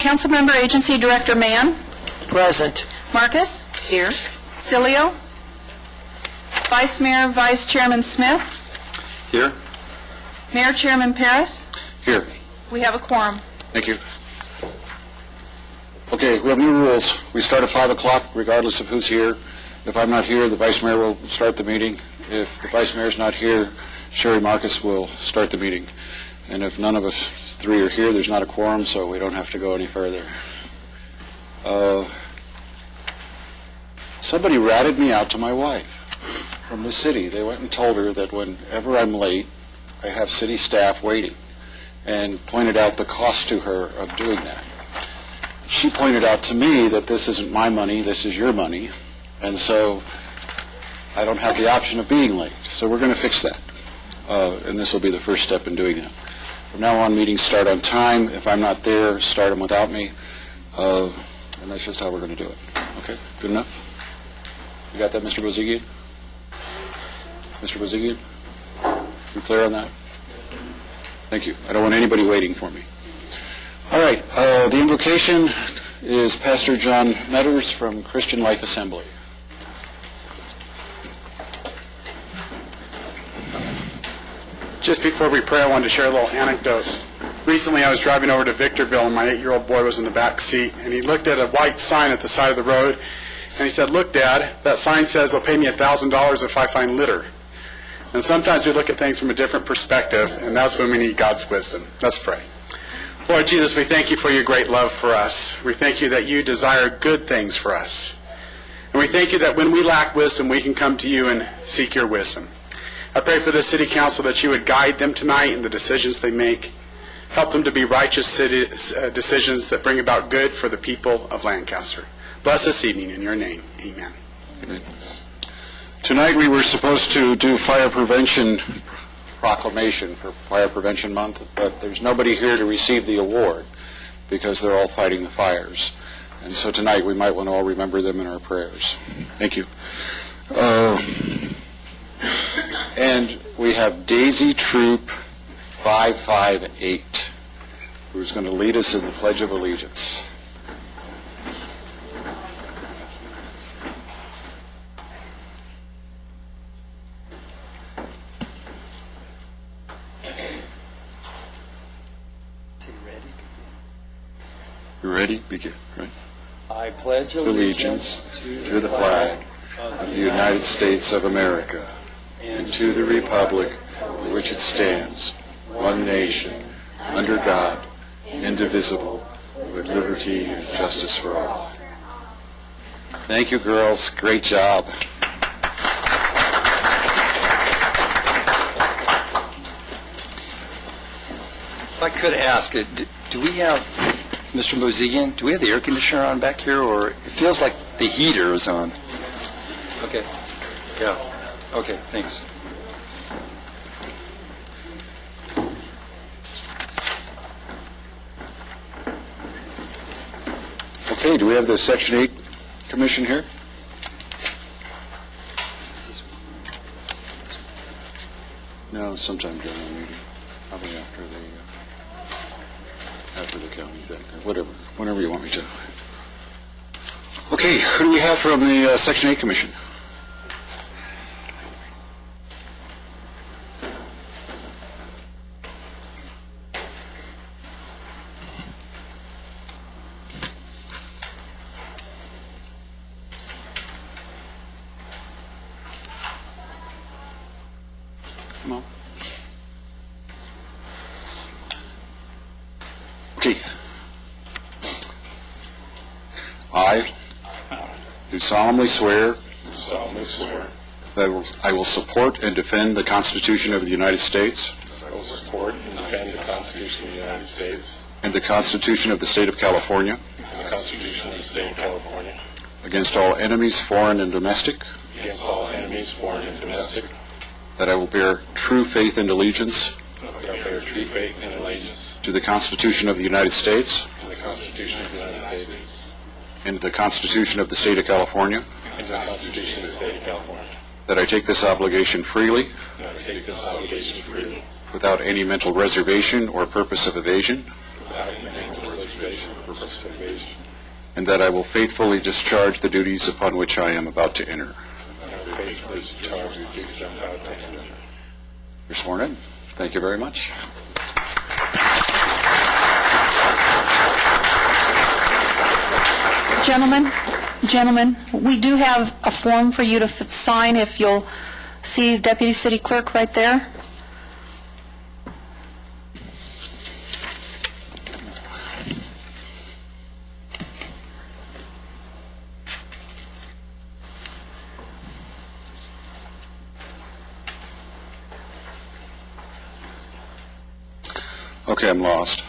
Councilmember Agency Director Mann. Present. Marcus. Here. Cilio. Vice Mayor, Vice Chairman Smith. Here. Mayor Chairman Paris. Here. We have a quorum. Thank you. Okay, we have new rules. We start at 5 o'clock regardless of who's here. If I'm not here, the Vice Mayor will start the meeting. If the Vice Mayor's not here, Sherry Marcus will start the meeting. And if none of us three are here, there's not a quorum, so we don't have to go any further. Somebody ratted me out to my wife from the city. They went and told her that whenever I'm late, I have city staff waiting, and pointed out the cost to her of doing that. She pointed out to me that this isn't my money, this is your money, and so I don't have the option of being late. So we're going to fix that, and this will be the first step in doing that. From now on, meetings start on time. If I'm not there, start them without me, and that's just how we're going to do it. Okay, good enough? You got that, Mr. Bozigian? Mr. Bozigian? You clear on that? Thank you. I don't want anybody waiting for me. All right. The invocation is Pastor John Metters from Christian Life Assembly. Just before we pray, I wanted to share a little anecdote. Recently, I was driving over to Victorville, and my 8-year-old boy was in the back seat, and he looked at a white sign at the side of the road, and he said, "Look, Dad, that sign says they'll pay me $1,000 if I find litter." And sometimes we look at things from a different perspective, and that's when we need God's wisdom. Let's pray. Lord Jesus, we thank you for your great love for us. We thank you that you desire good things for us. And we thank you that when we lack wisdom, we can come to you and seek your wisdom. I pray for the City Council that you would guide them tonight in the decisions they make. Help them to be righteous decisions that bring about good for the people of Lancaster. Bless this evening in your name. Amen. Amen. Tonight we were supposed to do fire prevention proclamation for Fire Prevention Month, but there's nobody here to receive the award because they're all fighting the fires. And so tonight we might want to all remember them in our prayers. Thank you. And we have Daisy Troop 558, who's going to lead us in the Pledge of Allegiance. You ready? Begin. Right. I pledge Allegiance to the flag of the United States of America and to the republic for which it stands, one nation, under God, indivisible, with liberty and justice for all. Thank you, girls. Great job. If I could ask, do we have, Mr. Mozigian, do we have the air conditioner on back here, or it feels like the heater is on? Okay. Yeah. Okay, thanks. Okay, do we have the Section 8 Commission here? No, sometime during the meeting. Probably after the county thing, or whatever, whenever you want me to. Okay, who do we have from the Section 8 Commission? Come on. Okay. I do solemnly swear that I will support and defend the Constitution of the United States I will support and defend the Constitution of the United States and the Constitution of the State of California and the Constitution of the State of California against all enemies, foreign and domestic, against all enemies, foreign and domestic, that I will bear true faith and allegiance that I bear true faith and allegiance to the Constitution of the United States to the Constitution of the United States and the Constitution of the State of California, and the Constitution of the State of California, that I take this obligation freely, that I take this obligation freely, without any mental reservation or purpose of evasion, without any mental evasion, and that I will faithfully discharge the duties upon which I am about to enter. and I will faithfully discharge the duties I'm about to enter. You're sworn in. Thank you very much. Gentlemen, we do have a form for you to sign if you'll see Deputy City Clerk right there. Okay, I'm lost.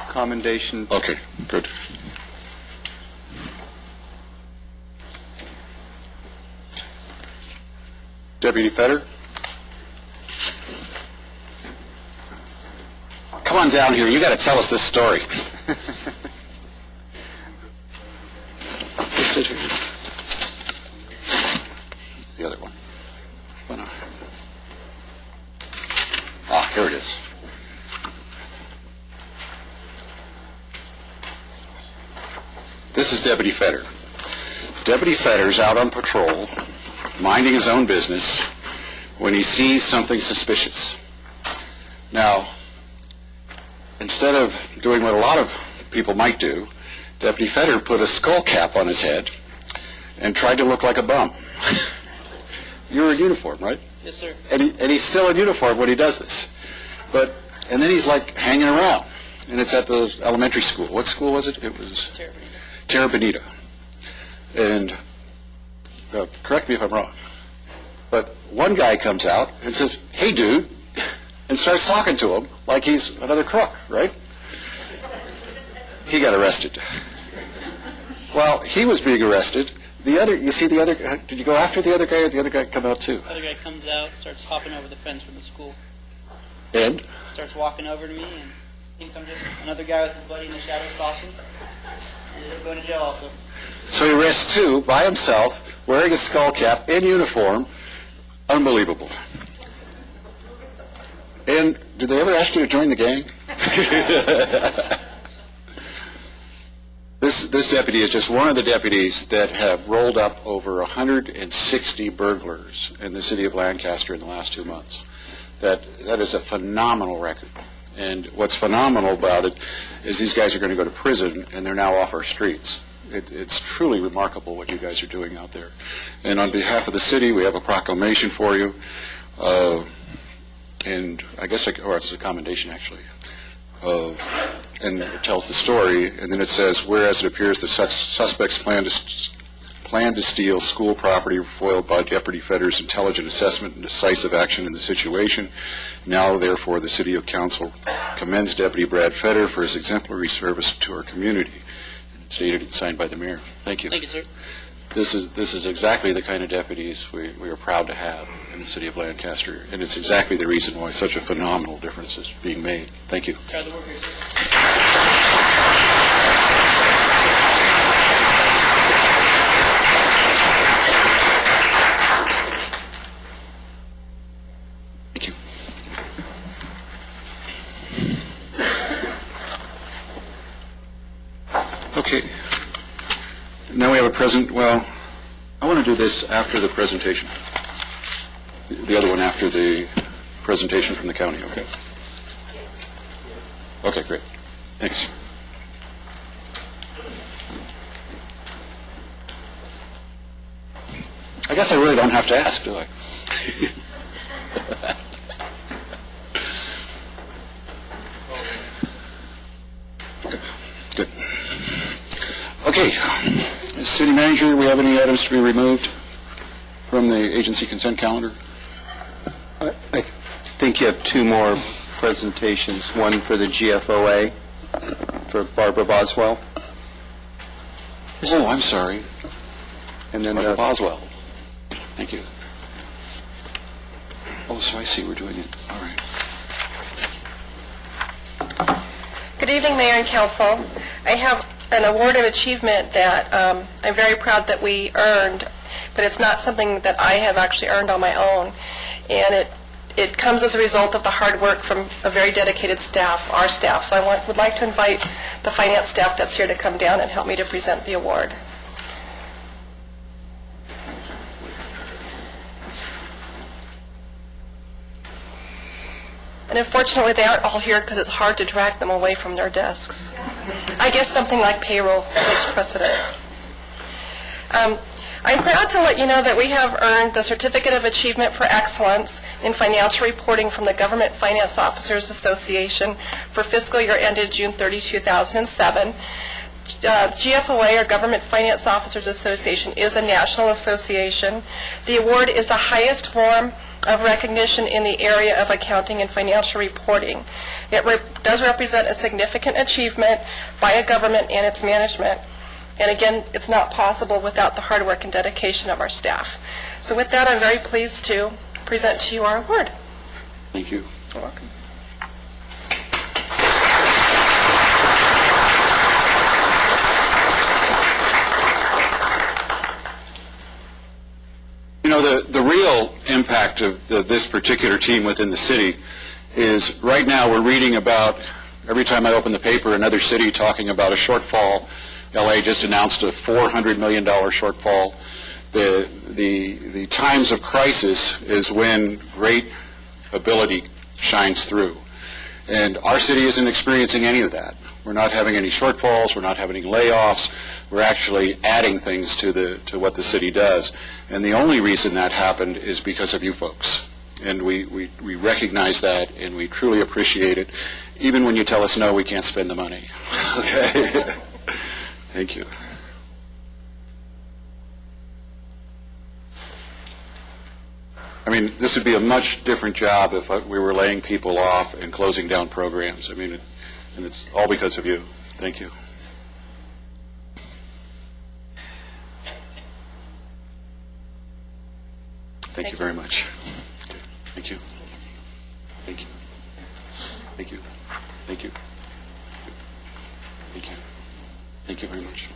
Commendation. Okay, good. Deputy Fetter? Come on down here. You got to tell us this story. So sit here. It's the other one. Oh, no. Ah, here it is. This is Deputy Fetter. Deputy Fetter's out on patrol, minding his own business, when he sees something suspicious. Now, instead of doing what a lot of people might do, Deputy Fetter put a skull cap on his head and tried to look like a bum. You're in uniform, right? Yes, sir. And he's still in uniform when he does this. And then he's like hanging around, and it's at the elementary school. What school was it? It was Terra Bonita. And correct me if I'm wrong, but one guy comes out and says, "Hey, dude," and starts talking to him like he's another crook, right? He got arrested. While he was being arrested, did you go after the other guy, or did the other guy come out too? The other guy comes out, starts hopping over the fence from the school, And? starts walking over to me, and thinks I'm just another guy with his buddy in the shadows talking. Ended up going to jail also. So he arrests two by himself, wearing a skull cap, in uniform. Unbelievable. And did they ever ask you to join the gang? This deputy is just one of the deputies that have rolled up over 160 burglars in the city of Lancaster in the last 2 months. That is a phenomenal record. And what's phenomenal about it is these guys are going to go to prison, and they're now off our streets. It's truly remarkable what you guys are doing out there. And on behalf of the city, we have a proclamation for you. And I guess, it's a commendation, actually. And it tells the story, and then it says, whereas it appears that such suspects plan to steal school property foiled by Deputy Fetter's intelligent assessment and decisive action in the situation. Now, therefore, the City Council commends Deputy Brad Fetter for his exemplary service to our community. It's stated and signed by the mayor. Thank you. Thank you, sir. This is exactly the kind of deputies we are proud to have in the city of Lancaster, and it's exactly the reason why such a phenomenal difference is being made. Thank you. Try to work here, sir. Thank you. Okay. Now we have I want to do this after the presentation. The other one after the presentation from the county, okay? Okay, great. Thanks. I guess I really don't have to ask, do I? Good. Okay. City Manager, do we have any items to be removed from the agency consent calendar? I think you have two more presentations, one for the GFOA, for Barbara Boswell, Oh, I'm sorry. and then Barbara Boswell. Thank you. Oh, so I see we're doing it. All right. Good evening, Mayor and Council. I have an award of achievement that I'm very proud that we earned, but it's not something that I have actually earned on my own. And it comes as a result of the hard work from a very dedicated staff, our staff. So I would like to invite the finance staff that's here to come down and help me to present the award. And unfortunately, they aren't all here because it's hard to drag them away from their desks. I guess something like payroll takes precedence. I'm proud to let you know that we have earned the Certificate of Achievement for Excellence in Financial Reporting from the Government Finance Officers Association for fiscal year ended June 30, 2007. GFOA, or Government Finance Officers Association, is a national association. The award is the highest form of recognition in the area of accounting and financial reporting. It does represent a significant achievement by a government and its management. And again, it's not possible without the hard work and dedication of our staff. So with that, I'm very pleased to present to you our award. Thank you. You're welcome. You know, the real impact of this particular team within the city is right now we're reading about, every time I open the paper, another city talking about a shortfall. LA just announced a $400 million shortfall. The times of crisis is when great ability shines through. And our city isn't experiencing any of that. We're not having any shortfalls. We're not having any layoffs. We're actually adding things to what the city does. And the only reason that happened is because of you folks. And we recognize that, and we truly appreciate it, even when you tell us, no, we can't spend the money. Okay? Thank you. I mean, this would be a much different job if we were laying people off and closing down programs. I mean, and it's all because of you. Thank you. Thank you very much. Okay. Thank you. Thank you. Thank you. Thank you. Thank you. Thank you very much.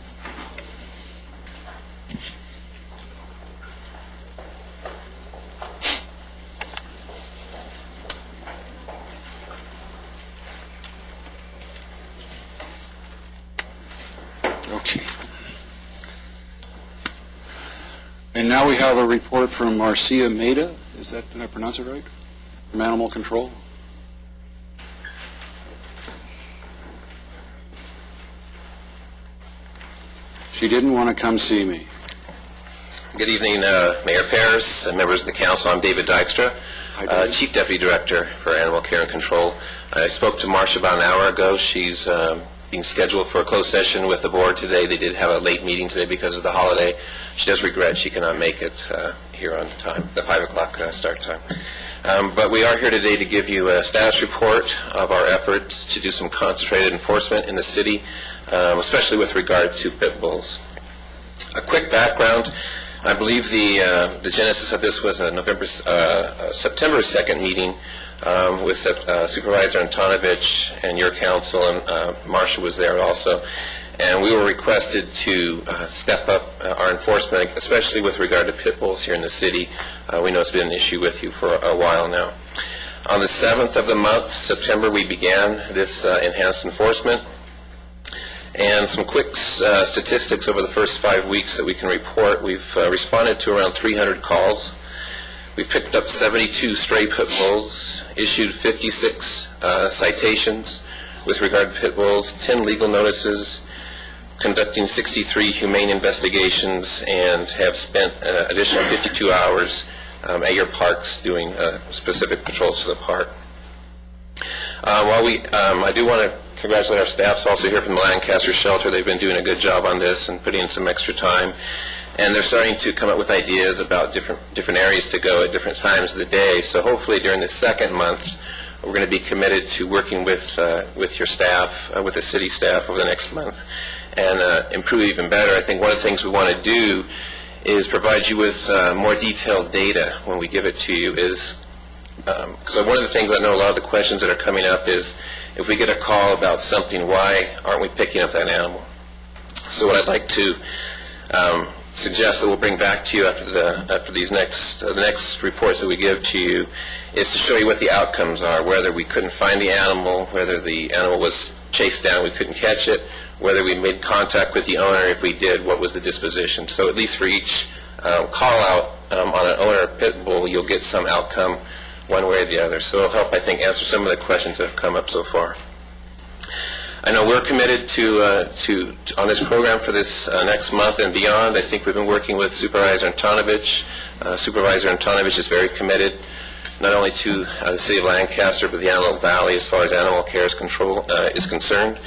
Okay. And now we have a report from Marcia Maida. Is that, did I pronounce it right? From Animal Control. She didn't want to come see me. Good evening, Mayor Paris and members of the council. I'm David Dykstra, Hi, David. Chief Deputy Director for Animal Care and Control. I spoke to Marcia about an hour ago. She's being scheduled for a closed session with the board today. They did have a late meeting today because of the holiday. She does regret she cannot make it here on time, the 5 o'clock start time. But we are here today to give you a status report of our efforts to do some concentrated enforcement in the city, especially with regard to pit bulls. A quick background. I believe the genesis of this was a September 2nd meeting with Supervisor Antonovich and your council, and Marcia was there also. And we were requested to step up our enforcement, especially with regard to pit bulls here in the city. We know it's been an issue with you for a while now. On the 7th of the month, September, we began this enhanced enforcement. And some quick statistics over the first 5 weeks that we can report. We've responded to around 300 calls. We've picked up 72 stray pit bulls, issued 56 citations with regard to pit bulls, 10 legal notices, conducting 63 humane investigations, and have spent an additional 52 hours at your parks doing specific patrols to the park. I do want to congratulate our staffs also here from the Lancaster shelter. They've been doing a good job on this and putting in some extra time. And they're starting to come up with ideas about different areas to go at different times of the day. So hopefully during the second month, we're going to be committed to working with your staff, with the city staff over the next month, and improve even better. I think one of the things we want to do is provide you with more detailed data when we give it to you. So one of the things, I know a lot of the questions that are coming up is, if we get a call about something, why aren't we picking up that animal? So what I'd like to suggest that we'll bring back to you after these the next reports that we give to you is to show you what the outcomes are, whether we couldn't find the animal, whether the animal was chased down, we couldn't catch it, whether we made contact with the owner, if we did, what was the disposition. So at least for each call-out on an owner pit bull, you'll get some outcome one way or the other. So it'll help, I think, answer some of the questions that have come up so far. I know we're committed to on this program for this next month and beyond. I think we've been working with Supervisor Antonovich. Supervisor Antonovich is very committed not only to the city of Lancaster, but the Antelope Valley as far as animal care is concerned.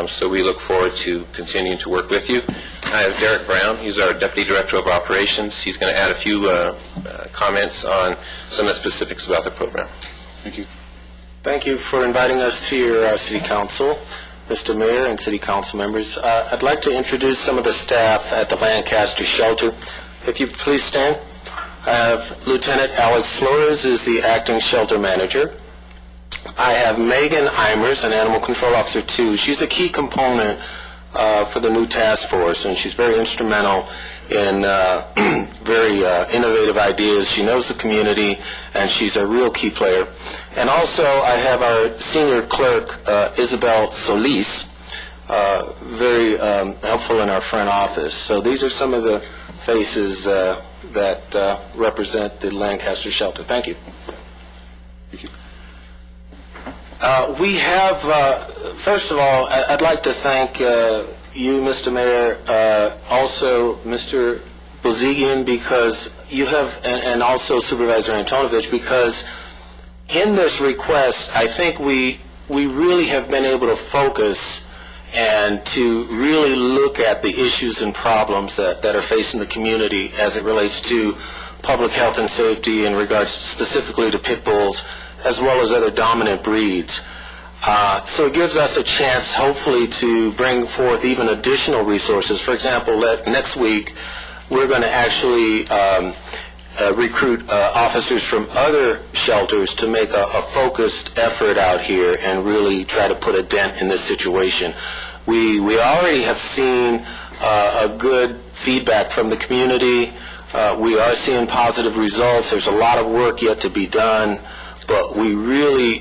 So we look forward to continuing to work with you. I have Derek Brown. He's our Deputy Director of Operations. He's going to add a few comments on some of the specifics about the program. Thank you. Thank you for inviting us to your City Council, Mr. Mayor and City Council members. I'd like to introduce some of the staff at the Lancaster Shelter. If you please stand. I have Lieutenant Alex Flores is the acting shelter manager. I have Megan Eimers, an animal control officer too. She's a key component for the new task force, and she's very instrumental in very innovative ideas. She knows the community, and she's a real key player. And also, I have our senior clerk, Isabel Solis, very helpful in our front office. So these are some of the faces that represent the Lancaster Shelter. Thank you. We have, first of all, I'd like to thank you, Mr. Mayor, also Mr. Bozigian, because you have, and also Supervisor Antonovich, because in this request, I think we really have been able to focus and to really look at the issues and problems that are facing the community as it relates to public health and safety in regards specifically to pit bulls, as well as other dominant breeds. So it gives us a chance, hopefully, to bring forth even additional resources. For example, next week, we're going to actually recruit officers from other shelters to make a focused effort out here and really try to put a dent in this situation. We already have seen a good feedback from the community. We are seeing positive results. There's a lot of work yet to be done, but we really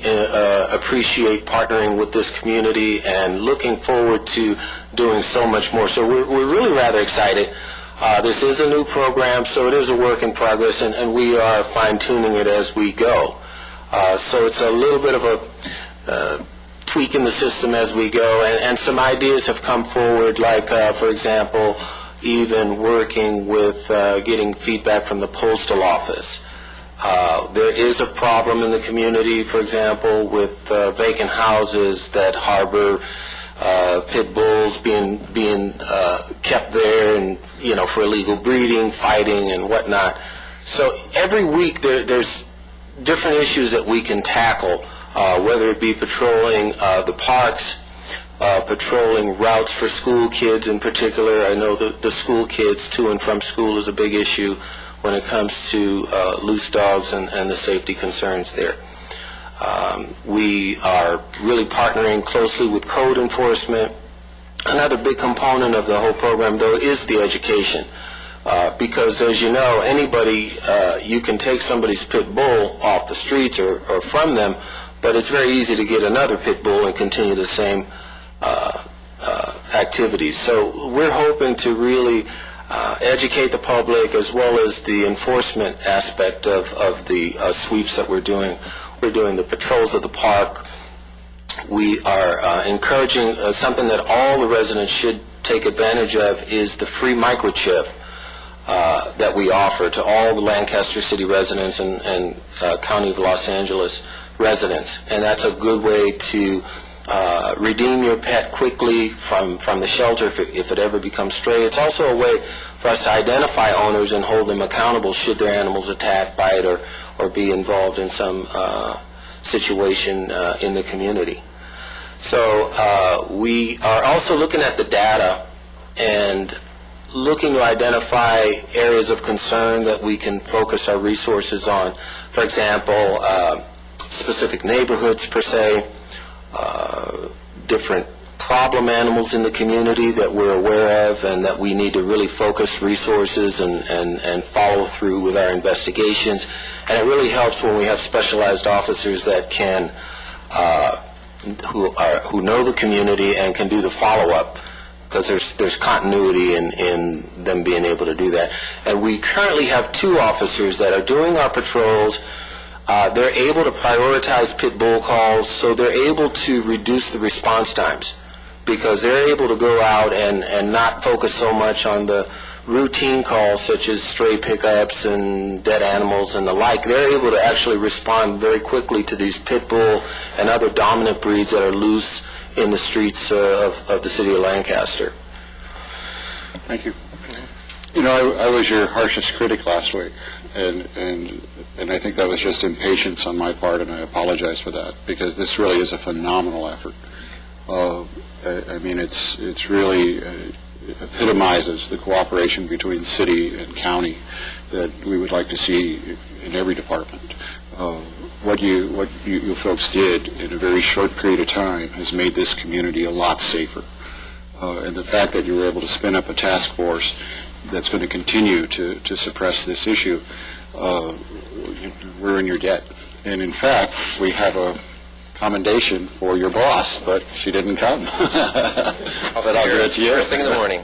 appreciate partnering with this community and looking forward to doing so much more. So we're really rather excited. This is a new program, so it is a work in progress, and we are fine-tuning it as we go. So it's a little bit of a tweak in the system as we go, and some ideas have come forward, like, for example, even working with getting feedback from the postal office. There is a problem in the community, for example, with vacant houses that harbor pit bulls being kept there, and for illegal breeding, fighting, and whatnot. So every week there's different issues that we can tackle, whether it be patrolling the parks, patrolling routes for school kids in particular. I know the school kids to and from school is a big issue when it comes to loose dogs and the safety concerns there. We are really partnering closely with code enforcement. Another big component of the whole program, though, is the education. Because, as you know, anybody, you can take somebody's pit bull off the streets or from them, but it's very easy to get another pit bull and continue the same activities. So we're hoping to really educate the public as well as the enforcement aspect of the sweeps that we're doing. We're doing the patrols of the park. We are encouraging something that all the residents should take advantage of is the free microchip that we offer to all the Lancaster City residents and County of Los Angeles residents. And that's a good way to redeem your pet quickly from the shelter if it ever becomes stray. It's also a way for us to identify owners and hold them accountable should their animals attack, bite, or be involved in some situation in the community. So we are also looking at the data and looking to identify areas of concern that we can focus our resources on. For example, specific neighborhoods per se, different problem animals in the community that we're aware of and that we need to really focus resources and follow through with our investigations. And it really helps when we have specialized officers that can, who know the community and can do the follow-up, because there's continuity in them being able to do that. And we currently have 2 officers that are doing our patrols. They're able to prioritize pit bull calls, so they're able to reduce the response times, because they're able to go out and not focus so much on the routine calls such as stray pickups and dead animals and the like. They're able to actually respond very quickly to these pit bull and other dominant breeds that are loose in the streets of the city of Lancaster. Thank you. You know, I was your harshest critic last week, and I think that was just impatience on my part, and I apologize for that, because this really is a phenomenal effort. I mean, it's really epitomizes the cooperation between city and county that we would like to see in every department. What you folks did in a very short period of time has made this community a lot safer. And the fact that you were able to spin up a task force that's going to continue to suppress this issue, we're in your debt. And in fact, we have a commendation for your boss, but she didn't come. I'll give it to you. First thing in the morning.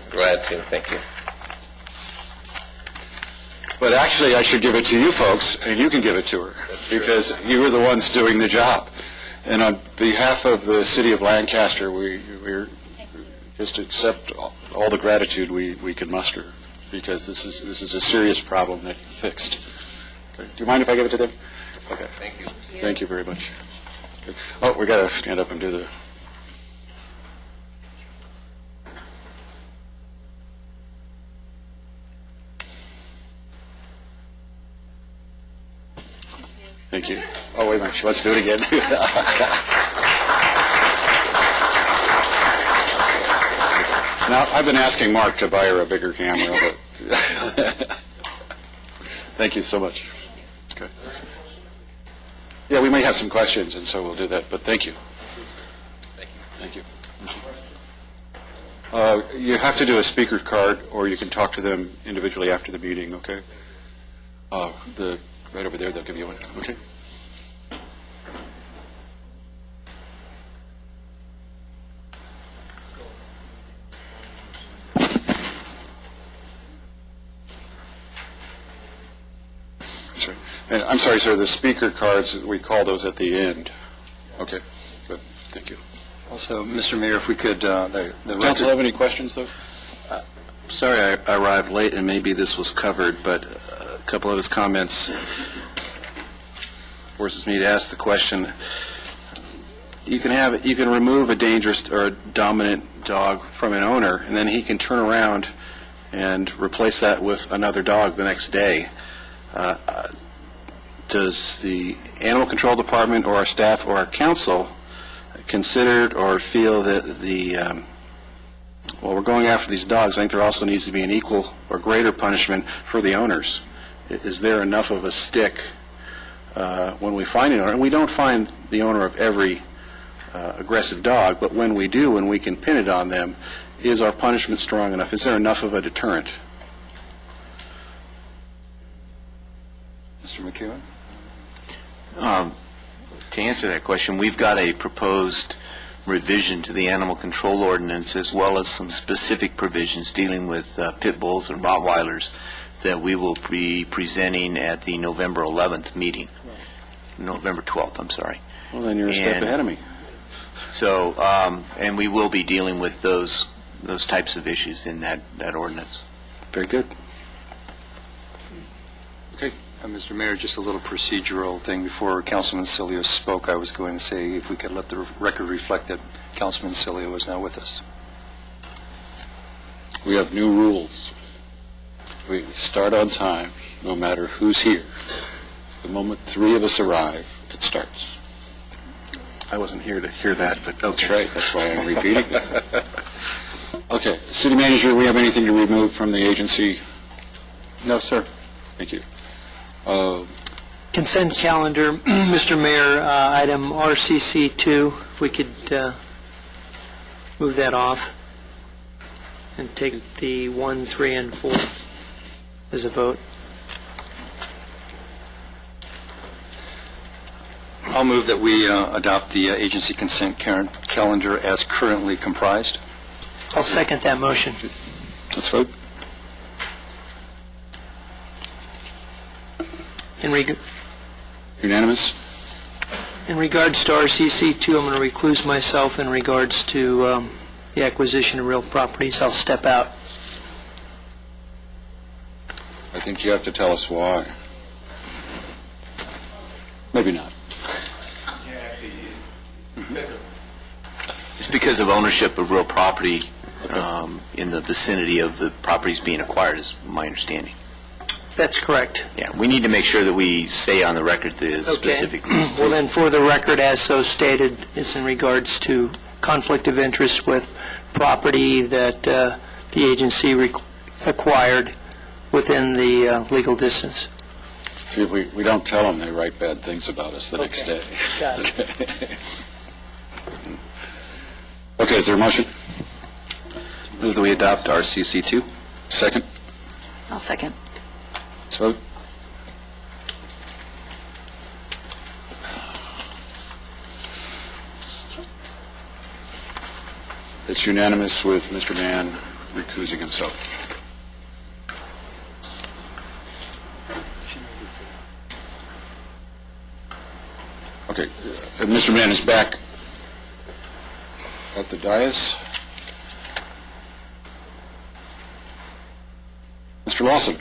Glad to. Thank you. But actually, I should give it to you folks, and you can give it to her, because you were the ones doing the job. And on behalf of the city of Lancaster, we're just accept all the gratitude we can muster, because this is a serious problem that you fixed. Okay. Do you mind if I give it to them? Okay. Thank you. Thank you very much. Okay. Oh, we got to stand up and do the... Thank you. Oh, wait a minute. Let's do it again. Now, I've been asking Mark to buy her a bigger camera, but thank you so much. Okay. Yeah, we may have some questions, and so we'll do that, but thank you. Thank you. You have to do a speaker card, or you can talk to them individually after the meeting, okay? Right over there, they'll give you one. Okay. Sorry. And I'm sorry, sir, the speaker cards, we call those at the end. Okay, good. Thank you. Also, Mr. Mayor, if we could, the Council have any questions, though? Sorry I arrived late, and maybe this was covered, but a couple of his comments forces me to ask the question. You can remove a dangerous or a dominant dog from an owner, and then he can turn around and replace that with another dog the next day. Does the Animal Control Department or our staff or our council considered or feel that we're going after these dogs, I think there also needs to be an equal or greater punishment for the owners? Is there enough of a stick when we find an owner? And we don't find the owner of every aggressive dog, but when we do, when we can pin it on them, is our punishment strong enough? Is there enough of a deterrent? Mr. McEwen? To answer that question, we've got a proposed revision to the animal control ordinance, as well as some specific provisions dealing with pit bulls and Rottweilers that we will be presenting at the November 11th meeting. November 12th, I'm sorry. Well, then you're a step ahead of me. So, and we will be dealing with those types of issues in that ordinance. Very good. Okay. Mr. Mayor, just a little procedural thing. Before Councilman Cilio spoke, I was going to say if we could let the record reflect that Councilman Cilio is now with us. We have new rules. We start on time, no matter who's here. The moment 3 of us arrive, it starts. I wasn't here to hear that, but okay. That's right. That's why I'm repeating it. Okay. City Manager, we have anything to remove from the agency? No, sir. Thank you. Consent calendar, Mr. Mayor, item RCC2, if we could move that off and take the 1, 3, and 4 as a vote. I'll move that we adopt the agency consent calendar as currently comprised. I'll second that motion. Let's vote. Unanimous? In regards to RCC2, I'm going to recluse myself in regards to the acquisition of real properties. I'll step out. I think you have to tell us why. Maybe not. It's because of ownership of real property in the vicinity of the properties being acquired, is my understanding. That's correct. Yeah, we need to make sure that we say on the record the specific. Well, then, for the record, as so stated, it's in regards to conflict of interest with property that the agency acquired within the legal distance. See, if we don't tell them, they write bad things about us the next day. Got it. Okay, is there a motion? Move that we adopt RCC2. Second? I'll second. Let's vote. It's unanimous with Mr. Mann recusing himself. Okay, Mr. Mann is back at the dais. Mr. Lawson.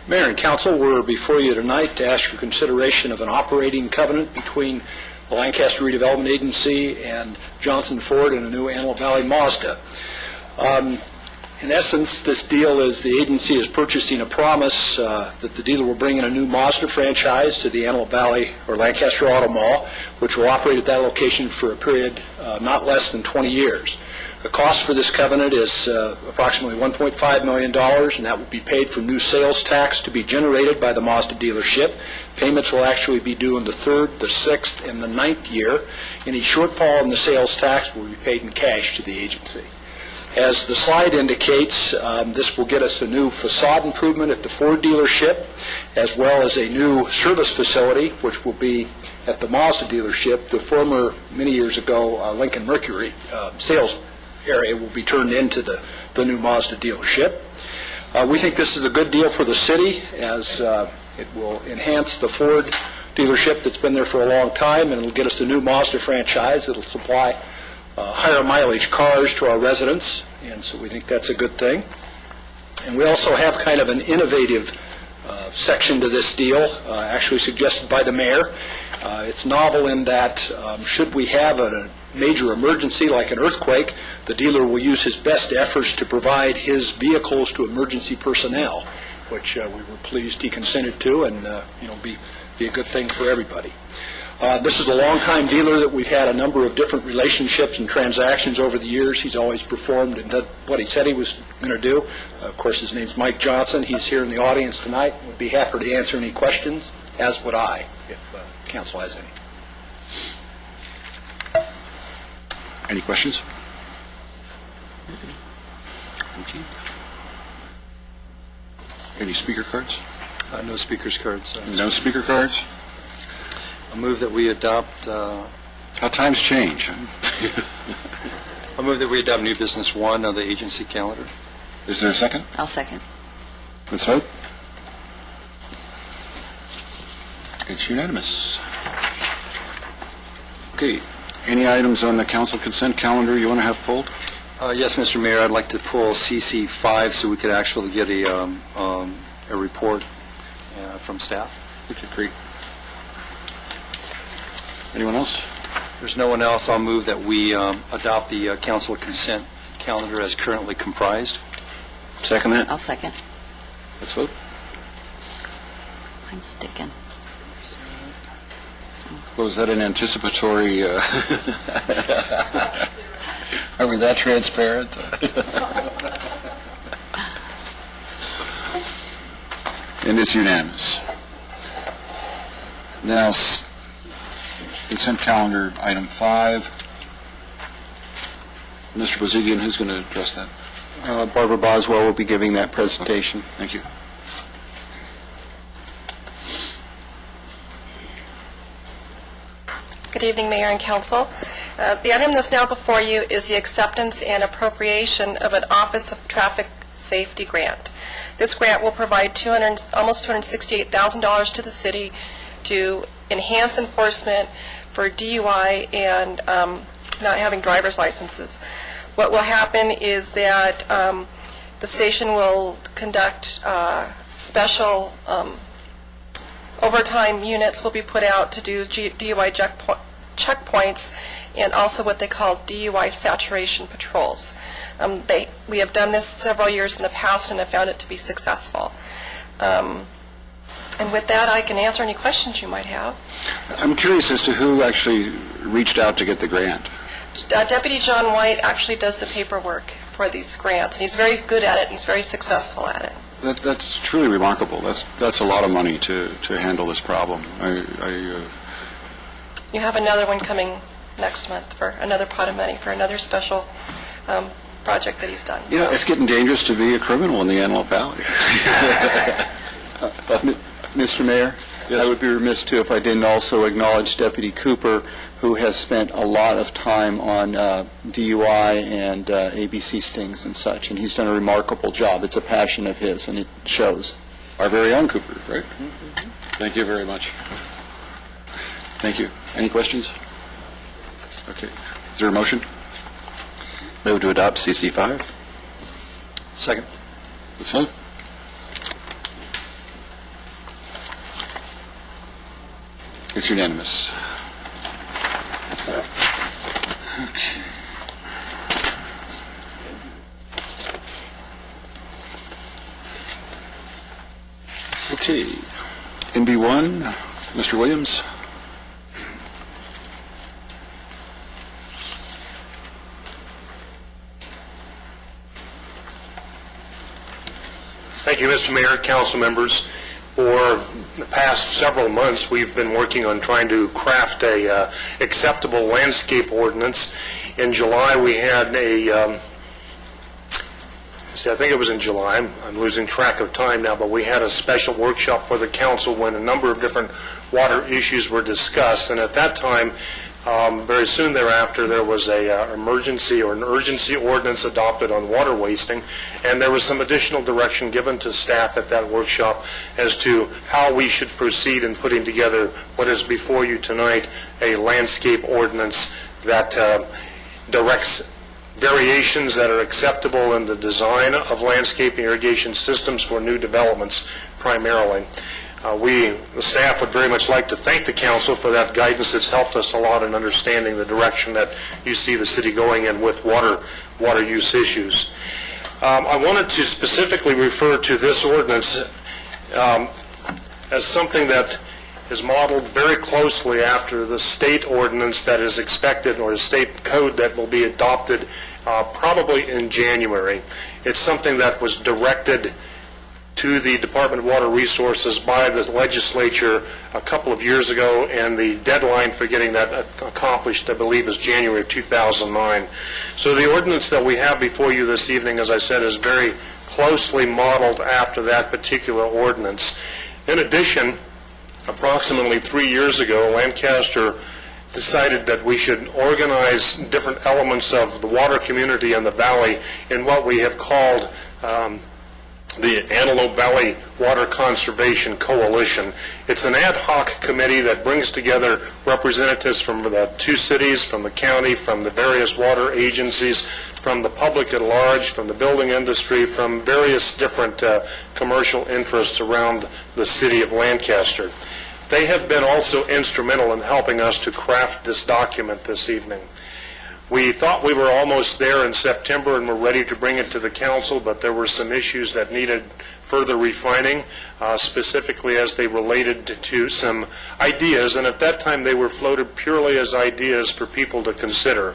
Mayor and Council, we're before you tonight to ask for consideration of an operating covenant between the Lancaster Redevelopment Agency and Johnson Ford and a new Antelope Valley Mazda. In essence, this deal is the agency is purchasing a promise that the dealer will bring in a new Mazda franchise to the Antelope Valley or Lancaster Auto Mall, which will operate at that location for a period not less than 20 years. The cost for this covenant is approximately $1.5 million, and that will be paid from new sales tax to be generated by the Mazda dealership. Payments will actually be due in the 3rd, the 6th, and the 9th year. Any shortfall in the sales tax will be paid in cash to the agency. As the slide indicates, this will get us a new facade improvement at the Ford dealership, as well as a new service facility, which will be at the Mazda dealership. The former, many years ago, Lincoln Mercury sales area will be turned into the new Mazda dealership. We think this is a good deal for the city, as it will enhance the Ford dealership that's been there for a long time, and it'll get us the new Mazda franchise. It'll supply higher mileage cars to our residents, and so we think that's a good thing. And we also have kind of an innovative section to this deal, actually suggested by the mayor. It's novel in that should we have a major emergency like an earthquake, the dealer will use his best efforts to provide his vehicles to emergency personnel, which we were pleased he consented to, and be a good thing for everybody. This is a long-time dealer that we've had a number of different relationships and transactions over the years. He's always performed and done what he said he was going to do. Of course, his name's Mike Johnson. He's here in the audience tonight. Would be happy to answer any questions, as would I, if council has any. Any questions? Okay. Any speaker cards? No speakers cards. No speaker cards? I move that we adopt... How times change. I move that we adopt new business 1 of the agency calendar. Is there a second? I'll second. Let's vote. It's unanimous. Okay. Any items on the council consent calendar you want to have pulled? Yes, Mr. Mayor, I'd like to pull CC5 so we could actually get a report from staff. Okay, great. Anyone else? There's no one else. I'll move that we adopt the council consent calendar as currently comprised. Second that? I'll second. Let's vote. Mine's sticking. Was that an anticipatory... Are we that transparent? And it's unanimous. Now, consent calendar, item 5. Mr. Bozigian, who's going to address that? Barbara Boswell will be giving that presentation. Thank you. Good evening, Mayor and Council. The item that's now before you is the acceptance and appropriation of an Office of Traffic Safety grant. This grant will provide almost $268,000 to the city to enhance enforcement for DUI and not having driver's licenses. What will happen is that the station will conduct special overtime units will be put out to do DUI checkpoints and also what they call DUI saturation patrols. We have done this several years in the past and have found it to be successful. And with that, I can answer any questions you might have. I'm curious as to who actually reached out to get the grant. Deputy John White actually does the paperwork for these grants, and he's very good at it, and he's very successful at it. That's truly remarkable. That's a lot of money to handle this problem. You have another one coming next month for another pot of money for another special project that he's done. You know, it's getting dangerous to be a criminal in the Antelope Valley. Mr. Mayor, Yes. I would be remiss too if I didn't also acknowledge Deputy Cooper, who has spent a lot of time on DUI and ABC stings and such, and he's done a remarkable job. It's a passion of his, and it shows. Our very own Cooper, right? Thank you very much. Thank you. Any questions? Okay. Is there a motion? Move to adopt CC5. Second. Let's vote. It's unanimous. Okay. NB1, Mr. Williams. Thank you, Mr. Mayor, council members. For the past several months, we've been working on trying to craft a acceptable landscape ordinance. In July, we had I think it was in July. I'm losing track of time now, but we had a special workshop for the council when a number of different water issues were discussed. And at that time, very soon thereafter, there was an urgency ordinance adopted on water wasting, and there was some additional direction given to staff at that workshop as to how we should proceed in putting together what is before you tonight, a landscape ordinance that directs variations that are acceptable in the design of landscape irrigation systems for new developments primarily. The staff would very much like to thank the council for that guidance. It's helped us a lot in understanding the direction that you see the city going in with water use issues. I wanted to specifically refer to this ordinance as something that is modeled very closely after the state ordinance that is expected, or the state code that will be adopted probably in January. It's something that was directed to the Department of Water Resources by the legislature a couple of years ago, and the deadline for getting that accomplished, I believe, is January of 2009. So the ordinance that we have before you this evening, as I said, is very closely modeled after that particular ordinance. In addition, approximately 3 years ago, Lancaster decided that we should organize different elements of the water community in the valley in what we have called the Antelope Valley Water Conservation Coalition. It's an ad hoc committee that brings together representatives from the two cities, from the county, from the various water agencies, from the public at large, from the building industry, from various different commercial interests around the city of Lancaster. They have been also instrumental in helping us to craft this document this evening. We thought we were almost there in September and were ready to bring it to the council, but there were some issues that needed further refining, specifically as they related to some ideas, and at that time they were floated purely as ideas for people to consider.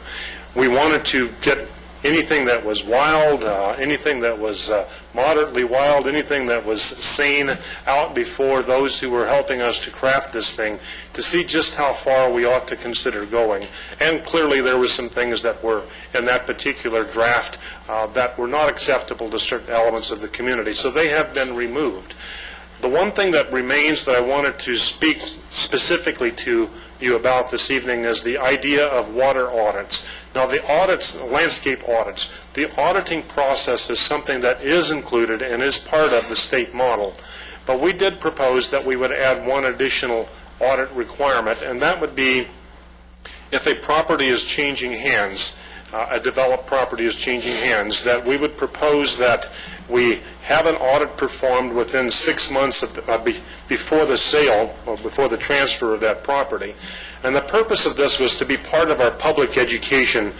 We wanted to get anything that was wild, anything that was moderately wild, anything that was sane out before those who were helping us to craft this thing, to see just how far we ought to consider going. And clearly there were some things that were in that particular draft that were not acceptable to certain elements of the community, so they have been removed. The one thing that remains that I wanted to speak specifically to you about this evening is the idea of water audits. Now, the audits, landscape audits, the auditing process is something that is included and is part of the state model. But we did propose that we would add one additional audit requirement, and that would be if a property is changing hands, a developed property is changing hands, that we would propose that we have an audit performed within 6 months of before the sale or before the transfer of that property. And the purpose of this was to be part of our public education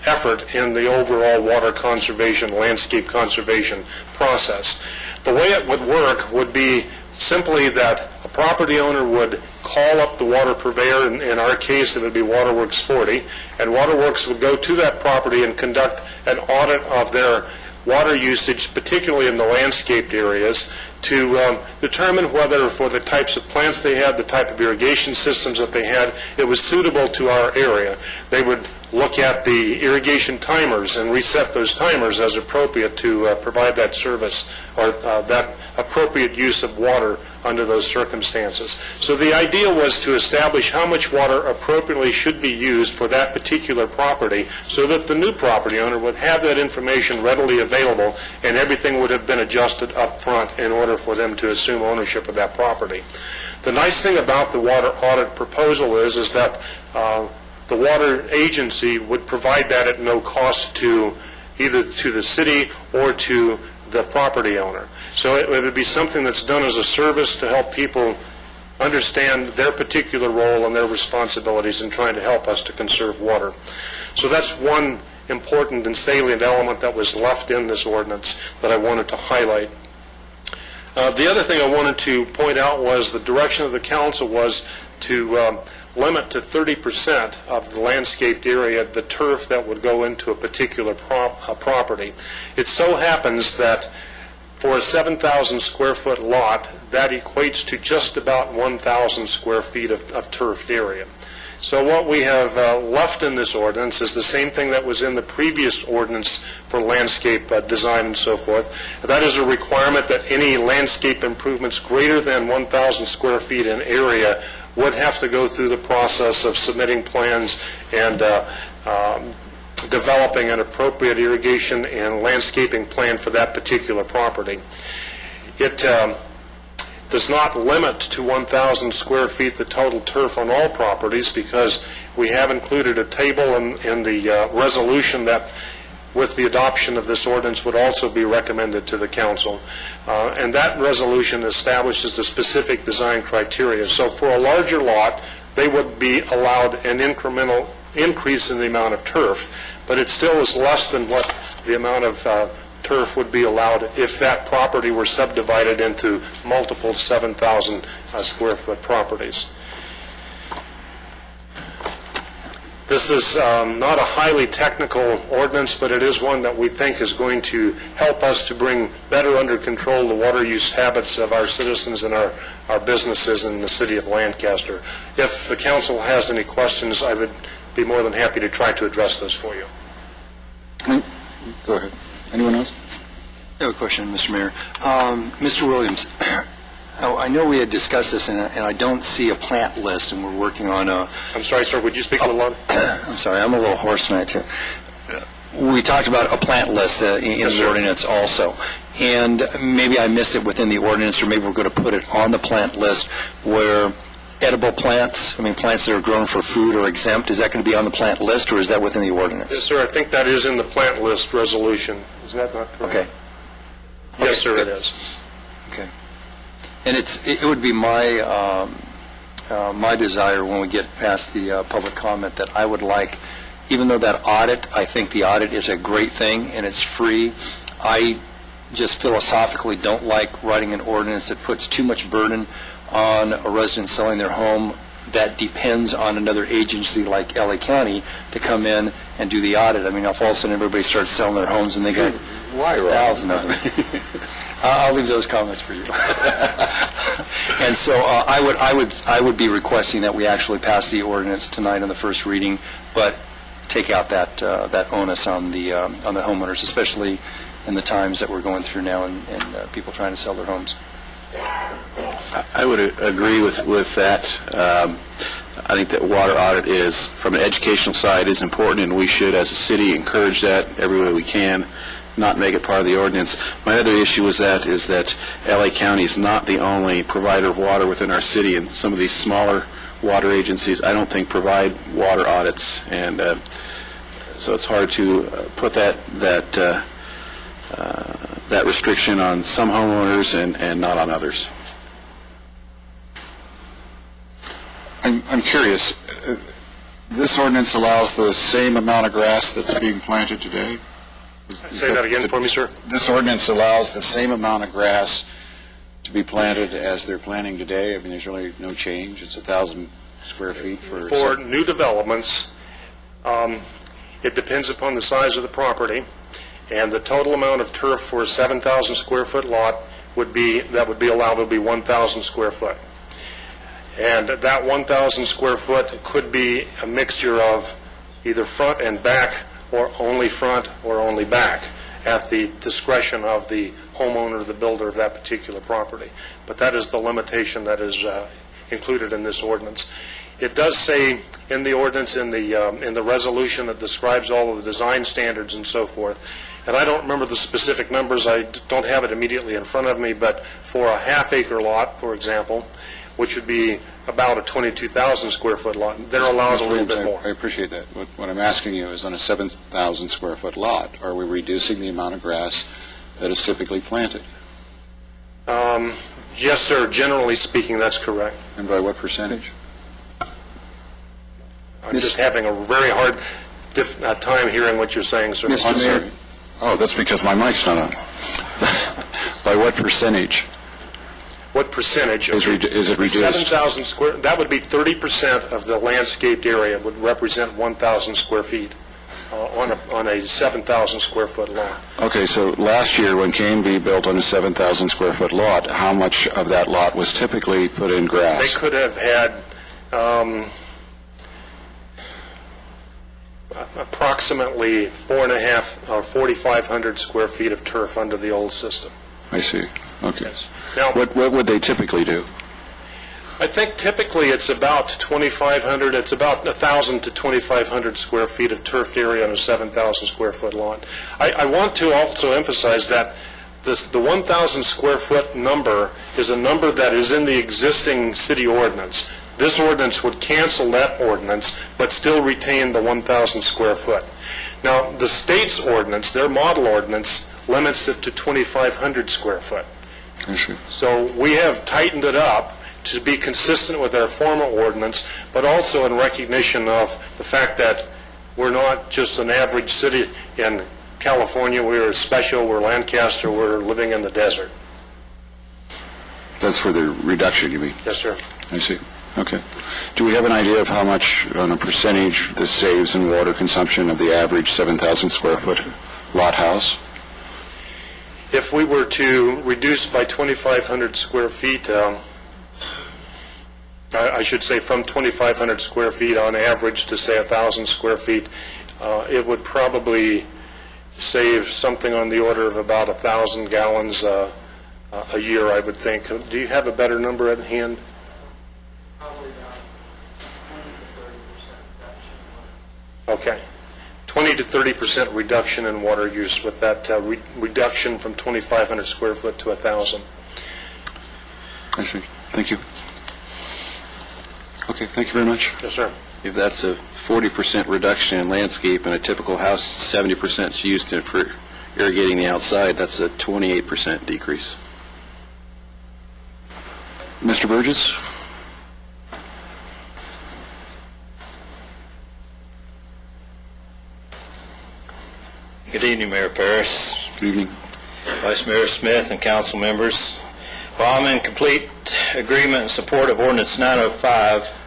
effort in the overall water conservation, landscape conservation process. The way it would work would be simply that a property owner would call up the water purveyor, in our case it would be Waterworks 40, and Waterworks would go to that property and conduct an audit of their water usage, particularly in the landscaped areas, to determine whether for the types of plants they had, the type of irrigation systems that they had, it was suitable to our area. They would look at the irrigation timers and reset those timers as appropriate to provide that service or that appropriate use of water under those circumstances. So the idea was to establish how much water appropriately should be used for that particular property so that the new property owner would have that information readily available and everything would have been adjusted up front in order for them to assume ownership of that property. The nice thing about the water audit proposal is that the water agency would provide that at no cost to either to the city or to the property owner. So it would be something that's done as a service to help people understand their particular role and their responsibilities in trying to help us to conserve water. So that's one important and salient element that was left in this ordinance that I wanted to highlight. The other thing I wanted to point out was the direction of the council was to limit to 30% of the landscaped area the turf that would go into a particular property. It so happens that for a 7,000 square foot lot, that equates to just about 1,000 square feet of turfed area. So what we have left in this ordinance is the same thing that was in the previous ordinance for landscape design and so forth. That is a requirement that any landscape improvements greater than 1,000 square feet in area would have to go through the process of submitting plans and developing an appropriate irrigation and landscaping plan for that particular property. It does not limit to 1,000 square feet the total turf on all properties because we have included a table in the resolution that with the adoption of this ordinance would also be recommended to the council. And that resolution establishes the specific design criteria. So for a larger lot, they would be allowed an incremental increase in the amount of turf, but it still is less than what the amount of turf would be allowed if that property were subdivided into multiple 7,000 square foot properties. This is not a highly technical ordinance, but it is one that we think is going to help us to bring better under control the water use habits of our citizens and our businesses in the city of Lancaster. If the council has any questions, I would be more than happy to try to address those for you. Go ahead. Anyone else? I have a question, Mr. Mayor. Mr. Williams, I know we had discussed this, and I don't see a plant list, and we're working on a... I'm sorry, sir, would you speak a little louder? I'm sorry, I'm a little hoarse tonight, too. We talked about a plant list in the ordinance also, and maybe I missed it within the ordinance, or maybe we're going to put it on the plant list where edible plants, plants that are grown for food are exempt. Is that going to be on the plant list, or is that within the ordinance? Yes, sir, I think that is in the plant list resolution. Is that not correct? Okay. Yes, sir, it is. Okay. And it would be my my desire when we get past the public comment that I would like, even though that audit, I think the audit is a great thing and it's free, I just philosophically don't like writing an ordinance that puts too much burden on a resident selling their home that depends on another agency like LA County to come in and do the audit. I mean, if all of a sudden everybody starts selling their homes and they got Why, Rob? 1,000 of them. I'll leave those comments for you. And so I would be requesting that we actually pass the ordinance tonight on the first reading, but take out that onus on the homeowners, especially in the times that we're going through now and people trying to sell their homes. I would agree with that. I think that water audit is, from an educational side, is important, and we should, as a city, encourage that every way we can, not make it part of the ordinance. My other issue is that LA County is not the only provider of water within our city, and some of these smaller water agencies, I don't think, provide water audits, and so it's hard to put that restriction on some homeowners and not on others. I'm curious. This ordinance allows the same amount of grass that's being planted today? Say that again for me, sir. This ordinance allows the same amount of grass to be planted as they're planting today? I mean, there's really no change. It's 1,000 square feet for new developments. It depends upon the size of the property, and the total amount of turf for a 7,000 square foot lot would be allowed to be 1,000 square foot. And that 1,000 square foot could be a mixture of either front and back, or only front or only back, at the discretion of the homeowner, the builder of that particular property. But that is the limitation that is included in this ordinance. It does say in the ordinance, in the resolution that describes all of the design standards and so forth, and I don't remember the specific numbers, I don't have it immediately in front of me, but for a half-acre lot, for example, which would be about a 22,000 square foot lot, they're allowed a little bit more. I appreciate that. What I'm asking you is, on a 7,000 square foot lot, are we reducing the amount of grass that is typically planted? Yes, sir. Generally speaking, that's correct. And by what percentage? I'm just having a very hard time hearing what you're saying, sir. Mr. Mayor. Oh, that's because my mic's not on. By what percentage? What percentage? Is it reduced? 7,000 square, that would be 30% of the landscaped area would represent 1,000 square feet on a 7,000 square foot lot. Okay, so last year when Canby built on a 7,000 square foot lot, how much of that lot was typically put in grass? They could have had approximately 4,500 square feet of turf under the old system. I see. Okay. Yes. Now, what would they typically do? I think typically it's about 2,500. It's about 1,000 to 2,500 square feet of turfed area on a 7,000 square foot lot. I want to also emphasize that the 1,000 square foot number is a number that is in the existing city ordinance. This ordinance would cancel that ordinance, but still retain the 1,000 square foot. Now, the state's ordinance, their model ordinance, limits it to 2,500 square foot. I see. So we have tightened it up to be consistent with our former ordinance, but also in recognition of the fact that we're not just an average city in California. We're special. We're Lancaster. We're living in the desert. That's for the reduction, you mean? Yes, sir. I see. Okay. Do we have an idea of how much, on a percentage, this saves in water consumption of the average 7,000 square foot lot house? If we were to reduce by 2,500 square feet, I should say from 2,500 square feet on average to, say, 1,000 square feet, it would probably save something on the order of about 1,000 gallons a year, I would think. Do you have a better number at hand? Probably about 20 to 30% reduction. Okay. 20 to 30% reduction in water use with that reduction from 2,500 square foot to 1,000. I see. Thank you. Okay, thank you very much. Yes, sir. If that's a 40% reduction in landscape and a typical house, 70% is used for irrigating the outside, that's a 28% decrease. Mr. Burgess? Good evening, Mayor Paris, Good evening. Vice Mayor Smith, and council members. Well, I'm in complete agreement and support of Ordinance 905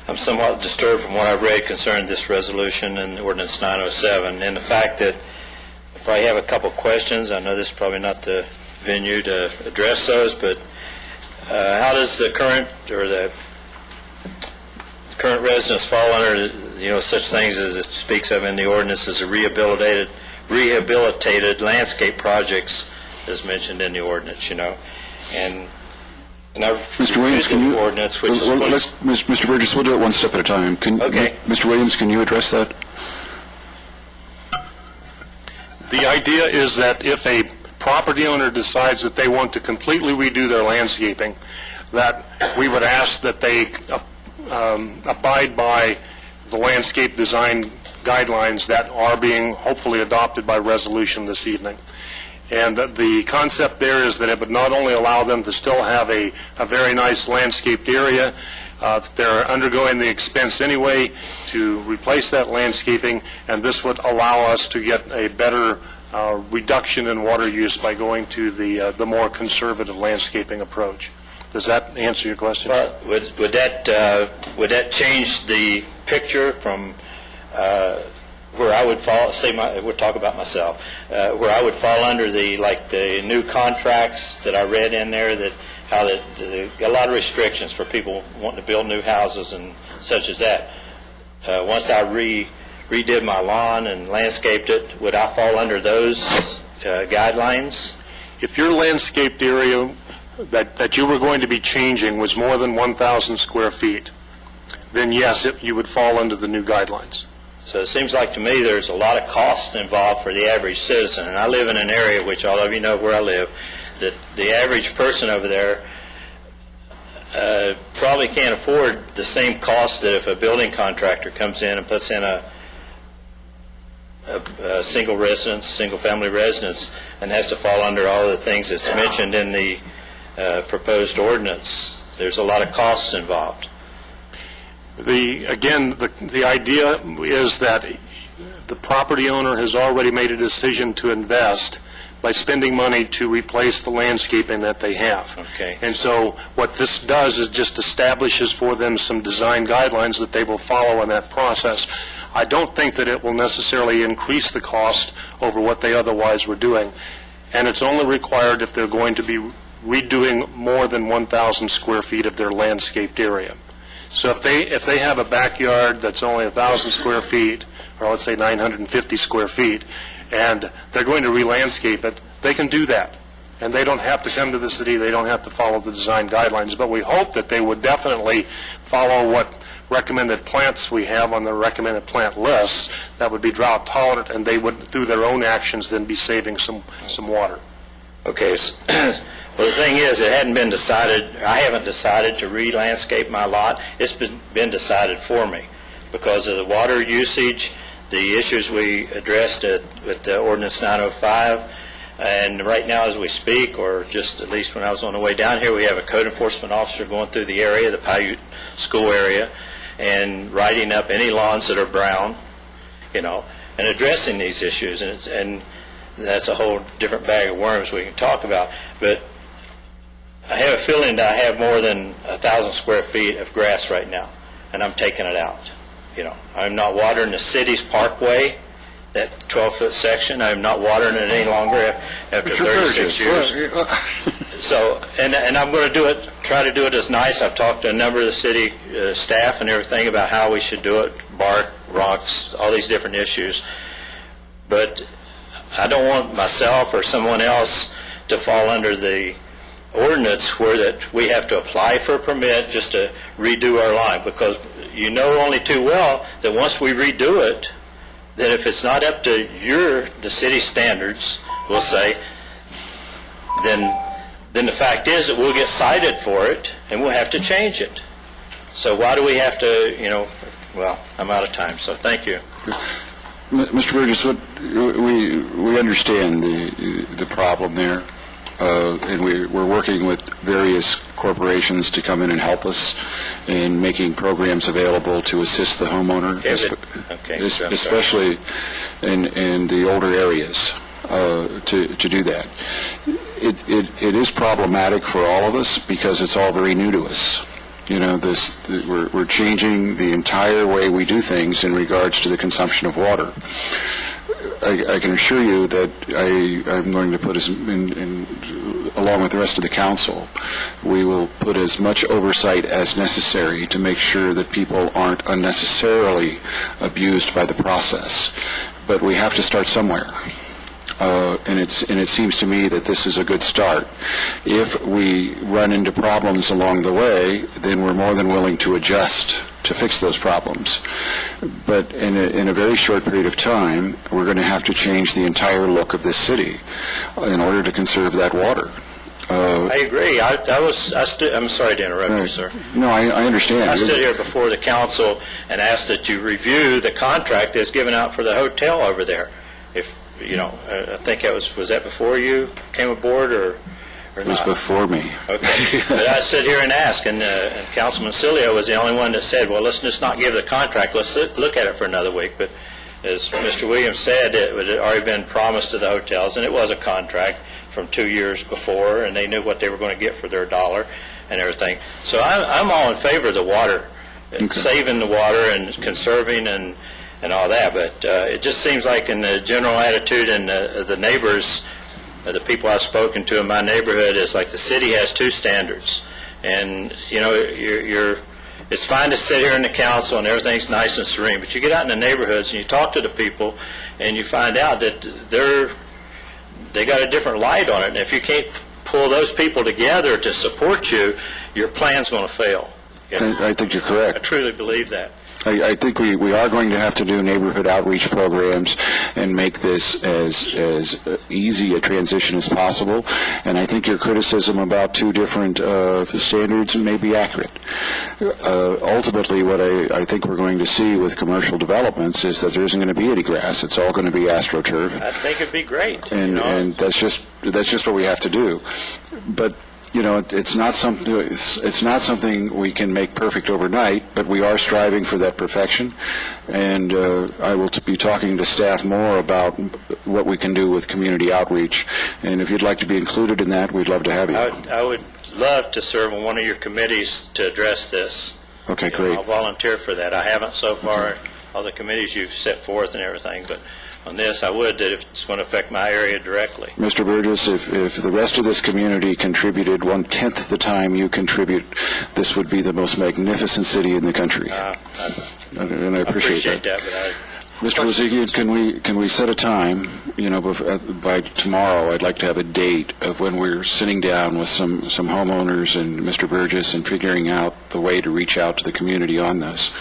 I'm somewhat disturbed from what I've read concerning this resolution and Ordinance 907, and the fact that I probably have a couple questions. I know this is probably not the venue to address those, but how does the current residents fall under, such things as it speaks of in the ordinance as a rehabilitated landscape projects as mentioned in the ordinance, and I've Mr. Williams, can you? Ordinance, which is Mr. Burgess, we'll do it one step at a time. Okay. Mr. Williams, can you address that? The idea is that if a property owner decides that they want to completely redo their landscaping, that we would ask that they abide by the landscape design guidelines that are being hopefully adopted by resolution this evening. And the concept there is that it would not only allow them to still have a very nice landscaped area, they're undergoing the expense anyway to replace that landscaping, and this would allow us to get a better reduction in water use by going to the more conservative landscaping approach. Does that answer your question? Well, would that change the picture from where I would fall? We'll talk about myself. Where I would fall under the new contracts that I read in there, that a lot of restrictions for people wanting to build new houses and such as that. Once I redid my lawn and landscaped it, would I fall under those guidelines? If your landscaped area that you were going to be changing was more than 1,000 square feet, then yes, you would fall under the new guidelines. So it seems like to me there's a lot of costs involved for the average citizen. And I live in an area, which all of you know where I live, that the average person over there probably can't afford the same cost that if a building contractor comes in and puts in a single-family residence, and has to fall under all the things that's mentioned in the proposed ordinance. There's a lot of costs involved. The idea is that the property owner has already made a decision to invest by spending money to replace the landscaping that they have. Okay. And so what this does is just establishes for them some design guidelines that they will follow in that process. I don't think that it will necessarily increase the cost over what they otherwise were doing. And it's only required if they're going to be redoing more than 1,000 square feet of their landscaped area. So if they have a backyard that's only 1,000 square feet, or let's say 950 square feet, and they're going to re-landscape it, they can do that. And they don't have to come to the city, they don't have to follow the design guidelines, but we hope that they would definitely follow what recommended plants we have on the recommended plant lists that would be drought tolerant, and they would, through their own actions, then be saving some water. Okay. Well, the thing is, it hadn't been decided. I haven't decided to re-landscape my lot. It's been decided for me because of the water usage, the issues we addressed with the Ordinance 905, and right now as we speak, or just at least when I was on the way down here, we have a code enforcement officer going through the area, the Paiute School area, and writing up any lawns that are brown, and addressing these issues, and that's a whole different bag of worms we can talk about. But I have a feeling that I have more than 1,000 square feet of grass right now, and I'm taking it out. I'm not watering the city's parkway, that 12-foot section. I'm not watering it any longer after 36 years. So, and I'm going to try to do it as nice. I've talked to a number of the city staff and everything about how we should do it, bark, rocks, all these different issues. But I don't want myself or someone else to fall under the ordinance where that we have to apply for a permit just to redo our line, because only too well that once we redo it, that if it's not up to the city standards, we'll say, then the fact is that we'll get cited for it and we'll have to change it. So why do we have to, well, I'm out of time, so thank you. Mr. Burgess, we understand the problem there, and we're working with various corporations to come in and help us in making programs available to assist the homeowner, especially in the older areas, to do that. It is problematic for all of us because it's all very new to us. You know, we're changing the entire way we do things in regards to the consumption of water. I can assure you that I'm going to put along with the rest of the council, we will put as much oversight as necessary to make sure that people aren't unnecessarily abused by the process. But we have to start somewhere. And it seems to me that this is a good start. If we run into problems along the way, then we're more than willing to adjust to fix those problems. But in a very short period of time, we're going to have to change the entire look of this city in order to conserve that water. I agree. I'm sorry to interrupt you, sir. No, I understand. I stood here before the council and asked that you review the contract that's given out for the hotel over there. If you know, I think that was that before you came aboard, or it was not? Before me. Okay. But I stood here and asked, and Councilman Cilio was the only one that said, well, let's just not give the contract. Let's look at it for another week. But as Mr. Williams said, it had already been promised to the hotels, and it was a contract from 2 years before, and they knew what they were going to get for their dollar and everything. So I'm all in favor of the water, saving the water and conserving and all that. But it just seems like in the general attitude and the neighbors, the people I've spoken to in my neighborhood, is like the city has two standards. And, you know, it's fine to sit here in the council and everything's nice and serene, but you get out in the neighborhoods and you talk to the people and you find out that they got a different light on it. And if you can't pull those people together to support you, your plan's going to fail. You know? I think you're correct. I truly believe that. I think we are going to have to do neighborhood outreach programs and make this as easy a transition as possible. And I think your criticism about two different standards may be accurate. Ultimately, what I think we're going to see with commercial developments is that there isn't going to be any grass. It's all going to be AstroTurf. I think it'd be great. And that's just what we have to do. But you know, it's not something we can make perfect overnight, but we are striving for that perfection. And I will be talking to staff more about what we can do with community outreach. And if you'd like to be included in that, we'd love to have you. I would love to serve on one of your committees to address this. Okay, great. I'll volunteer for that. I haven't so far, all the committees you've set forth and everything, but on this, I would, that if it's going to affect my area directly. Mr. Burgess, if the rest of this community contributed 1/10 the time you contribute, this would be the most magnificent city in the country. And I appreciate that. But Mr. Wazigian, can we set a time? You know, by tomorrow, I'd like to have a date of when we're sitting down with some homeowners and Mr. Burgess and figuring out the way to reach out to the community on this.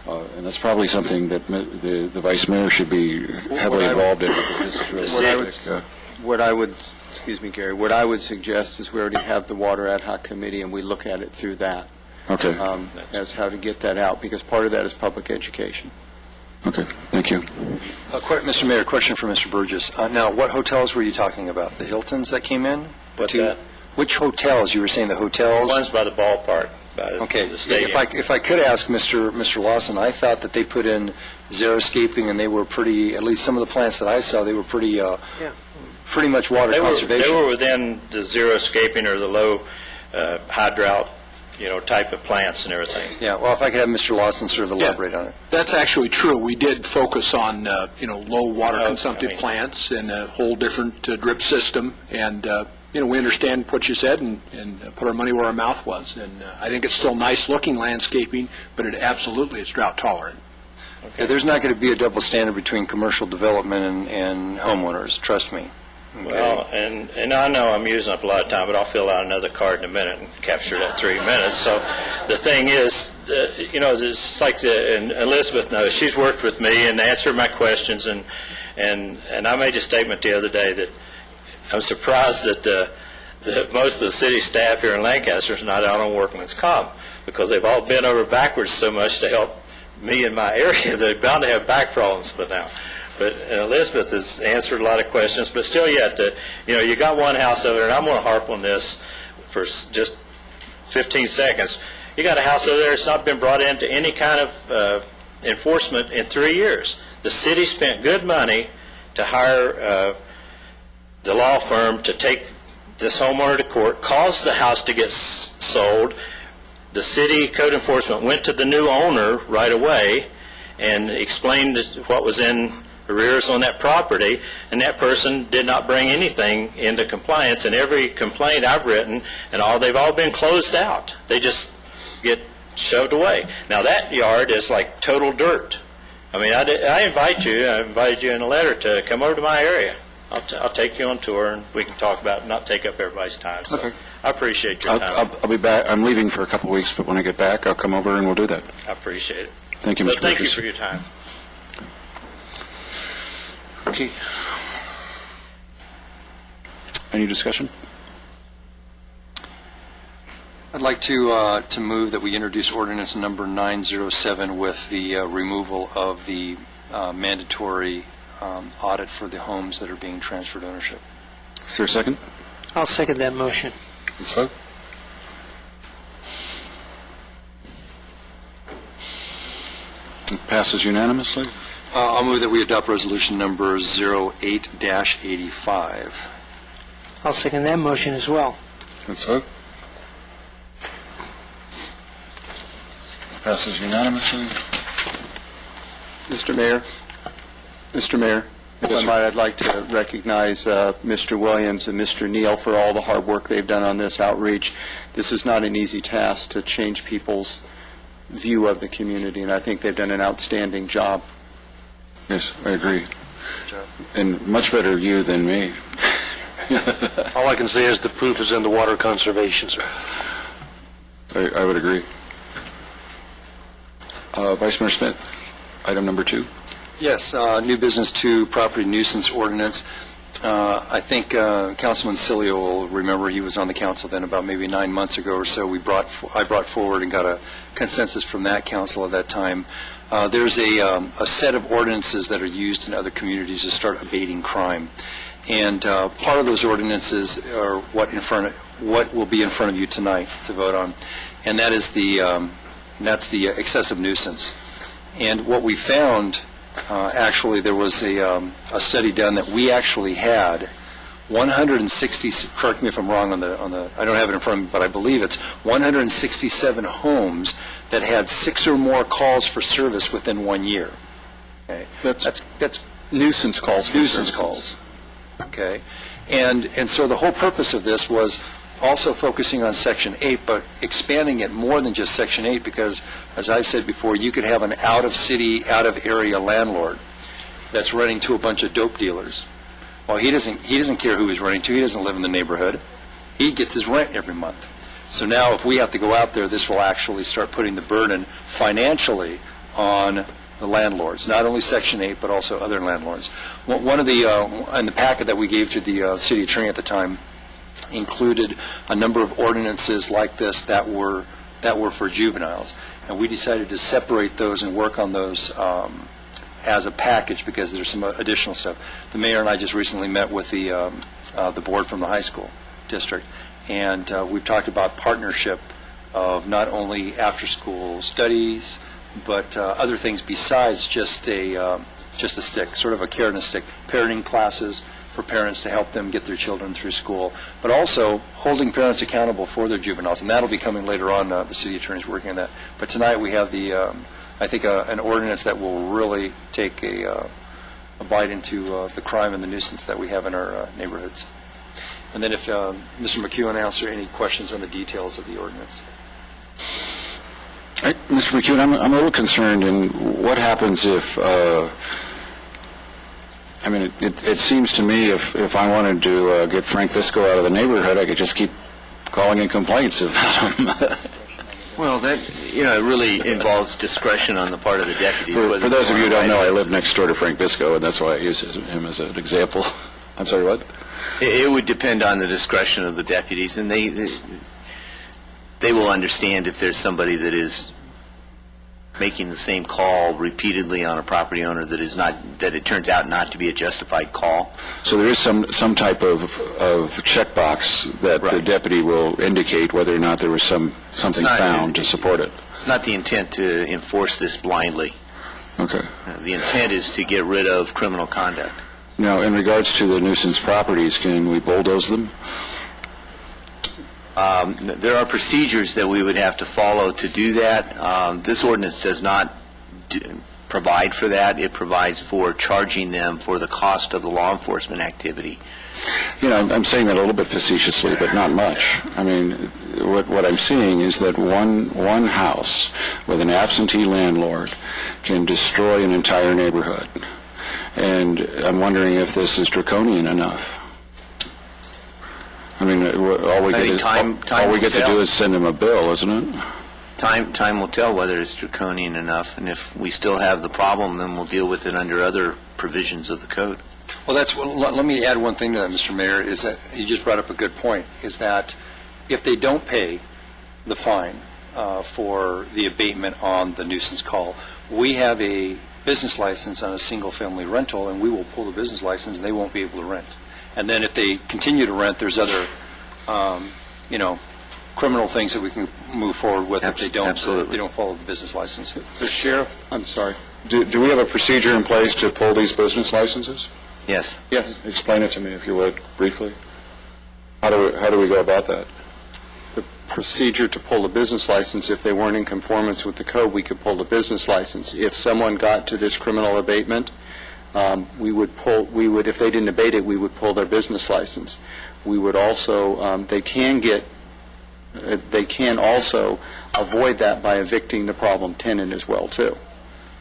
And that's probably something that the Vice Mayor should be heavily involved in. What I would suggest is we already have the Water Ad Hoc Committee, and we look at it through that. Okay. As how to get that out, because part of that is public education. Okay, thank you. Mr. Mayor, question for Mr. Burgess. Now, what hotels were you talking about? The Hiltons that came in? What's that? Which hotels? You were saying the hotels? The ones by the ballpark. Okay, the stadium. if I could ask Mr. Lawson, I thought that they put in xeriscaping, and they were pretty, at least some of the plants that I saw, they were pretty much water conservation. They were within the xeriscaping or the low high drought, type of plants and everything. Yeah, well, if I could have Mr. Lawson sort of elaborate on it. That's actually true. We did focus on, low water consumptive plants and a whole different drip system, and we understand what you said and put our money where our mouth was. And I think it's still nice-looking landscaping, but it absolutely is drought-tolerant. Okay. Yeah, there's not going to be a double standard between commercial development and homeowners, trust me. Okay. Well, and I know I'm using up a lot of time, but I'll fill out another card in a minute and capture that 3 minutes. So the thing is, it's like and Elizabeth knows, she's worked with me and answered my questions, and I made a statement the other day that I'm surprised that most of the city staff here in Lancaster is not out on workman's comp, because they've all bent over backwards so much to help me in my area. They're bound to have back problems by now. But Elizabeth has answered a lot of questions, but still yet, you got one house over there, and I'm going to harp on this for just 15 seconds. You got a house over there that's not been brought into any kind of enforcement in 3 years. The city spent good money to hire the law firm to take this homeowner to court, cause the house to get sold. the city code enforcement went to the new owner right away and explained what was in arrears on that property, and that person did not bring anything into compliance, and every complaint I've written, and they've all been closed out. They just get shoved away. Now that yard is like total dirt. I mean, I invited you in a letter to come over to my area. I'll take you on tour, and we can talk about it, not take up everybody's time. So Okay. I appreciate your time. I'll be back. I'm leaving for a couple of weeks, but when I get back, I'll come over and we'll do that. I appreciate it. Thank you, So Mr. thank you Burgess. for your time. Okay. Any discussion? I'd like to move that we introduce ordinance number 907 with the removal of the mandatory audit for the homes that are being transferred ownership. Is there a second? I'll second that motion. Let's vote. It passes unanimously. I'll move that we adopt resolution number 08-85. I'll second that motion as well. Let's vote. Passes unanimously. Mr. Mayor, if I might, I'd like to recognize Mr. Williams and Mr. Neal for all the hard work they've done on this outreach. This is not an easy task to change people's view of the community, and I think they've done an outstanding job. Yes, I agree. And much better you than me. All I can say is the proof is in the water conservation, sir. I would agree. Vice Mayor Smith, item number 2. Yes, new business 2, property nuisance ordinance. I think Councilman Cilio will remember he was on the council then about maybe 9 months ago or so. I brought forward and got a consensus from that council at that time. There's a set of ordinances that are used in other communities to start abating crime. And part of those ordinances are what will be in front of you tonight to vote on. And that is that's the excessive nuisance. And what we found, actually, there was a study done that we actually had 160, correct me if I'm wrong on the, I don't have it in front of me, but I believe it's 167 homes that had 6 or more calls for service within 1 year. Okay. That's nuisance calls for Nuisance services. calls. Okay. And so the whole purpose of this was also focusing on Section 8, but expanding it more than just Section 8, because, as I've said before, you could have an out-of-city, out-of-area landlord that's renting to a bunch of dope dealers. Well, he doesn't care who he's renting to. He doesn't live in the neighborhood. He gets his rent every month. So now if we have to go out there, this will actually start putting the burden financially on the landlords, not only Section 8, but also other landlords. One of the, in the packet that we gave to the city attorney at the time, included a number of ordinances like this that were for juveniles, and we decided to separate those and work on those as a package because there's some additional stuff. The mayor and I just recently met with the board from the high school district, and we've talked about partnership of not only after-school studies, but other things besides just a stick, sort of a carrot and a stick, parenting classes for parents to help them get their children through school, but also holding parents accountable for their juveniles, and that'll be coming later on. The city attorney's working on that. But tonight we have I think an ordinance that will really take a bite into the crime and the nuisance that we have in our neighborhoods. And then if Mr. McHugh answer any questions on the details of the ordinance. Mr. McHugh, I'm a little concerned in what happens if, I mean, it seems to me if I wanted to get Frank Visco out of the neighborhood, I could just keep calling in complaints of Well, that, it really involves discretion on the part of the deputies. For those of you who don't know, I live next door to Frank Visco, and that's why I use him as an example. I'm sorry, what? It would depend on the discretion of the deputies, and they will understand if there's somebody that is making the same call repeatedly on a property owner that it turns out not to be a justified call. So there is some type of checkbox that the deputy will indicate whether or not there was something found to support it. It's not the intent to enforce this blindly. Okay. The intent is to get rid of criminal conduct. Now, in regards to the nuisance properties, can we bulldoze them? There are procedures that we would have to follow to do that. This ordinance does not provide for that. It provides for charging them for the cost of the law enforcement activity. You know, I'm saying that a little bit facetiously, but not much. I mean, what I'm seeing is that one house with an absentee landlord can destroy an entire neighborhood. And I'm wondering if this is draconian enough. I mean, all we get to do is send him a bill, isn't it? Time will tell whether it's draconian enough, and if we still have the problem, then we'll deal with it under other provisions of the code. Well, let me add one thing to that, Mr. Mayor, is that you just brought up a good point, is that if they don't pay the fine for the abatement on the nuisance call, we have a business license on a single-family rental, and we will pull the business license, and they won't be able to rent. And then if they continue to rent, there's other, criminal things that we can move forward with if they don't follow the business license. The sheriff, I'm sorry, do we have a procedure in place to pull these business licenses? Yes. Yes. Explain it to me, if you would, briefly. How do we go about that? The procedure to pull a business license, if they weren't in conformance with the code, we could pull the business license. If someone got to this criminal abatement, if they didn't abate it, we would pull their business license. We would also, they can also avoid that by evicting the problem tenant as well, too.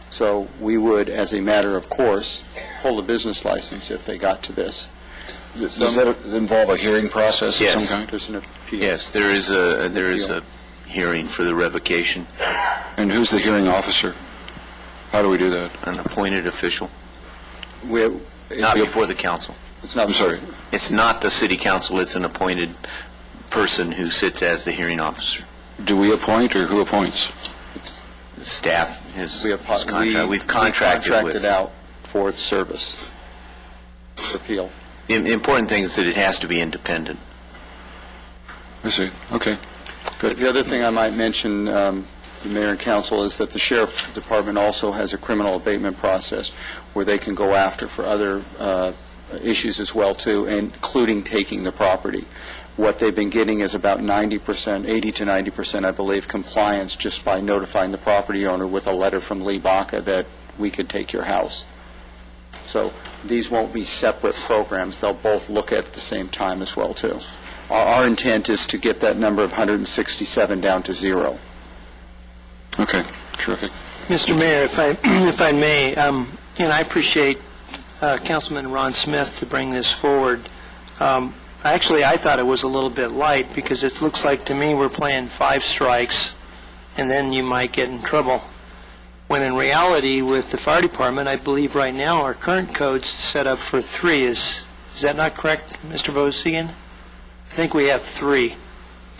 So we would, as a matter of course, pull a business license if they got to this. Does that involve a hearing process of some kind? There's an appeal. Yes, there is a hearing for the revocation. And who's the hearing officer? How do we do that? An appointed official. Not before the council. I'm sorry. It's not the city council. It's an appointed person who sits as the hearing officer. Do we appoint, or who appoints? The staff we've contracted out for its service. Appeal. The important thing is that it has to be independent. I see. Okay. Good. The other thing I might mention, the mayor and council, is that the sheriff's department also has a criminal abatement process where they can go after for other issues as well, too, including taking the property. What they've been getting is about 90%, 80 to 90%, I believe, compliance just by notifying the property owner with a letter from Lee Baca that we could take your house. So these won't be separate programs. They'll both look at the same time as well, too. Our intent is to get that number of 167 down to 0. Okay. Terrific. Mr. Mayor, if I may, and I appreciate Councilman Ron Smith to bring this forward. Actually, I thought it was a little bit light because it looks like to me we're playing 5 strikes and then you might get in trouble. When in reality, with the fire department, I believe right now our current code's set up for 3. Is that not correct, Mr. Vosian? I think we have 3.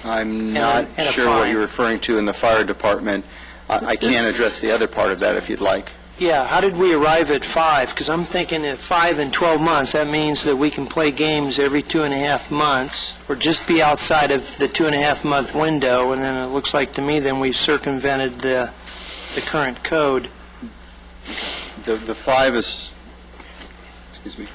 I'm not sure what you're referring to in the fire department. I can address the other part of that if you'd like. Yeah, how did we arrive at 5? Because I'm thinking at 5 and 12 months, that means that we can play games every 2.5 months, or just be outside of the 2.5-month window, and then it looks like to me then we've circumvented the current code. The 5 is, excuse me,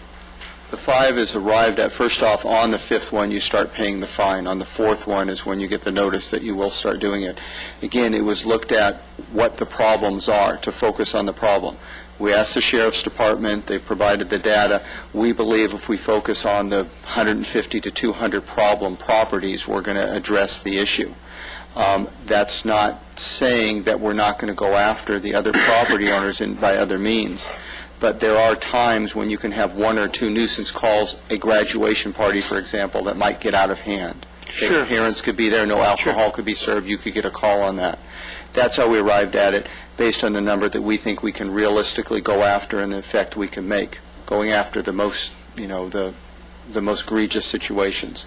the 5 is arrived at, first off, on the 5th one you start paying the fine. On the 4th one is when you get the notice that you will start doing it. Again, it was looked at what the problems are, to focus on the problem. We asked the Sheriff's Department, they provided the data. We believe if we focus on the 150 to 200 problem properties, we're going to address the issue. That's not saying that we're not going to go after the other property owners by other means. But there are times when you can have 1 or 2 nuisance calls, a graduation party, for example, that might get out of hand. Sure. Parents could be there, no alcohol could be served, you could get a call on that. That's how we arrived at it, based on the number that we think we can realistically go after and the effect we can make, going after the most, the most egregious situations.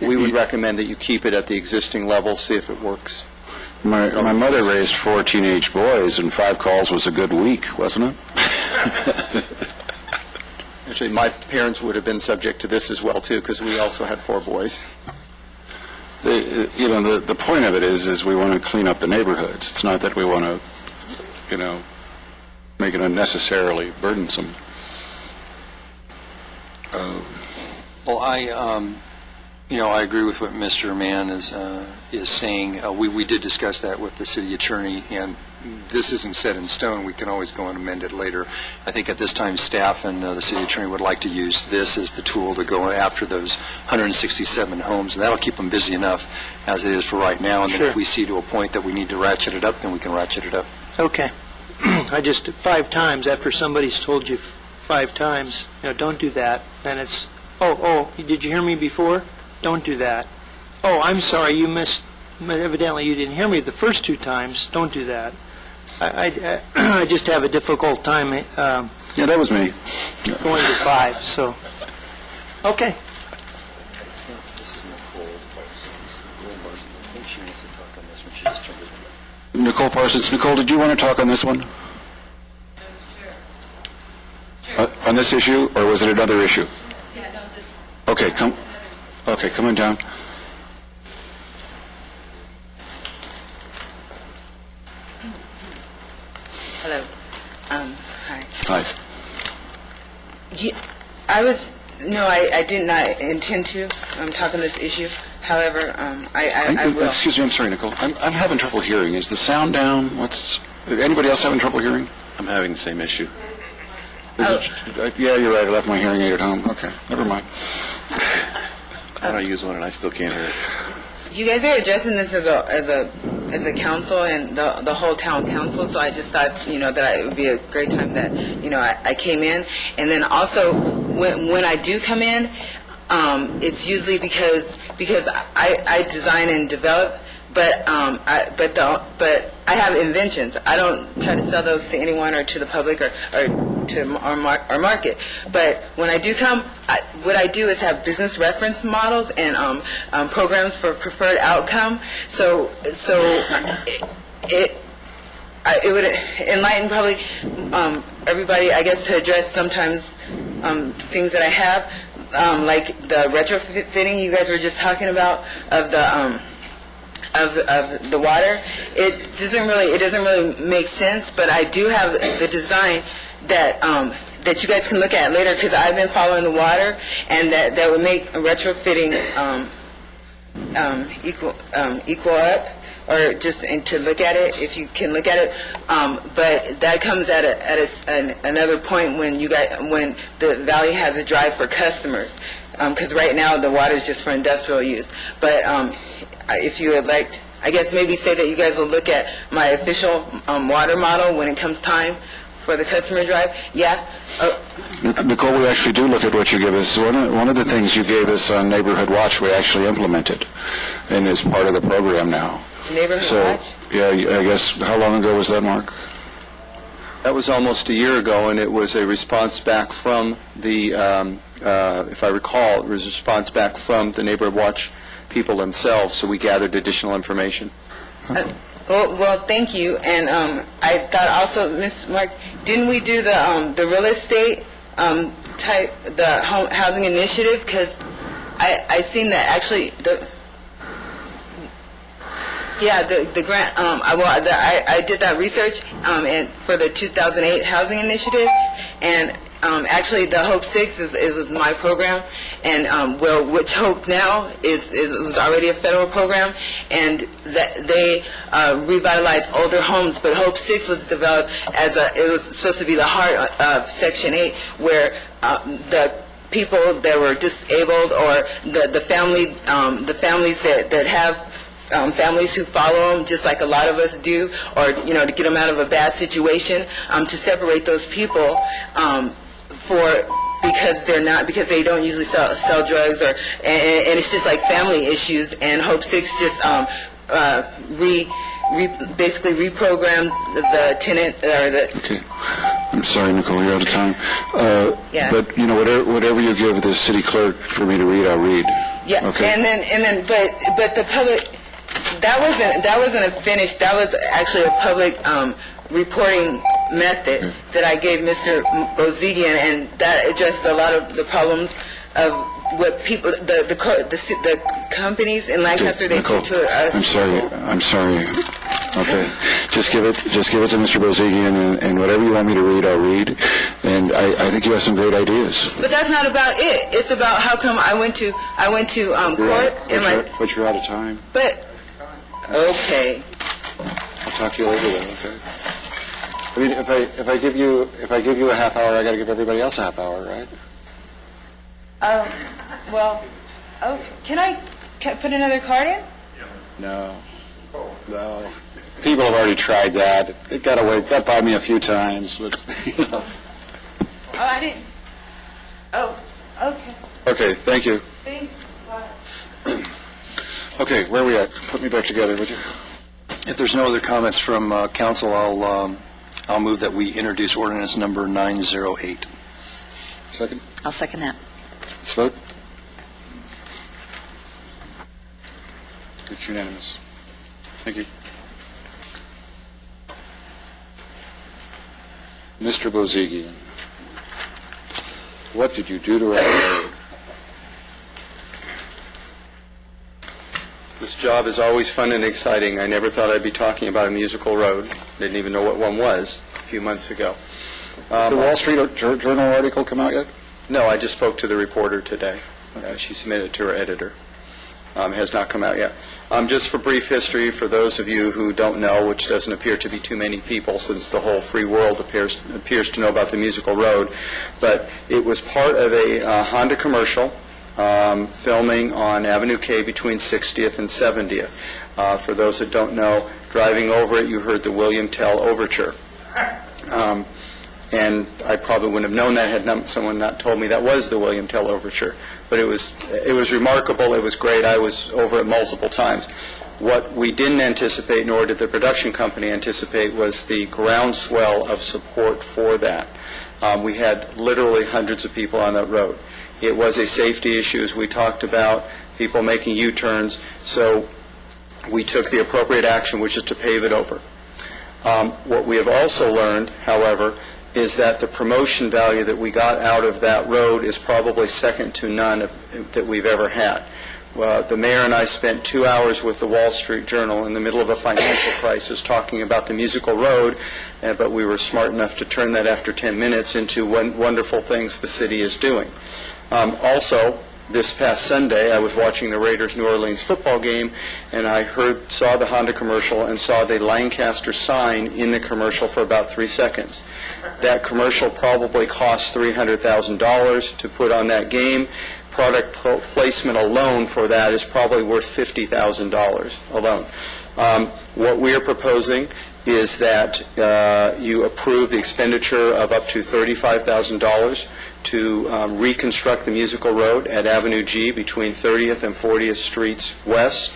We would recommend that you keep it at the existing level, see if it works. My mother raised 4 teenage boys, and 5 calls was a good week, wasn't it? Actually, my parents would have been subject to this as well, too, because we also had 4 boys. The point of it is we want to clean up the neighborhoods. It's not that we want to, make it unnecessarily burdensome. Well, I agree with what Mr. Mann is saying. We did discuss that with the city attorney, and this isn't set in stone. We can always go and amend it later. I think at this time, staff and the city attorney would like to use this as the tool to go after those 167 homes, and that'll keep them busy enough as it is for right now. And then if we see to a point that we need to ratchet it up, then we can ratchet it up. Okay. I just, 5 times, after somebody's told you 5 times, don't do that, then it's, oh, did you hear me before? Don't do that. Oh, I'm sorry, you missed, evidently you didn't hear me the first 2 times, don't do that. I just have a difficult time Yeah, that was me. going to 5, so, okay. Nicole Parsons. Nicole, did you want to talk on this one? On this issue, or was it another issue? Yeah, no, this... Okay, come on down. Hello. Hi. Hi. I did not intend to talk on this issue. However, I will. Excuse me, I'm sorry, Nicole. I'm having trouble hearing. Is the sound down? Anybody else having trouble hearing? I'm having the same issue. Yeah, you're right. I left my hearing aid at home. Okay, never mind. I use one and I still can't hear it. You guys are addressing this as a council and the whole town council, so I just thought that it would be a great time that I came in, and then also when I do come in, it's usually because I design and develop, but I have inventions. I don't try to sell those to anyone or to the public or to our market. But when I do come, what I do is have business reference models and programs for preferred outcome. So it would enlighten probably everybody, I guess, to address sometimes things that I have, like the retrofitting you guys were just talking about of the water. It doesn't really make sense, but I do have the design that you guys can look at later, because I've been following the water, and that would make retrofitting equal up, or just to look at it, if you can look at it. But that comes at another point when the valley has a drive for customers, because right now the water is just for industrial use. But if you would like, I guess maybe say that you guys will look at my official water model when it comes time for the customer drive. Yeah. Nicole, we actually do look at what you give us. One of the things you gave us on Neighborhood Watch, we actually implemented, and is part of the program now. Neighborhood Watch? Yeah, I guess, how long ago was that, Mark? That was almost a year ago, and it was a response back from the, if I recall, it was a response back from the Neighborhood Watch people themselves, so we gathered additional information. Well, thank you. And I thought also, Ms. Mark, didn't we do the real estate type, the housing initiative? Because I seen that actually the grant. I did that research and for the 2008 housing initiative, and actually the Hope 6 was my program, and which Hope now was already a federal program, and that they revitalized older homes, but Hope 6 was developed it was supposed to be the heart of Section 8, where the people that were disabled, or the families that have families who follow them, just like a lot of us do, or to get them out of a bad situation, to separate those people because they don't usually sell drugs, and it's just like family issues. And Hope 6 just basically reprograms the tenant or the. Okay, I'm sorry, Nicole, you're out of time. Yeah. But whatever you give the city clerk for me to read, I'll read. Yeah. Okay. And then but the public. That wasn't a finished. That was actually a public reporting method that I gave Mr. Bozigian, and that addressed a lot of the problems of what people, the companies in Lancaster, they Nicole, do to us. I'm sorry. Okay, just give it to Mr. Bozigian, and whatever you want me to read, I'll read. And I think you have some great ideas. But that's not about it. It's about how come I went to court. But you're out of time. But okay. I'll talk to you later, then. Okay. I mean, if I give you a half hour, I got to give everybody else a half hour, right? Well, can I put another card in? No. People have already tried that. It got by me a few times, but you know. Oh, I didn't. Oh, okay. Okay, thank you. Thanks. Okay, where are we at? Put me back together, would you? If there's no other comments from council, I'll move that we introduce ordinance number 908. Second? I'll second that. Let's vote. It's unanimous. Thank you. Mr. Bozigian, what did you do to our road? This job is always fun and exciting. I never thought I'd be talking about a musical road. Didn't even know what one was a few months ago. Did the Wall Street Journal article come out yet? No, I just spoke to the reporter today. She submitted it to her editor. It has not come out yet. Just for brief history, for those of you who don't know, which doesn't appear to be too many people since the whole free world appears to know about the musical road, but it was part of a Honda commercial filming on Avenue K between 60th and 70th. For those that don't know, driving over it, you heard the William Tell Overture. And I probably wouldn't have known that had someone not told me that was the William Tell Overture. But it was remarkable. It was great. I was over it multiple times. What we didn't anticipate, nor did the production company anticipate, was the groundswell of support for that. We had literally hundreds of people on that road. It was a safety issue, as we talked about, people making U-turns. So we took the appropriate action, which is to pave it over. What we have also learned, however, is that the promotion value that we got out of that road is probably second to none that we've ever had. The mayor and I spent 2 hours with the Wall Street Journal in the middle of a financial crisis talking about the musical road, but we were smart enough to turn that after 10 minutes into wonderful things the city is doing. Also, this past Sunday, I was watching the Raiders-New Orleans football game, and I saw the Honda commercial and saw the Lancaster sign in the commercial for about 3 seconds. That commercial probably cost $300,000 to put on that game. Product placement alone for that is probably worth $50,000 alone. What we are proposing is that you approve the expenditure of up to $35,000 to reconstruct the musical road at Avenue G between 30th and 40th Streets West.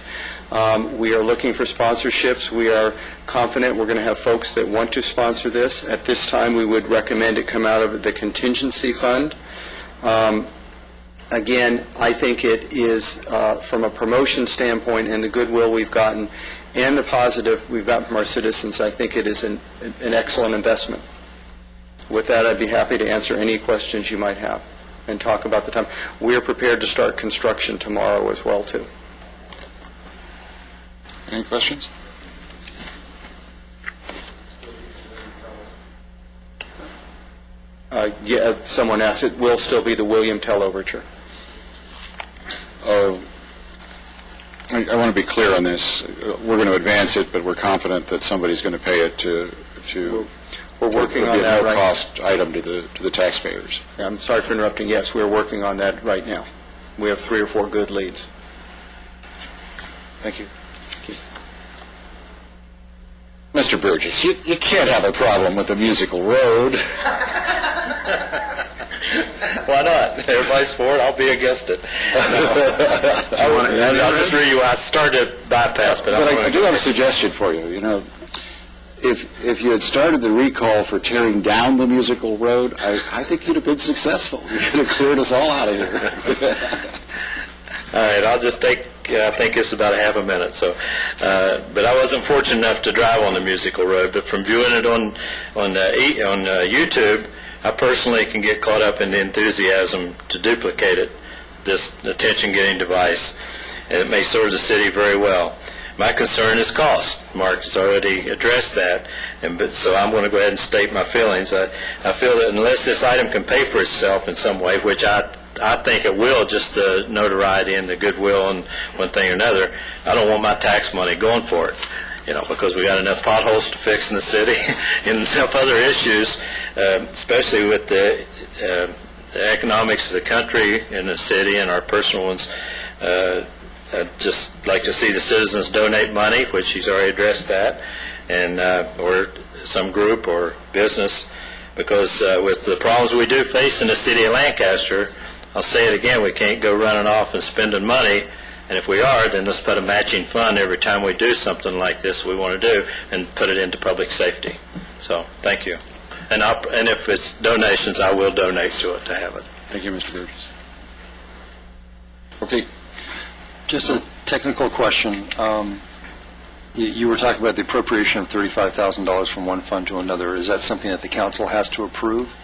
We are looking for sponsorships. We are confident we're going to have folks that want to sponsor this. At this time, we would recommend it come out of the contingency fund. Again, I think it is, from a promotion standpoint and the goodwill we've gotten and the positive we've gotten from our citizens, I think it is an excellent investment. With that, I'd be happy to answer any questions you might have and talk about the time. We are prepared to start construction tomorrow as well, too. Any questions? Yeah, someone asked, it will still be the William Tell Overture. I want to be clear on this. We're going to advance it, but we're confident that somebody's going to pay it to We're working on that right now. no-cost item to the taxpayers. Yeah, I'm sorry for interrupting. Yes, we're working on that right now. We have 3 or 4 good leads. Thank you. Mr. Burgess, you can't have a problem with the musical road. Why not? Everybody's for it. I'll be against it. I'll just read you. I started bypass, but I do have a suggestion for you. You know, if you had started the recall for tearing down the musical road, I think you'd have been successful. You could have cleared us all out of here. All right, I'll just take, I think it's about a half a minute. So, but I wasn't fortunate enough to drive on the musical road. But from viewing it on YouTube, I personally can get caught up in the enthusiasm to duplicate it, this attention-getting device, and it may serve the city very well. My concern is cost. Mark's already addressed that, so I'm going to go ahead and state my feelings. I feel that unless this item can pay for itself in some way, which I think it will, just the notoriety and the goodwill and one thing or another, I don't want my tax money going for it, because we got enough potholes to fix in the city and enough other issues, especially with the economics of the country and the city and our personal ones. I'd just like to see the citizens donate money, which he's already addressed that, and or some group or business, because with the problems we do face in the city of Lancaster, I'll say it again, we can't go running off and spending money, and if we are, then let's put a matching fund every time we do something like this we want to do and put it into public safety. So, thank you. And if it's donations, I will donate to it to have it. Thank you, Mr. Burgess. Okay. Just a technical question. You were talking about the appropriation of $35,000 from one fund to another. Is that something that the council has to approve?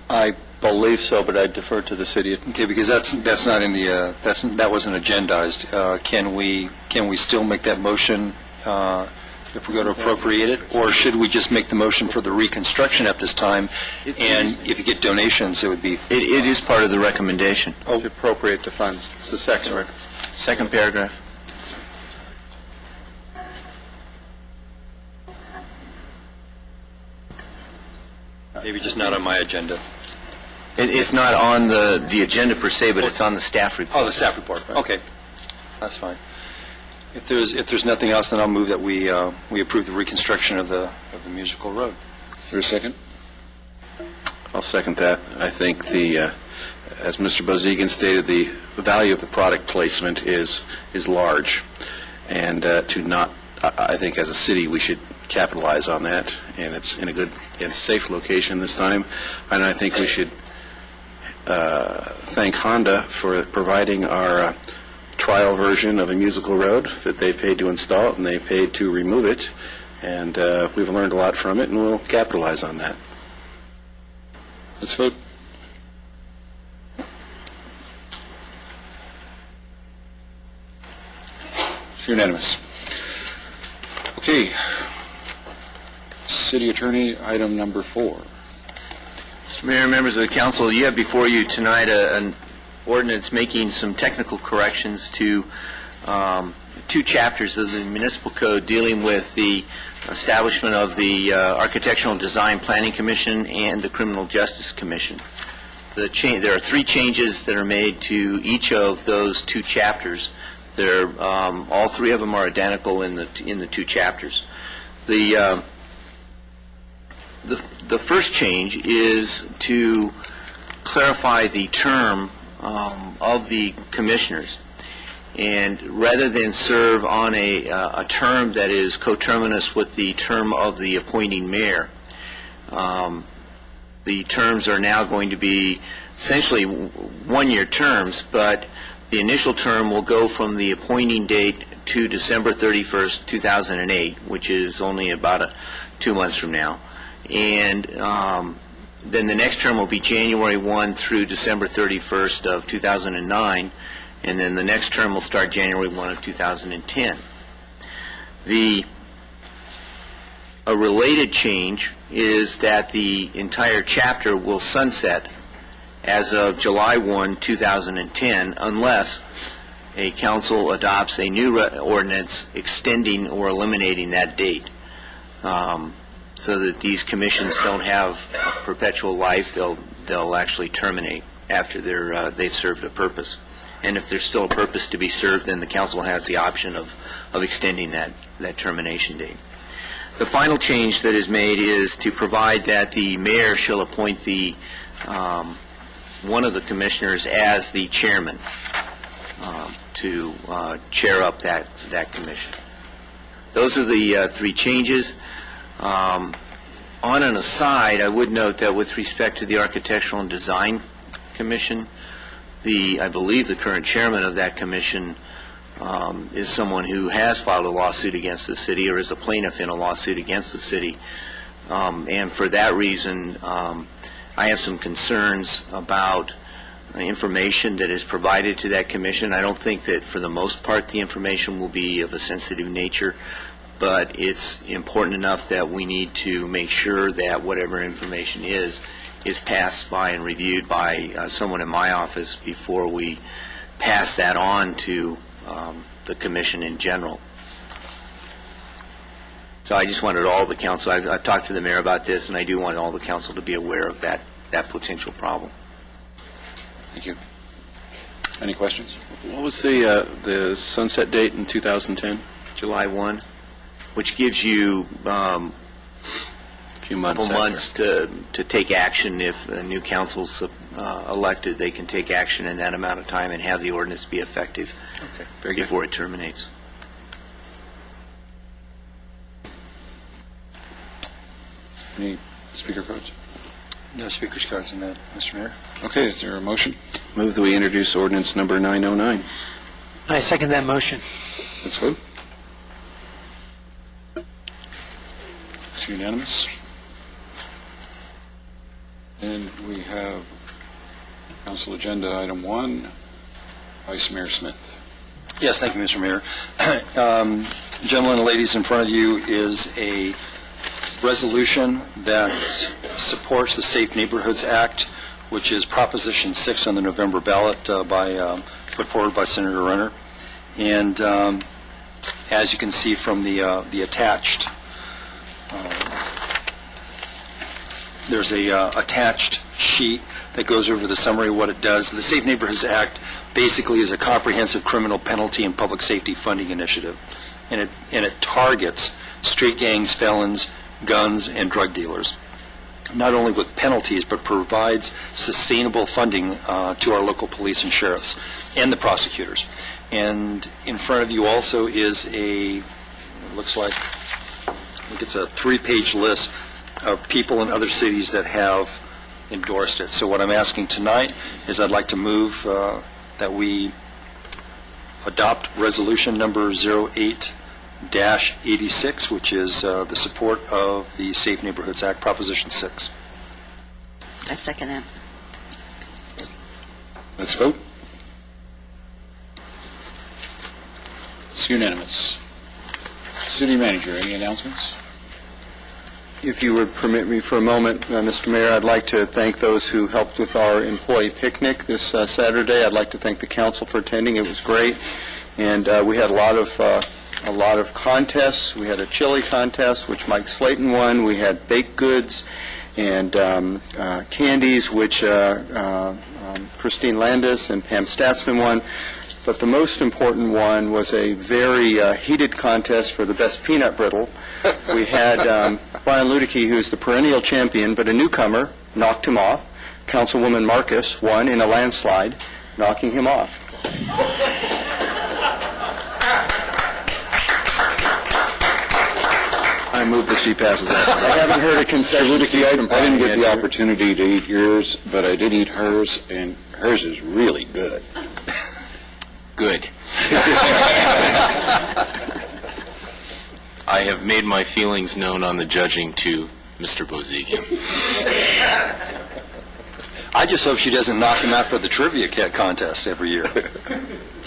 I believe so, but I defer to the city. Okay, because that's not in the that wasn't agendized. Can we still make that motion if we go to appropriate it, or should we just make the motion for the reconstruction at this time? And if you get donations, it would be. It is part of the recommendation. To appropriate the funds. It's the Second paragraph. Maybe just not on my agenda. It's not on the agenda per se, but it's on the staff report. Oh, the staff report. Okay, that's fine. If there's nothing else, then I'll move that we approve the reconstruction of the musical road. Is there a second? I'll second that. I think as Mr. Bozigan stated, the value of the product placement is large, and I think as a city we should capitalize on that, and it's in a good and safe location this time, and I think we should thank Honda for providing our trial version of a musical road that they paid to install it and they paid to remove it, and we've learned a lot from it, and we'll capitalize on that. Let's vote. It's unanimous. Okay. City Attorney, item number 4. Mr. Mayor, members of the council, you have before you tonight an ordinance making some technical corrections to 2 chapters of the municipal code dealing with the establishment of the Architectural Design Planning Commission and the Criminal Justice Commission. There are 3 changes that are made to each of those 2 chapters. All 3 of them are identical in the 2 chapters. The first change is to clarify the term of the commissioners, and rather than serve on a term that is coterminous with the term of the appointing mayor, the terms are now going to be essentially 1-year terms, but the initial term will go from the appointing date to December 31st, 2008, which is only about 2 months from now. And then the next term will be January 1 through December 31st of 2009, and then the next term will start January 1 of 2010. A related change is that the entire chapter will sunset as of July 1, 2010, unless a council adopts a new ordinance extending or eliminating that date, so that these commissions don't have perpetual life. They'll actually terminate after they've served a purpose. And if there's still a purpose to be served, then the council has the option of extending that termination date. The final change that is made is to provide that the mayor shall appoint one of the commissioners as the chairman to chair up that commission. Those are the 3 changes. On an aside, I would note that with respect to the Architectural and Design Commission, I believe the current chairman of that commission is someone who has filed a lawsuit against the city or is a plaintiff in a lawsuit against the city. And for that reason, I have some concerns about information that is provided to that commission. I don't think that for the most part the information will be of a sensitive nature, but it's important enough that we need to make sure that whatever information is passed by and reviewed by someone in my office before we pass that on to the commission in general. So I just wanted all the council, I've talked to the mayor about this, and I do want all the council to be aware of that potential problem. Thank you. Any questions? What was the sunset date in 2010? July 1, which gives you a few months to take action. If a new council's elected, they can take action in that amount of time and have the ordinance be effective before it terminates. Any speaker cards? No speaker's cards on that, Mr. Mayor. Okay, is there a motion? Move that we introduce ordinance number 909. I second that motion. Let's vote. It's unanimous. And we have council agenda item 1, Vice Mayor Smith. Yes, thank you, Mr. Mayor. Gentlemen and ladies, in front of you is a resolution that supports the Safe Neighborhoods Act, which is Proposition 6 on the November ballot put forward by Senator Renner. And as you can see from the attached, there's a attached sheet that goes over the summary of what it does. The Safe Neighborhoods Act basically is a comprehensive criminal penalty and public safety funding initiative, and it targets street gangs, felons, guns, and drug dealers, not only with penalties, but provides sustainable funding to our local police and sheriffs and the prosecutors. And in front of you also is looks like it's a 3-page list of people in other cities that have endorsed it. So what I'm asking tonight is I'd like to move that we adopt resolution number 08-86, which is the support of the Safe Neighborhoods Act, Proposition 6. I second that. Let's vote. It's unanimous. City Manager, any announcements? If you would permit me for a moment, Mr. Mayor, I'd like to thank those who helped with our employee picnic this Saturday. I'd like to thank the council for attending. It was great, and we had a lot of contests. We had a chili contest, which Mike Slayton won. We had baked goods and candies, which Christine Landis and Pam Statsman won. But the most important one was a very heated contest for the best peanut brittle. We had Brian Ludicky, who's the perennial champion, but a newcomer, knocked him off. Councilwoman Marcus won in a landslide, knocking him off. I move that she passes that. I haven't heard a concession. I didn't get the opportunity to eat yours, but I did eat hers, and hers is really good. Good. I have made my feelings known on the judging to Mr. Bozigian. I just hope she doesn't knock him out for the trivia contest every year.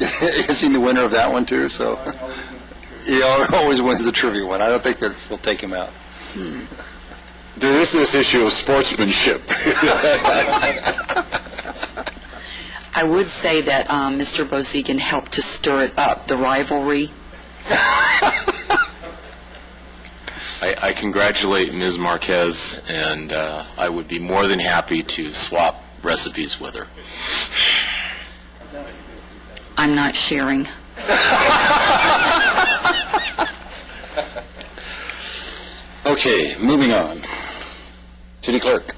Is he the winner of that one, too? So he always wins the trivia one. I don't think that we'll take him out. There is this issue of sportsmanship. I would say that Mr. Bozigian helped to stir it up, the rivalry. I congratulate Ms. Marquez, and I would be more than happy to swap recipes with her. I'm not sharing. Okay, moving on. City Clerk.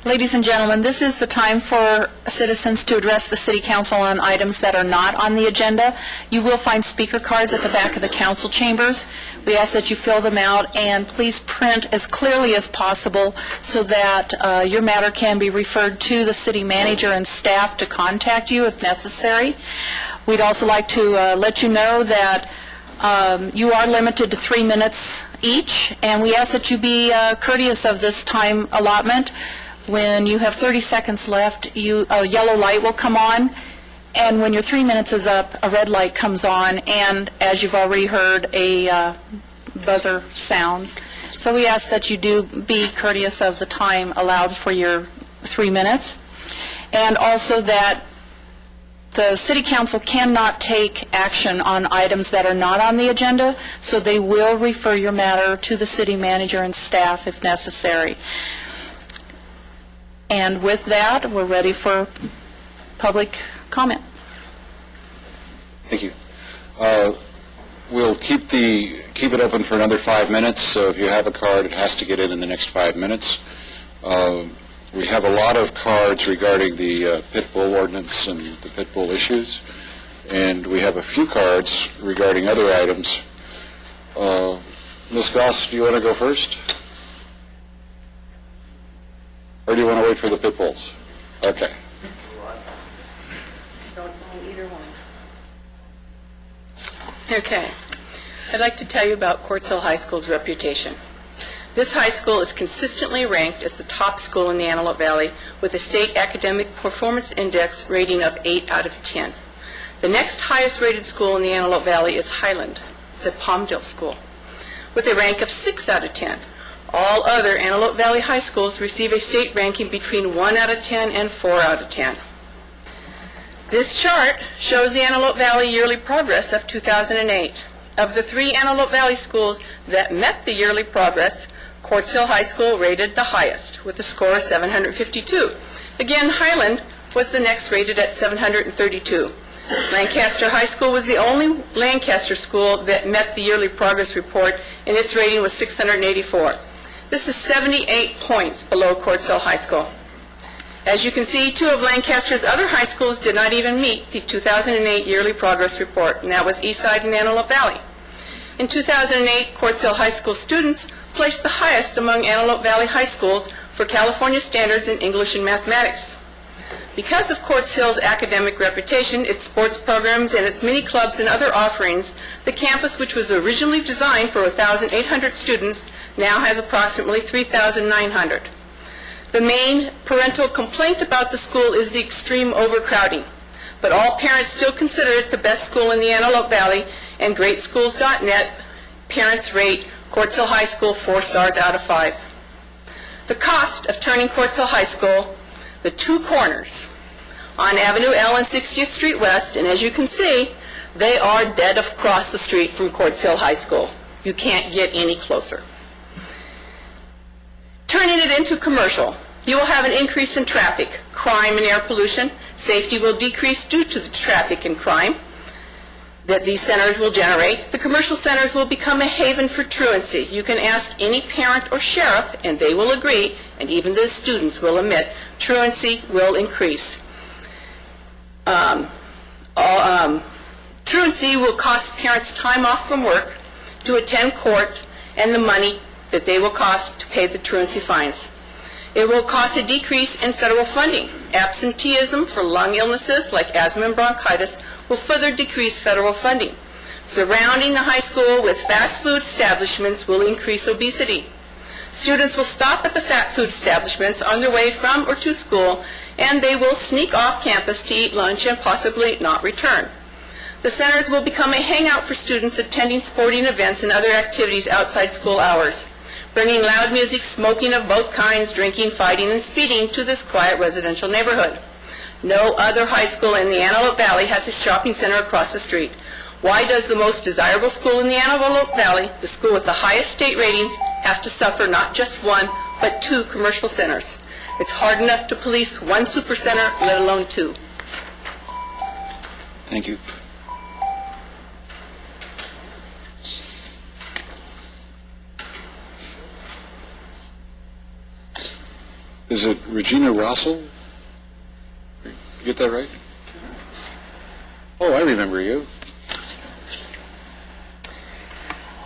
Ladies and gentlemen, this is the time for citizens to address the City Council on items that are not on the agenda. You will find speaker cards at the back of the council chambers. We ask that you fill them out and please print as clearly as possible so that your matter can be referred to the city manager and staff to contact you if necessary. We'd also like to let you know that you are limited to 3 minutes each, and we ask that you be courteous of this time allotment. When you have 30 seconds left, a yellow light will come on, and when your 3 minutes is up, a red light comes on, and as you've already heard, a buzzer sounds. So we ask that you do be courteous of the time allowed for your 3 minutes, and also that the City Council cannot take action on items that are not on the agenda, so they will refer your matter to the city manager and staff if necessary. And with that, we're ready for public comment. Thank you. We'll keep it open for another 5 minutes, so if you have a card, it has to get in the next 5 minutes. We have a lot of cards regarding the pit bull ordinance and the pit bull issues, and we have a few cards regarding other items. Ms. Goss, do you want to go first? Or do you want to wait for the pit bulls? Okay. Okay. I'd like to tell you about Quartz Hill High School's reputation. This high school is consistently ranked as the top school in the Antelope Valley with a state academic performance index rating of 8 out of 10. The next highest rated school in the Antelope Valley is Highland. It's a Palmdale school with a rank of 6 out of 10. All other Antelope Valley high schools receive a state ranking between 1 out of 10 and 4 out of 10. This chart shows the Antelope Valley yearly progress of 2008. Of the 3 Antelope Valley schools that met the yearly progress, Quartz Hill High School rated the highest with a score of 752. Again, Highland was the next rated at 732. Lancaster High School was the only Lancaster school that met the yearly progress report, and its rating was 684. This is 78 points below Quartz Hill High School. As you can see, 2 of Lancaster's other high schools did not even meet the 2008 yearly progress report, and that was Eastside and Antelope Valley. In 2008, Quartz Hill High School students placed the highest among Antelope Valley high schools for California standards in English and mathematics. Because of Quartz Hill's academic reputation, its sports programs, and its many clubs and other offerings, the campus, which was originally designed for 1,800 students, now has approximately 3,900. The main parental complaint about the school is the extreme overcrowding, but all parents still consider it the best school in the Antelope Valley, and GreatSchools.net parents rate Quartz Hill High School 4 stars out of 5. The cost of turning Quartz Hill High School, the 2 corners on Avenue L and 60th Street West, and as you can see, they are dead across the street from Quartz Hill High School. You can't get any closer. Turning it into commercial, you will have an increase in traffic, crime, and air pollution. Safety will decrease due to the traffic and crime that these centers will generate. The commercial centers will become a haven for truancy. You can ask any parent or sheriff, and they will agree, and even the students will admit, truancy will increase. Truancy will cost parents time off from work to attend court and the money that they will cost to pay the truancy fines. It will cost a decrease in federal funding. Absenteeism for lung illnesses like asthma and bronchitis will further decrease federal funding. Surrounding the high school with fast food establishments will increase obesity. Students will stop at the fast food establishments on their way from or to school, and they will sneak off campus to eat lunch and possibly not return. The centers will become a hangout for students attending sporting events and other activities outside school hours, bringing loud music, smoking of both kinds, drinking, fighting, and speeding to this quiet residential neighborhood. No other high school in the Antelope Valley has a shopping center across the street. Why does the most desirable school in the Antelope Valley, the school with the highest state ratings, have to suffer not just 1, but 2 commercial centers? It's hard enough to police 1 supercenter, let alone 2. Thank you. Is it Regina Russell? You get that right? Oh, I remember you.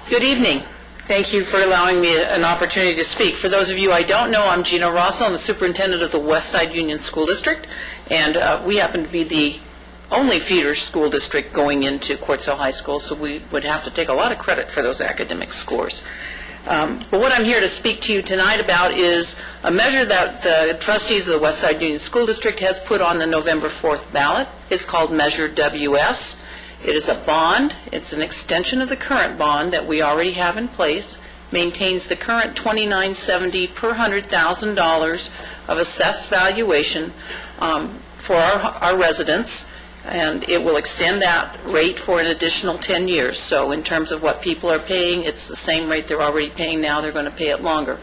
Good evening. Thank you for allowing me an opportunity to speak. For those of you I don't know, I'm Gina Russell. I'm the superintendent of the West Side Union School District, and we happen to be the only feeder school district going into Quartz Hill High School, so we would have to take a lot of credit for those academic scores. But what I'm here to speak to you tonight about is a measure that the trustees of the Westside Union School District has put on the November 4th ballot. It's called Measure WS. It is a bond. It's an extension of the current bond that we already have in place, maintains the current $29.70 per $100,000 of assessed valuation for our residents, and it will extend that rate for an additional 10 years. So in terms of what people are paying, it's the same rate they're already paying now. They're going to pay it longer.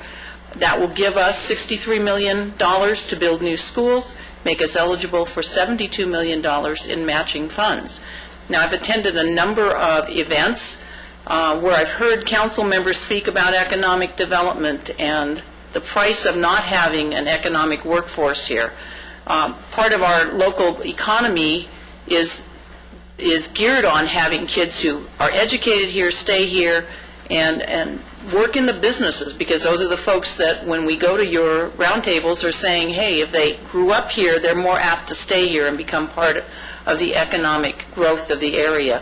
That will give us $63 million to build new schools, make us eligible for $72 million in matching funds. Now, I've attended a number of events where I've heard council members speak about economic development and the price of not having an economic workforce here. Part of our local economy is geared on having kids who are educated here, stay here, and work in the businesses, because those are the folks that, when we go to your roundtables, are saying, hey, if they grew up here, they're more apt to stay here and become part of the economic growth of the area.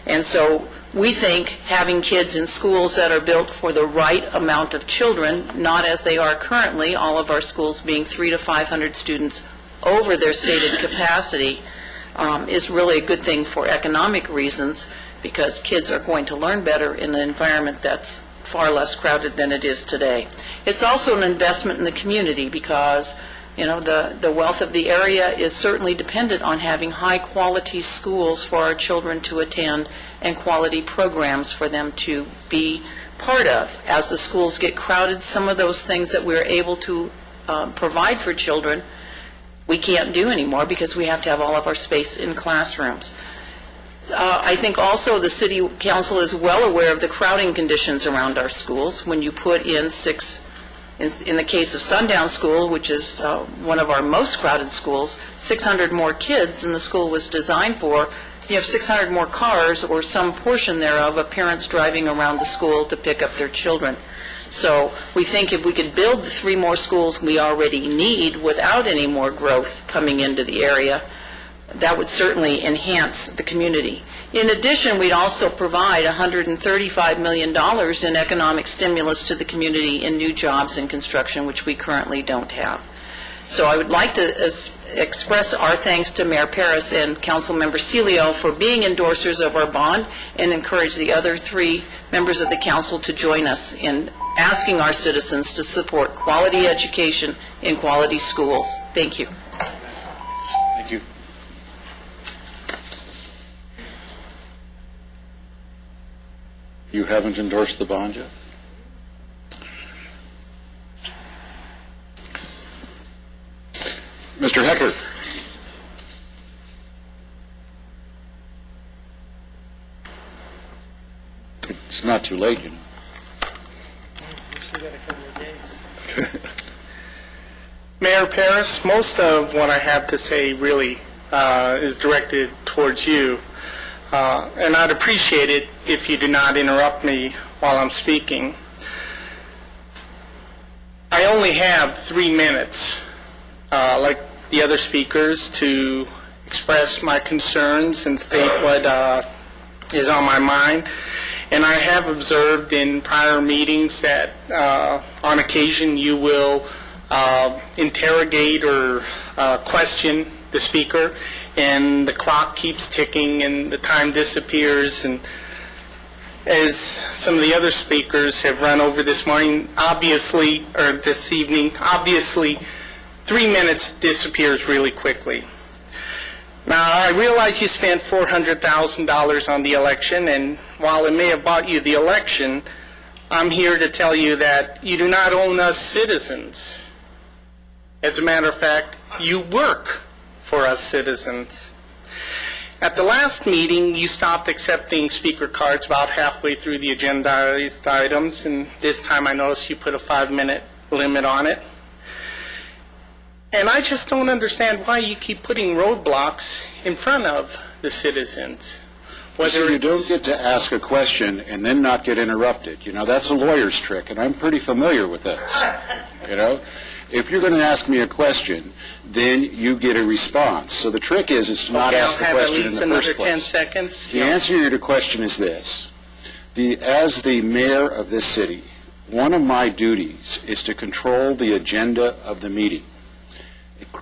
And so we think having kids in schools that are built for the right amount of children, not as they are currently, all of our schools being 300 to 500 students over their stated capacity, is really a good thing for economic reasons, because kids are going to learn better in an environment that's far less crowded than it is today. It's also an investment in the community, because the wealth of the area is certainly dependent on having high-quality schools for our children to attend and quality programs for them to be part of. As the schools get crowded, some of those things that we're able to provide for children, we can't do anymore because we have to have all of our space in classrooms. I think also the City Council is well aware of the crowding conditions around our schools. When you put in in the case of Sundown School, which is one of our most crowded schools, 600 more kids than the school was designed for, you have 600 more cars, or some portion thereof, of parents driving around the school to pick up their children. So we think if we could build the 3 more schools we already need without any more growth coming into the area, that would certainly enhance the community. In addition, we'd also provide $135 million in economic stimulus to the community in new jobs in construction, which we currently don't have. So I would like to express our thanks to Mayor Paris and Councilmember Celio for being endorsers of our bond, and encourage the other 3 members of the council to join us in asking our citizens to support quality education in quality schools. Thank you. Thank you. You haven't endorsed the bond yet? Mr. Hecker. It's not too late, you know. Mayor Paris, most of what I have to say really is directed towards you, and I'd appreciate it if you do not interrupt me while I'm speaking. I only have 3 minutes, like the other speakers, to express my concerns and state what is on my mind. And I have observed in prior meetings that on occasion you will interrogate or question the speaker, and the clock keeps ticking and the time disappears. And as some of the other speakers have run over this morning, obviously, or this evening, obviously 3 minutes disappears really quickly. Now, I realize you spent $400,000 on the election, and while it may have bought you the election, I'm here to tell you that you do not own us citizens. As a matter of fact, you work for us citizens. At the last meeting, you stopped accepting speaker cards about halfway through the agendized items, and this time I noticed you put a 5-minute limit on it. And I just don't understand why you keep putting roadblocks in front of the citizens. So you don't get to ask a question and then not get interrupted. You know, that's a lawyer's trick, and I'm pretty familiar with this. You know, if you're going to ask me a question, then you get a response. So the trick is to not ask the question in the first place. I'll have at least another 10 seconds. The answer to your question is this. As the mayor of this city, One of my duties is to control the agenda of the meeting.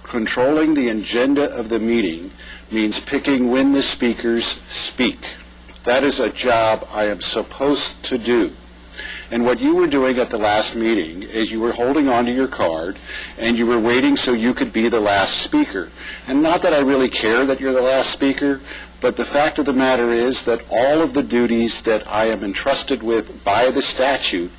Controlling the agenda of the meeting means picking when the speakers speak. That is a job I am supposed to do. And what you were doing at the last meeting is you were holding on to your card and you were waiting so you could be the last speaker. And not that I really care that you're the last speaker, but the fact of the matter is that all of the duties that I am entrusted with by the statute,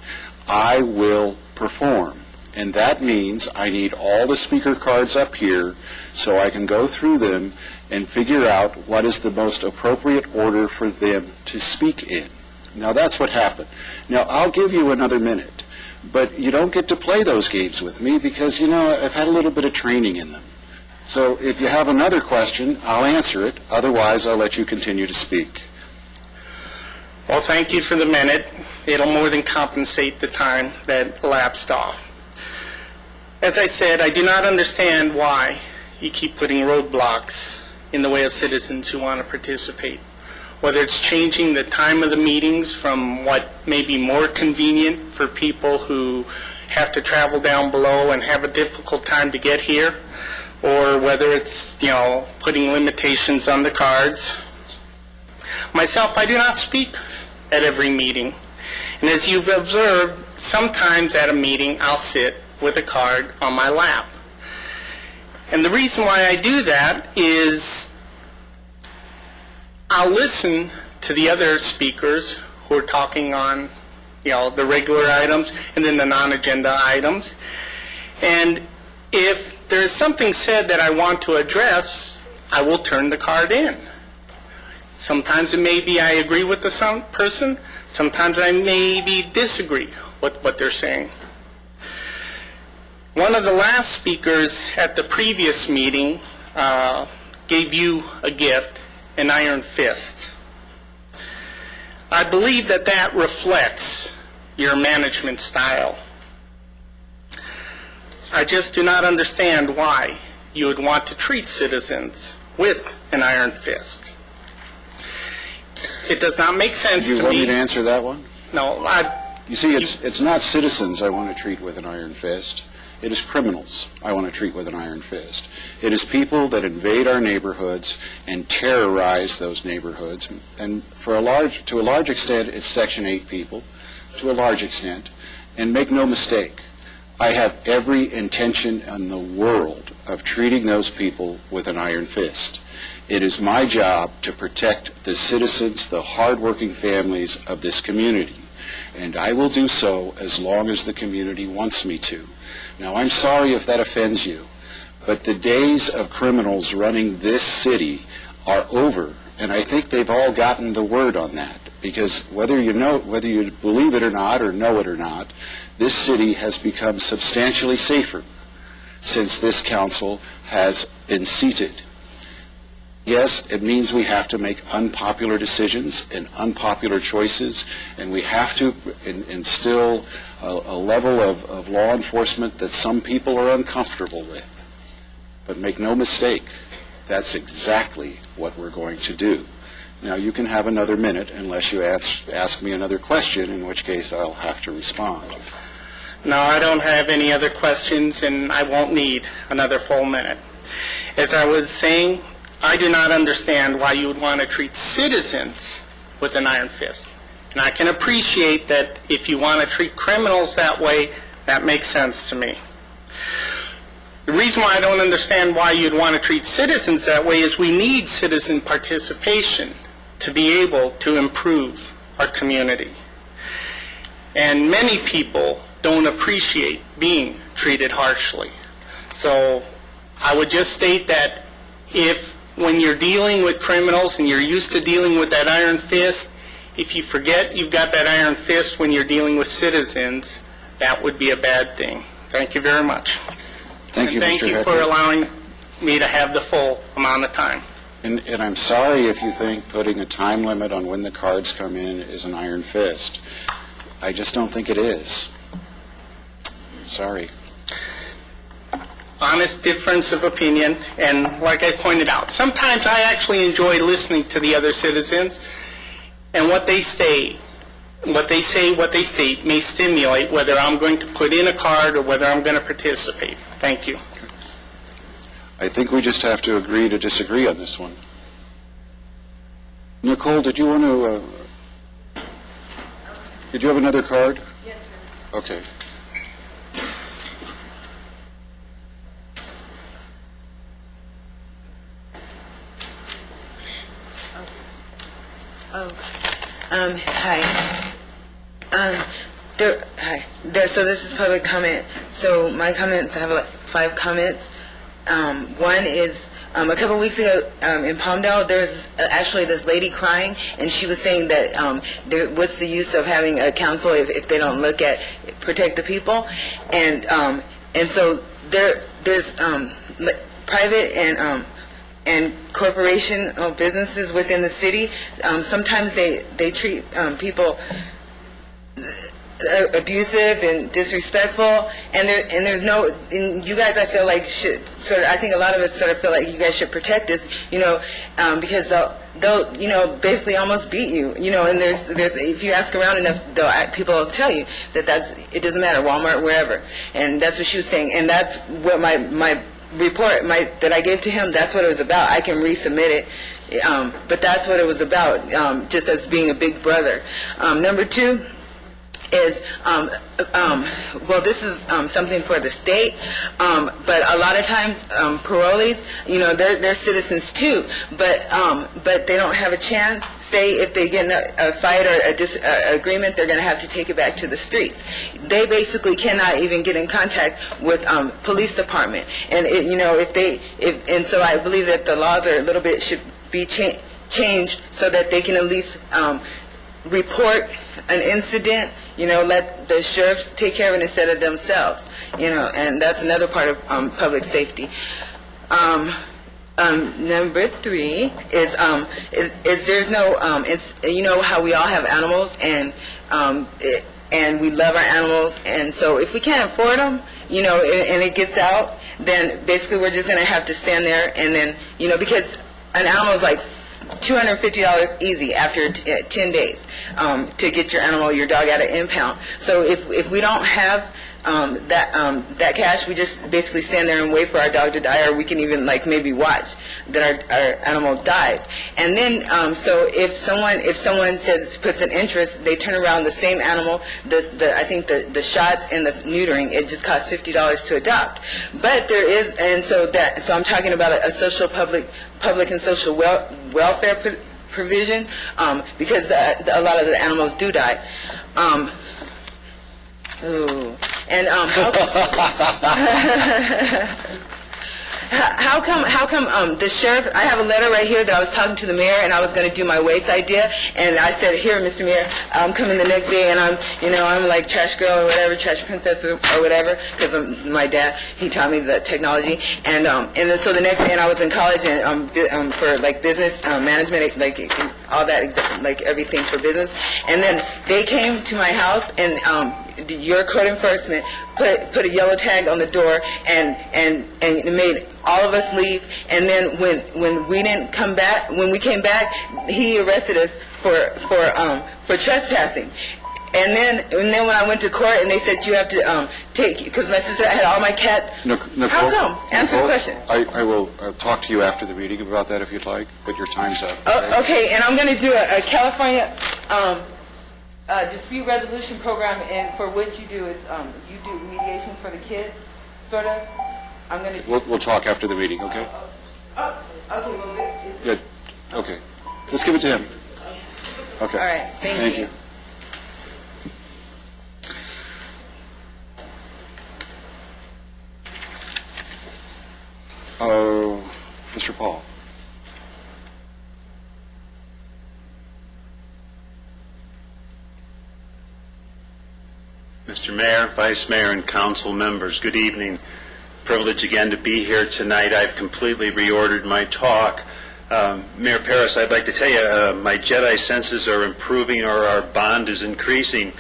I will perform. And that means I need all the speaker cards up here so I can go through them and figure out what is the most appropriate order for them to speak in. Now, that's what happened. Now, I'll give you another minute, but you don't get to play those games with me because, you know, I've had a little bit of training in them. So if you have another question, I'll answer it. Otherwise, I'll let you continue to speak. Well, thank you for the minute. It'll more than compensate the time that lapsed off. As I said, I do not understand why you keep putting roadblocks in the way of citizens who want to participate. Whether it's changing the time of the meetings from what may be more convenient for people who have to travel down below and have a difficult time to get here, or whether it's, you know, putting limitations on the cards. Myself, I do not speak at every meeting. And as you've observed, sometimes at a meeting I'll sit with a card on my lap. And the reason why I do that is I'll listen to the other speakers who are talking on, you know, the regular items and then the non-agenda items. And if there is something said that I want to address, I will turn the card in. Sometimes it may be I agree with the person, sometimes I maybe disagree with what they're saying. One of the last speakers at the previous meeting gave you a gift, an iron fist. I believe that that reflects your management style. I just do not understand why you would want to treat citizens with an iron fist. It does not make sense to me. You want me to answer that one? No, You see, it's not citizens I want to treat with an iron fist. It is criminals I want to treat with an iron fist. It is people that invade our neighborhoods and terrorize those neighborhoods. And to a large extent, it's Section 8 people, to a large extent. And make no mistake, I have every intention in the world of treating those people with an iron fist. It is my job to protect the citizens, the hardworking families of this community. And I will do so as long as the community wants me to. Now, I'm sorry if that offends you, but the days of criminals running this city are over, and I think they've all gotten the word on that, because whether you believe it or not, or know it or not, this city has become substantially safer since this council has been seated. Yes, it means we have to make unpopular decisions and unpopular choices, and we have to instill a level of law enforcement that some people are uncomfortable with. But make no mistake, that's exactly what we're going to do. Now, you can have another minute unless you ask me another question, in which case I'll have to respond. No, I don't have any other questions, and I won't need another full minute. As I was saying, I do not understand why you would want to treat citizens with an iron fist. And I can appreciate that if you want to treat criminals that way, that makes sense to me. The reason why I don't understand why you'd want to treat citizens that way is we need citizen participation to be able to improve our community. And many people don't appreciate being treated harshly. So I would just state that if when you're dealing with criminals and you're used to dealing with that iron fist, if you forget you've got that iron fist when you're dealing with citizens, that would be a bad thing. Thank you very much. Thank you, Mr. Thank you for allowing me to have the full amount of time. And I'm sorry if you think putting a time limit on when the cards come in is an iron fist. I just don't think it is. Sorry. Honest difference of opinion, and like I pointed out, sometimes I actually enjoy listening to the other citizens and what they say what they say, what they state may stimulate whether I'm going to put in a card or whether I'm going to participate. Thank you. I think we just have to agree to disagree on this one. Nicole, did you want to, did you have another card? Yes, sir. Okay. So this is public comment. So my comments, I have like 5 comments. One is, a couple weeks ago in Palmdale, there's actually this lady crying, and she was saying that what's the use of having a council if they don't look at protect the people, and so there's private and corporation businesses within the city. Sometimes they treat people abusive and disrespectful, and there's no, and you guys, I feel like should sort of, I think a lot of us sort of feel like you guys should protect this, because they'll basically almost beat you, and there's if you ask around enough, people will tell you that it doesn't matter, Walmart, wherever, and that's what she was saying, and that's what my report that I gave to him, that's what it was about. I can resubmit it, but that's what it was about, just as being a big brother. Number 2 is, well, this is something for the state, but a lot of times parolees, they're citizens too, but they don't have a chance. Say if they get in a fight or a agreement, they're going to have to take it back to the streets. They basically cannot even get in contact with police department, and and so I believe that the laws are a little bit should be changed so that they can at least report an incident. Let the sheriffs take care of it instead of themselves. And that's another part of public safety. Number 3 is there's no it's how we all have animals, and we love our animals, and so if we can't afford them, and it gets out, then basically we're just going to have to stand there, and then because an animal is like $250 easy after 10 days to get your animal, your dog, out of impound. So if we don't have that cash, we just basically stand there and wait for our dog to die, or we can even maybe watch that our animal dies. And then so if someone puts an interest, they turn around the same animal. I think the shots and the neutering, it just costs $50 to adopt. But there is, and so I'm talking about a social public and social welfare provision, because a lot of the animals do die. And how come the sheriff, I have a letter right here that I was talking to the mayor, and I was going to do my waste idea, and I said, here, Mr. Mayor, I'm coming the next day, and I'm like trash girl or whatever, trash princess or whatever, because my dad, he taught me the technology, and so the next day, and I was in college and for business management, all that, everything for business, and then they came to my house, and your code enforcement put a yellow tag on the door and it made all of us leave, and then when we came back, he arrested us for trespassing. And then when I went to court, and they said you have to take, because my sister had all my cats. Nicole, how come? Answer the question. I will talk to you after the meeting about that if you'd like, but your time's up. Okay, and I'm going to do a California dispute resolution program, and for what you do is you do mediation for the kids, sort of. I'm going to. We'll talk after the meeting, okay? Oh, okay. Well, good. Okay, let's give it to him. Okay. All right. Thank you. Mr. Paul. Mr. Mayor, Vice Mayor, and council members, good evening. Privilege again to be here tonight. I've completely reordered my talk. Mayor Paris, I'd like to tell you my Jedi senses are improving, or our bond is increasing.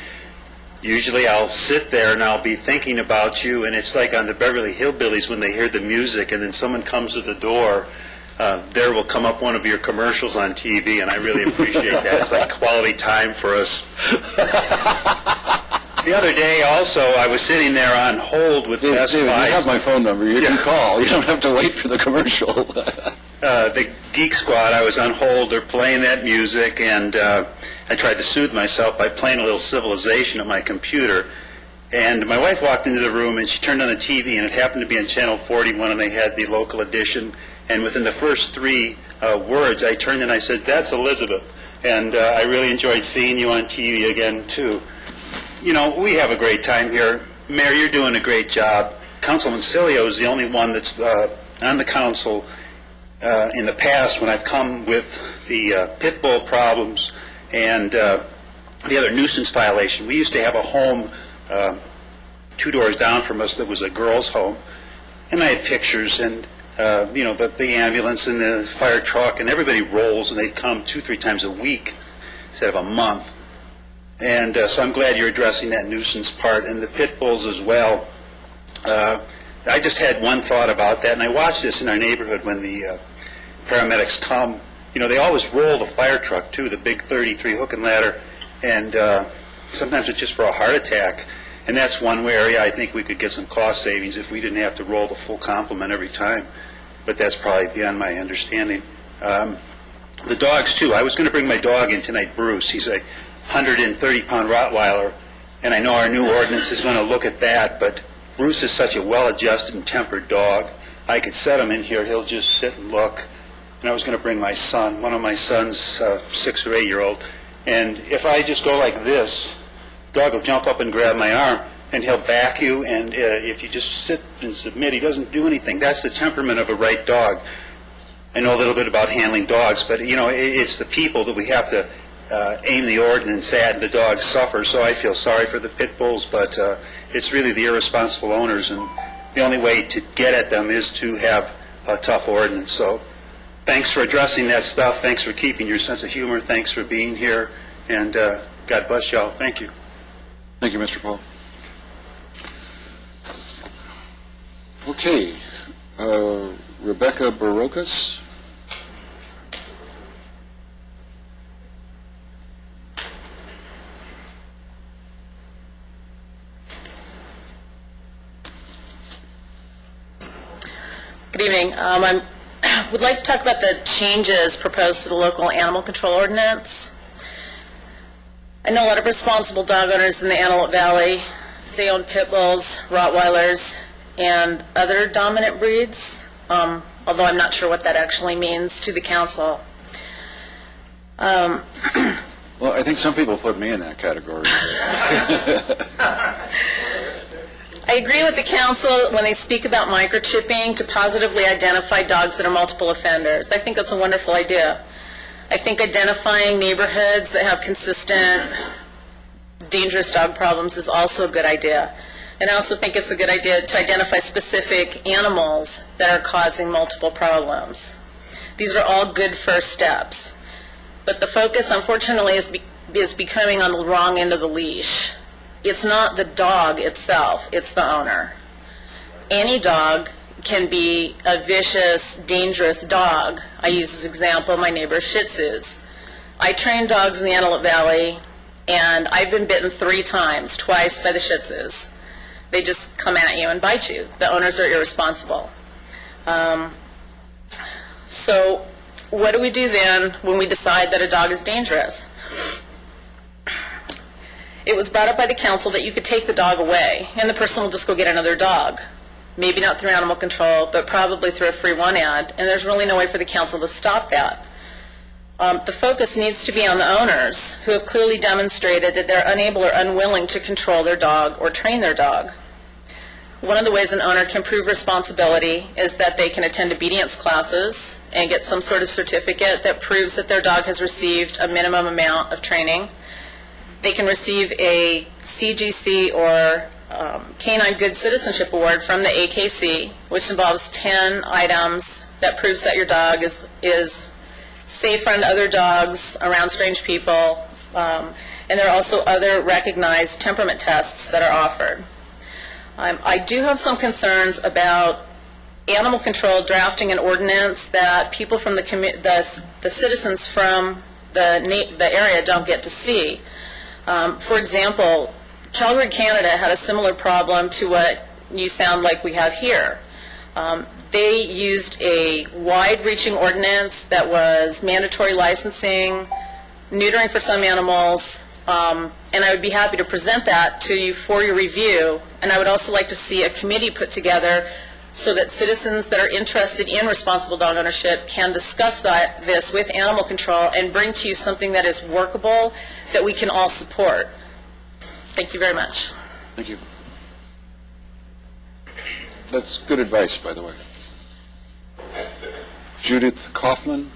Usually I'll sit there and I'll be thinking about you, and it's like on the Beverly Hillbillies when they hear the music and then someone comes to the door. there will come up one of your commercials on TV, and I really appreciate that. It's like quality time for us. The other day, also, I was sitting there on hold with Best Buy. You have my phone number. You can call. You don't have to wait for the commercial. The Geek Squad, I was on hold. They're playing that music, and I tried to soothe myself by playing a little Civilization on my computer. And my wife walked into the room, and she turned on the TV, and it happened to be on Channel 41, and they had the local edition. And within the first 3 words, I turned and I said, "That's Elizabeth." And I really enjoyed seeing you on TV again, too. You know, we have a great time here. Mayor, you're doing a great job. Councilman Cilio is the only one that's on the council in the past when I've come with the pit bull problems and the other nuisance violation. We used to have a home 2 doors down from us that was a girls' home, and I had pictures and you know, the ambulance and the fire truck, and everybody rolls, and they'd come 2-3 times a week instead of a month. And so I'm glad you're addressing that nuisance part, and the pit bulls as well. I just had one thought about that, and I watched this in our neighborhood when the paramedics come. You know, they always roll the fire truck, too, the big 33 hook and ladder, and sometimes it's just for a heart attack. And that's one area I think we could get some cost savings if we didn't have to roll the full complement every time. But that's probably beyond my understanding. The dogs, too. I was going to bring my dog in tonight, Bruce. He's a 130-pound Rottweiler, and I know our new ordinance is going to look at that, but Bruce is such a well-adjusted and tempered dog. I could set him in here. He'll just sit and look. And I was going to bring my son, one of my sons, 6 or 8-year-old, and if I just go like this, the dog will jump up and grab my arm, and he'll back you, and if you just sit and submit, he doesn't do anything. That's the temperament of a right dog. I know a little bit about handling dogs, but, you know, it's the people that we have to aim the ordinance at, and the dogs suffer, so I feel sorry for the pit bulls, but it's really the irresponsible owners, and the only way to get at them is to have a tough ordinance. So thanks for addressing that stuff. Thanks for keeping your sense of humor. Thanks for being here, and God bless y'all. Thank you. Thank you, Mr. Paul. Okay. Rebecca Barokas. Good evening. I would like to talk about the changes proposed to the local animal control ordinance. I know a lot of responsible dog owners in the Antelope Valley. They own pit bulls, Rottweilers, and other dominant breeds, although I'm not sure what that actually means to the council. Well, I think some people put me in that category. I agree with the council when they speak about microchipping to positively identify dogs that are multiple offenders. I think that's a wonderful idea. I think identifying neighborhoods that have consistent dangerous dog problems is also a good idea. And I also think it's a good idea to identify specific animals that are causing multiple problems. These are all good first steps. But the focus, unfortunately, is becoming on the wrong end of the leash. It's not the dog itself, it's the owner. Any dog can be a vicious, dangerous dog. I use as an example my neighbor's Shih Tzus. I train dogs in the Antelope Valley, and I've been bitten 3 times, twice by the Shih Tzus. They just come at you and bite you. The owners are irresponsible. So what do we do then when we decide that a dog is dangerous? It was brought up by the council that you could take the dog away, and the person will just go get another dog. Maybe not through animal control, but probably through a free one ad, and there's really no way for the council to stop that. The focus needs to be on the owners, who have clearly demonstrated that they're unable or unwilling to control their dog or train their dog. One of the ways an owner can prove responsibility is that they can attend obedience classes and get some sort of certificate that proves that their dog has received a minimum amount of training. They can receive a CGC or Canine Good Citizenship Award from the AKC, which involves 10 items that proves that your dog is safe around other dogs, around strange people, and there are also other recognized temperament tests that are offered. I do have some concerns about animal control drafting an ordinance that people from the citizens from the area don't get to see. For example, Calgary, Canada had a similar problem to what you sound like we have here. They used a wide-reaching ordinance that was mandatory licensing, neutering for some animals, and I would be happy to present that to you for your review. And I would also like to see a committee put together so that citizens that are interested in responsible dog ownership can discuss this with animal control and bring to you something that is workable, that we can all support. Thank you very much. Thank you. That's good advice, by the way. Judith Kaufman?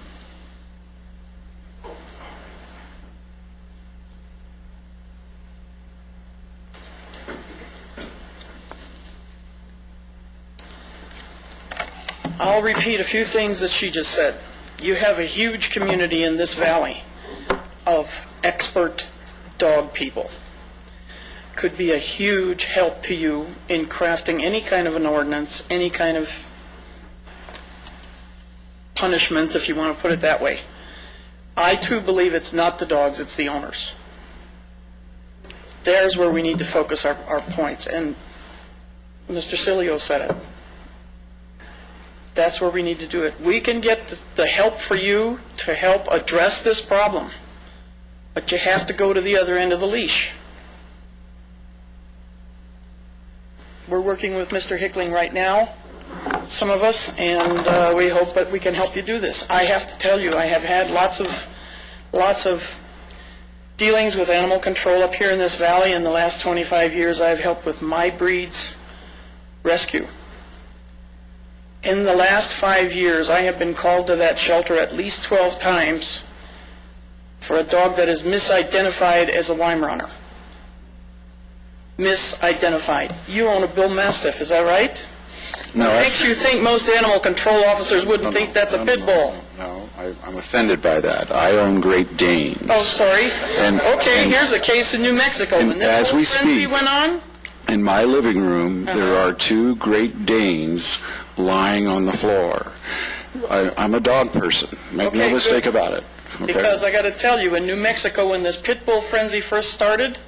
I'll repeat a few things that she just said. You have a huge community in this valley of expert dog people. Could be a huge help to you in crafting any kind of an ordinance, any kind of punishment, if you want to put it that way. I, too, believe it's not the dogs, it's the owners. There's where we need to focus our points, and Mr. Cilio said it. That's where we need to do it. We can get the help for you to help address this problem, but you have to go to the other end of the leash. We're working with Mr. Hickling right now, some of us, and we hope that we can help you do this. I have to tell you, I have had lots of dealings with animal control up here in this valley. In the last 25 years, I've helped with my breed's rescue. In the last 5 years, I have been called to that shelter at least 12 times for a dog that is misidentified as a Weimaraner. Misidentified. You own a Bull Mastiff, is that right? No. What makes you think most animal control officers wouldn't think that's a pit bull? No, I'm offended by that. I own Great Danes. Oh, sorry. Here's a case in New Mexico. And When this as whole we frenzy speak, went on, in my living room, there are 2 Great Danes lying on the floor. I'm a dog person. Make no mistake about it. Okay? Because I got to tell you, in New Mexico, when this pit bull frenzy first started,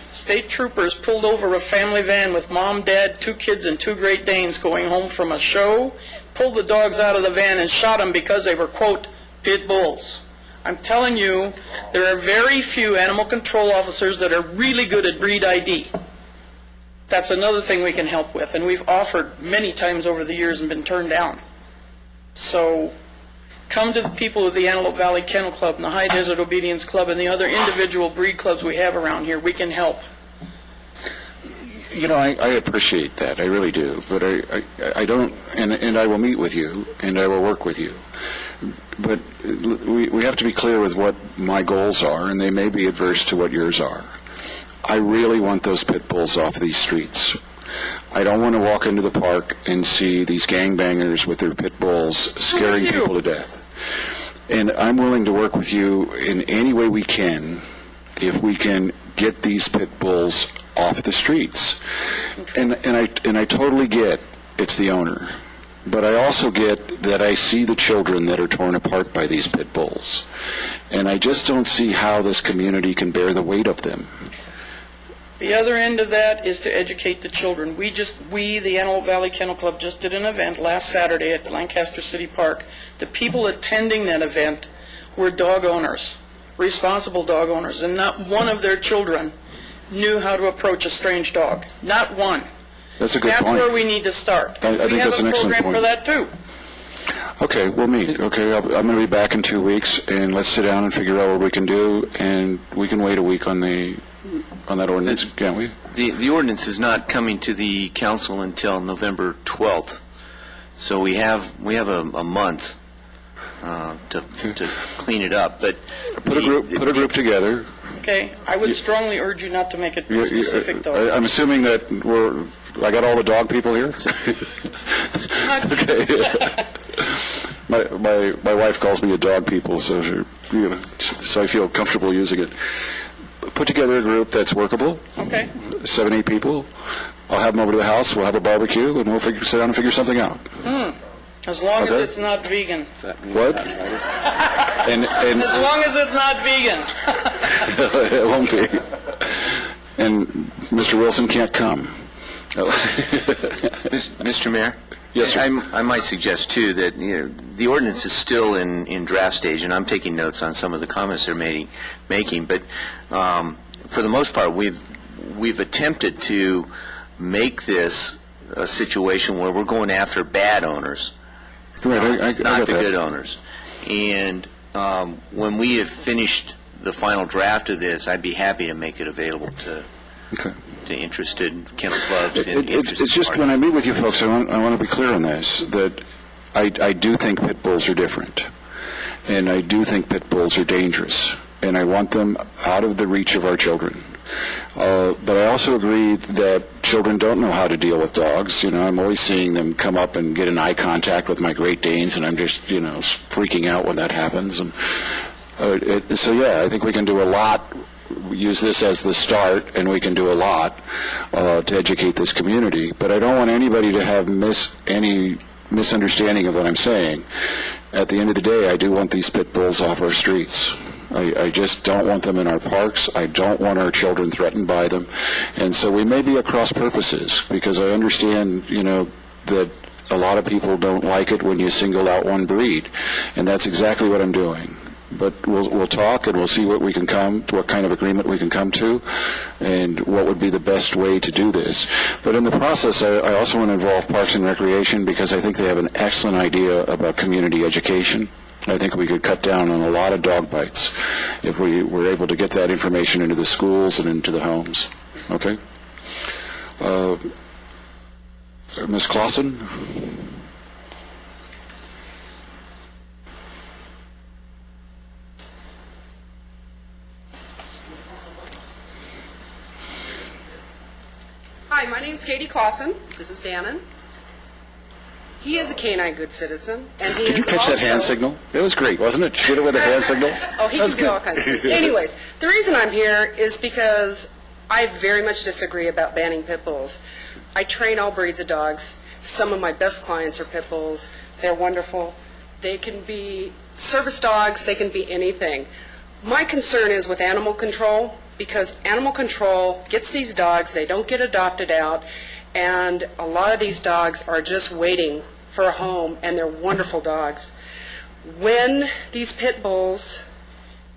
state troopers pulled over a family van with mom, dad, 2 kids, and 2 Great Danes going home from a show, pulled the dogs out of the van and shot them because they were, quote, pit bulls. I'm telling you, there are very few animal control officers that are really good at breed ID. That's another thing we can help with, and we've offered many times over the years and been turned down. So come to the people of the Antelope Valley Kennel Club and the High Desert Obedience Club and the other individual breed clubs we have around here. We can help. You know, I appreciate that. I really do. But I don't, and I will meet with you, and I will work with you. But we have to be clear with what my goals are, and they may be adverse to what yours are. I really want those pit bulls off these streets. I don't want to walk into the park and see these gangbangers with their pit bulls scaring people to death. And I'm willing to work with you in any way we can if we can get these pit bulls off the streets. And I totally get it's the owner. But I also get that I see the children that are torn apart by these pit bulls. And I just don't see how this community can bear the weight of them. The other end of that is to educate the children. We, the Antelope Valley Kennel Club, just did an event last Saturday at Lancaster City Park. The people attending that event were dog owners, responsible dog owners, and not one of their children knew how to approach a strange dog. Not one. That's a good point. That's where we need to start. I think that's an excellent point. We have a program for that, too. Okay, we'll meet. Okay, I'm going to be back in 2 weeks, and let's sit down and figure out what we can do, and we can wait a week on that ordinance, can't we? The ordinance is not coming to the council until November 12th, so we have a month to clean it up. But put a group together. Okay, I would strongly urge you not to make it specific, though. I'm assuming that I got all the dog people here. Okay. My wife calls me a dog people, so I feel comfortable using it. Put together a group that's workable. Okay. 7-8 people. I'll have them over to the house, we'll have a barbecue, and we'll sit down and figure something out. As long as Okay. it's not vegan. What? And As long as it's not vegan. it won't be. And Mr. Wilson can't come. Mr. Mayor? Yes, sir. I might suggest, too, that the ordinance is still in draft stage, and I'm taking notes on some of the comments they're making, but for the most part, we've attempted to make this a situation where we're going after bad owners, Right, I not got the that. good owners. And when we have finished the final draft of this, I'd be happy to make it available to interested kennel clubs and interested It's just parties. when I meet with you folks, I want to be clear on this, that I do think pit bulls are different. And I do think pit bulls are dangerous. And I want them out of the reach of our children. But I also agree that children don't know how to deal with dogs. I'm always seeing them come up and get an eye contact with my Great Danes, and I'm just, freaking out when that happens. And so, yeah, I think we can do a lot. Use this as the start, and we can do a lot to educate this community. But I don't want anybody to have any misunderstanding of what I'm saying. At the end of the day, I do want these pit bulls off our streets. I just don't want them in our parks. I don't want our children threatened by them. And so we may be at cross purposes, because I understand, that a lot of people don't like it when you single out one breed. And that's exactly what I'm doing. But we'll talk, and we'll see what kind of agreement we can come to, and what would be the best way to do this. But in the process, I also want to involve Parks and Recreation, because I think they have an excellent idea about community education. I think we could cut down on a lot of dog bites if we were able to get that information into the schools and into the homes. Okay? Ms. Clausen? Hi, my name's Katie Clausen. This is Dannon. He is a canine good citizen, and he Did you is catch also... that hand signal? It was great, wasn't it? Did you get it with a hand signal? Oh, he That can was do good. all kinds of things. Anyways, the reason I'm here is because I very much disagree about banning pit bulls. I train all breeds of dogs. Some of my best clients are pit bulls. They're wonderful. They can be service dogs. They can be anything. My concern is with animal control, because animal control gets these dogs, they don't get adopted out, and a lot of these dogs are just waiting for a home, and they're wonderful dogs. When these pit bulls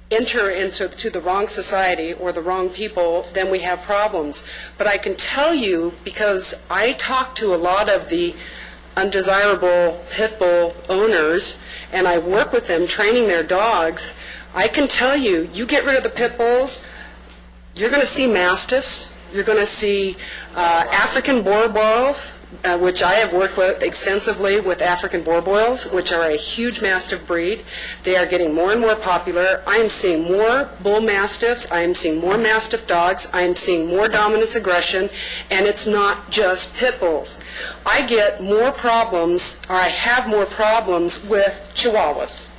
enter into the wrong society or the wrong people, then we have problems. But I can tell you, because I talk to a lot of the undesirable pit bull owners, and I work with them training their dogs, I can tell you, you get rid of the pit bulls, you're going to see mastiffs, you're going to see African boerboels, which I have worked with extensively with African boerboels, which are a huge mastiff breed. They are getting more and more popular. I am seeing more bull mastiffs. I am seeing more mastiff dogs. I am seeing more dominance aggression, and it's not just pit bulls. I get more problems, or I have more problems with Chihuahuas.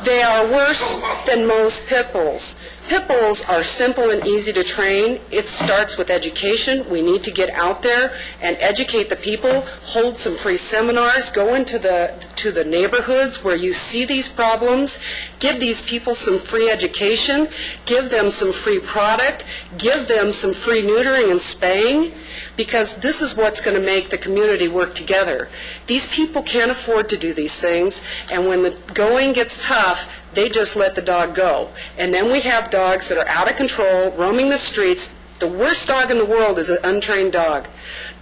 They are worse than most pit bulls. Pit bulls are simple and easy to train. It starts with education. We need to get out there and educate the people, hold some free seminars, go into the neighborhoods where you see these problems, give these people some free education, give them some free product, give them some free neutering and spaying, because this is what's going to make the community work together. These people can't afford to do these things, and when the going gets tough, they just let the dog go. And then we have dogs that are out of control, roaming the streets. The worst dog in the world is an untrained dog.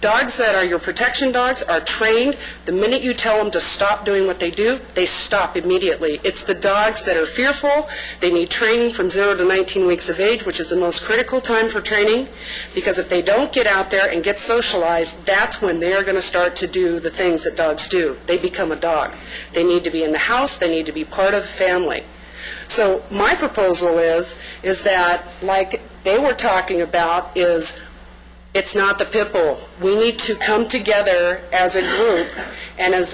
Dogs that are your protection dogs are trained. The minute you tell them to stop doing what they do, they stop immediately. It's the dogs that are fearful. They need training from 0 to 19 weeks of age, which is the most critical time for training, because if they don't get out there and get socialized, that's when they're going to start to do the things that dogs do. They become a dog. They need to be in the house. They need to be part of the family. So my proposal is that, like they were talking about, is it's not the pit bull. We need to come together as a group and as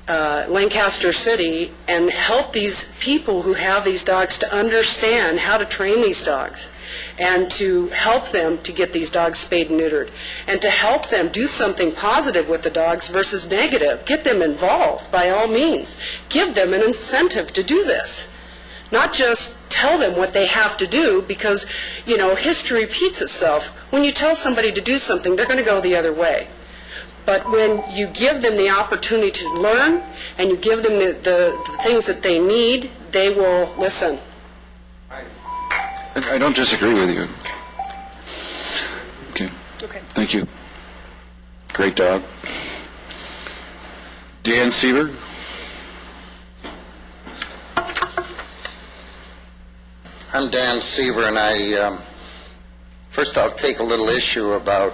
Lancaster City and help these people who have these dogs to understand how to train these dogs and to help them to get these dogs spayed and neutered and to help them do something positive with the dogs versus negative. Get them involved by all means. Give them an incentive to do this. Not just tell them what they have to do because, history repeats itself. When you tell somebody to do something, they're going to go the other way. But when you give them the opportunity to learn and you give them the things that they need, they will listen. I don't disagree with you. Okay. Thank you. Great dog. Dan Seaver? I'm Dan Seaver, and first I'll take a little issue about,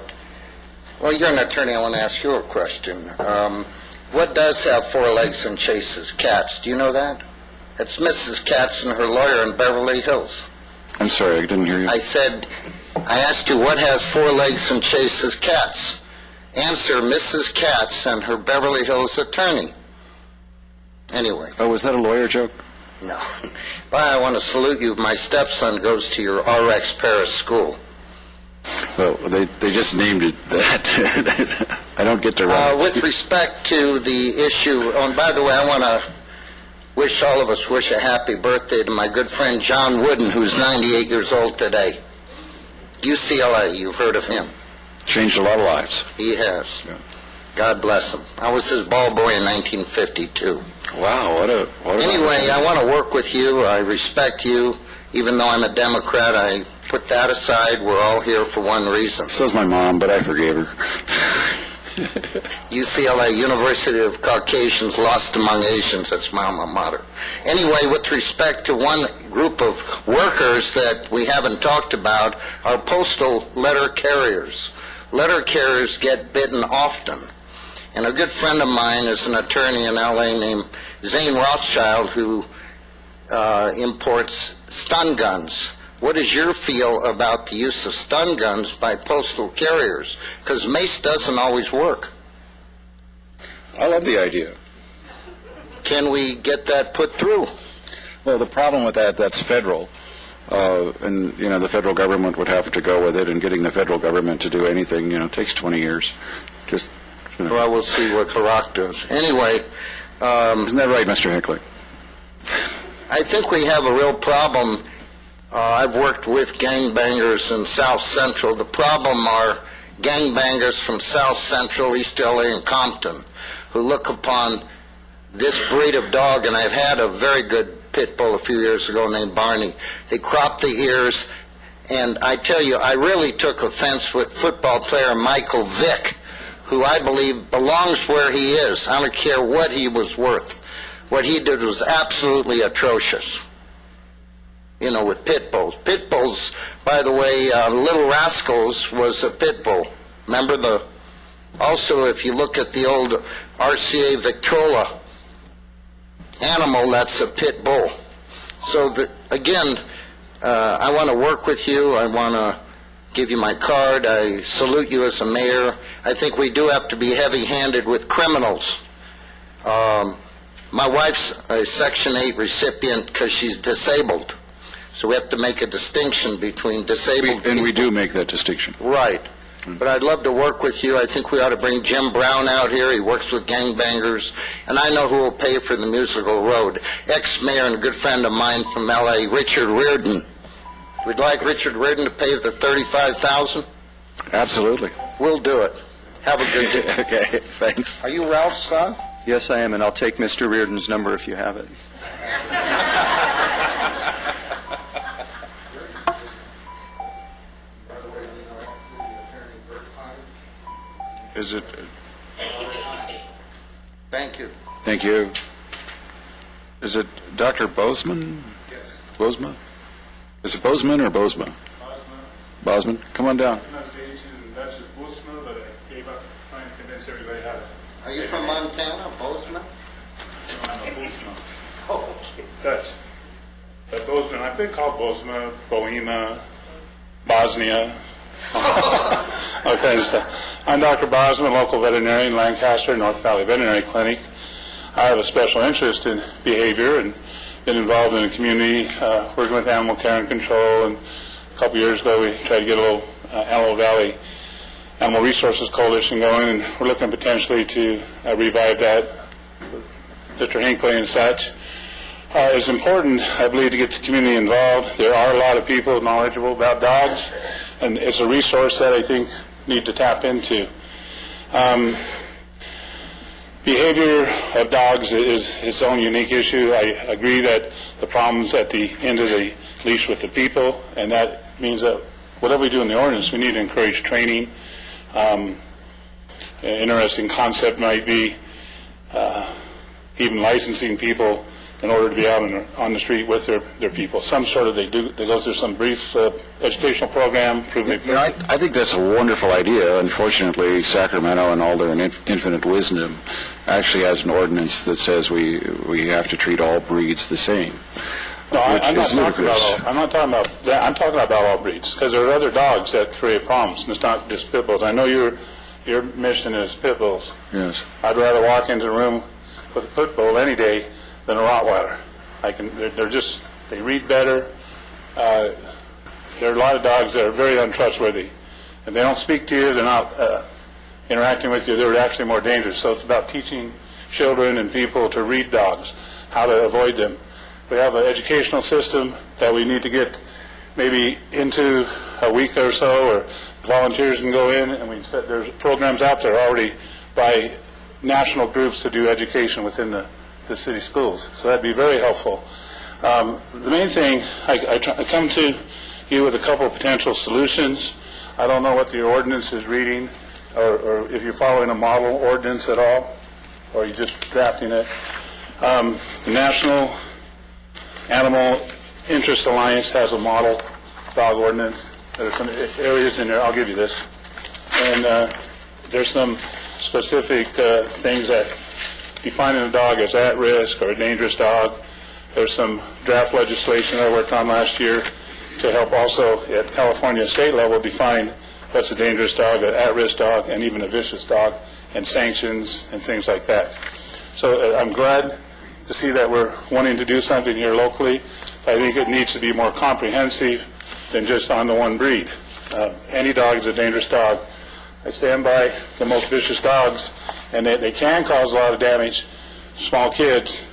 well, you're an attorney, I want to ask you a question. What does have 4 legs and chases cats? Do you know that? It's Mrs. Katz and her lawyer in Beverly Hills. I'm sorry, I didn't hear you. I asked you, what has 4 legs and chases cats? Answer, Mrs. Katz and her Beverly Hills attorney. Anyway. Oh, was that a lawyer joke? No. But I want to salute you. My stepson goes to your RX Paris school. Well, they just named it that. I don't get to write. With respect to the issue, and by the way, I want to wish all of us a happy birthday to my good friend John Wooden, who's 98 years old today. UCLA, you've heard of him. Changed a lot of lives. He has. Yeah. God bless him. I was his ball boy in 1952. Wow, what a Anyway, I want to work with you. I respect you. Even though I'm a Democrat, I put that aside. We're all here for one reason. So's my mom, but I forgave her. UCLA, University of Caucasians, lost among Asians. That's my alma mater. Anyway, with respect to one group of workers that we haven't talked about, are postal letter carriers. Letter carriers get bitten often. And a good friend of mine is an attorney in L.A. named Zane Rothschild, who imports stun guns. What is your feel about the use of stun guns by postal carriers? Because mace doesn't always work. I love the idea. Can we get that put through? Well, the problem with that's federal. And, the federal government would have to go with it, and getting the federal government to do anything, takes 20 years. Well, we'll see what Barack does. Anyway. Isn't that right, Mr. Hickley? I think we have a real problem. I've worked with gangbangers in South Central. The problem are gangbangers from South Central, East LA, and Compton, who look upon this breed of dog, and I've had a very good pit bull a few years ago named Barney. They crop the ears, and I tell you, I really took offense with football player Michael Vick, who I believe belongs where he is. I don't care what he was worth. What he did was absolutely atrocious. With pit bulls. Pit bulls, by the way, Little Rascals was a pit bull. Remember also, if you look at the old RCA Victrola animal, that's a pit bull. So, again, I want to work with you. I want to give you my card. I salute you as a mayor. I think we do have to be heavy-handed with criminals. My wife's a Section 8 recipient because she's disabled. So we have to make a distinction between disabled people. And we do make that distinction. Right. But I'd love to work with you. I think we ought to bring Jim Brown out here. He works with gangbangers. And I know who will pay for the musical road. Ex-mayor and a good friend of mine from L.A., Richard Reardon. We'd like Richard Reardon to pay the $35,000? Absolutely. We'll do it. Have a good day. Okay, thanks. Are you Ralph's son? Yes, I am, and I'll take Mr. Reardon's number if you have it. Is it? Thank you. Thank you. Is it Dr. Bozeman? Yes. Bozeman? Is it Bozeman or Bosma? Bosman. Come on down. Are you from Montana, Bozeman? Dutch. Bozeman. I've been called Bosma, Bohema, Bosnia, all kinds of stuff. I'm Dr. Bosman, local veterinarian, Lancaster, North Valley Veterinary Clinic. I have a special interest in behavior and been involved in the community, working with animal care and control. And a couple years ago, we tried to get a little Antelope Valley Animal Resources Coalition going, and we're looking potentially to revive that with Mr. Hinckley and such. It's important, I believe, to get the community involved. There are a lot of people knowledgeable about dogs, and it's a resource that I think need to tap into. Behavior of dogs is its own unique issue. I agree that the problem's at the end of the leash with the people, and that means that whatever we do in the ordinance, we need to encourage training. An interesting concept might be even licensing people in order to be out on the street with their people. Some sort of, they go through some brief educational program. I think that's a wonderful idea. Unfortunately, Sacramento, in all their infinite wisdom, actually has an ordinance that says we have to treat all breeds the same. No, I'm not talking about that. I'm talking about all breeds, because there are other dogs that create problems, and it's not just pit bulls. I know your mission is pit bulls. Yes. I'd rather walk into the room with a pit bull any day than a Rottweiler. They read better. There are a lot of dogs that are very untrustworthy. If they don't speak to you, they're not interacting with you, they're actually more dangerous. So it's about teaching children and people to read dogs, how to avoid them. We have an educational system that we need to get maybe into a week or so, or volunteers can go in, and there's programs out there already by national groups to do education within the city schools. So that'd be very helpful. The main thing, I come to you with a couple of potential solutions. I don't know what your ordinance is reading, or if you're following a model ordinance at all, or you're just drafting it. The National Animal Interest Alliance has a model dog ordinance. There's some areas in there, I'll give you this. And there's some specific things that defining a dog as at risk or a dangerous dog. There's some draft legislation I worked on last year to help also at California state level define what's a dangerous dog, an at-risk dog, and even a vicious dog, and sanctions and things like that. So I'm glad to see that we're wanting to do something here locally. I think it needs to be more comprehensive than just on the one breed. Any dog is a dangerous dog. I stand by the most vicious dogs, and they can cause a lot of damage. Small kids,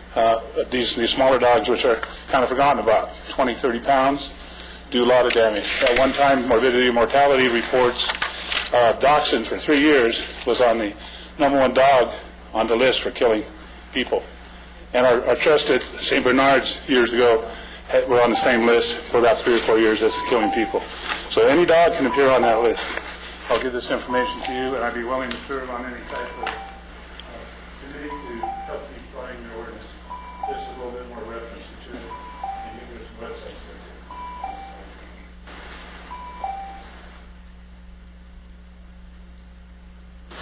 these smaller dogs, which are kind of forgotten about, 20, 30 pounds, do a lot of damage. At one time, morbidity and mortality reports, Dachshund for 3 years was on the #1 dog on the list for killing people. And our trusted St. Bernards years ago were on the same list for about 3 or 4 years as killing people. So any dog can appear on that list. I'll give this information to you, and I'd be willing to serve on any type of committee to help you find your ordinance. Just a little bit more reference to it, and give you some websites there.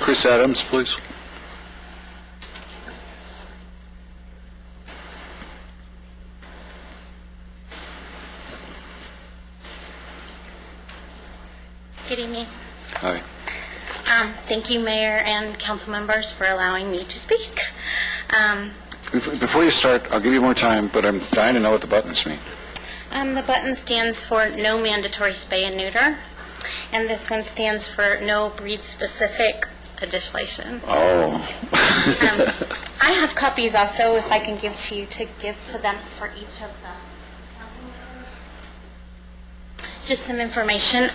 Chris Adams, please. Good evening. Hi. Thank you, Mayor and council members, for allowing me to speak. Before you start, I'll give you more time, but I'm dying to know what the buttons mean. The button stands for no mandatory spay and neuter, and this one stands for no breed-specific legislation. Oh. I have copies also, if I can give to you, to give to them for each of the council members. Just some information.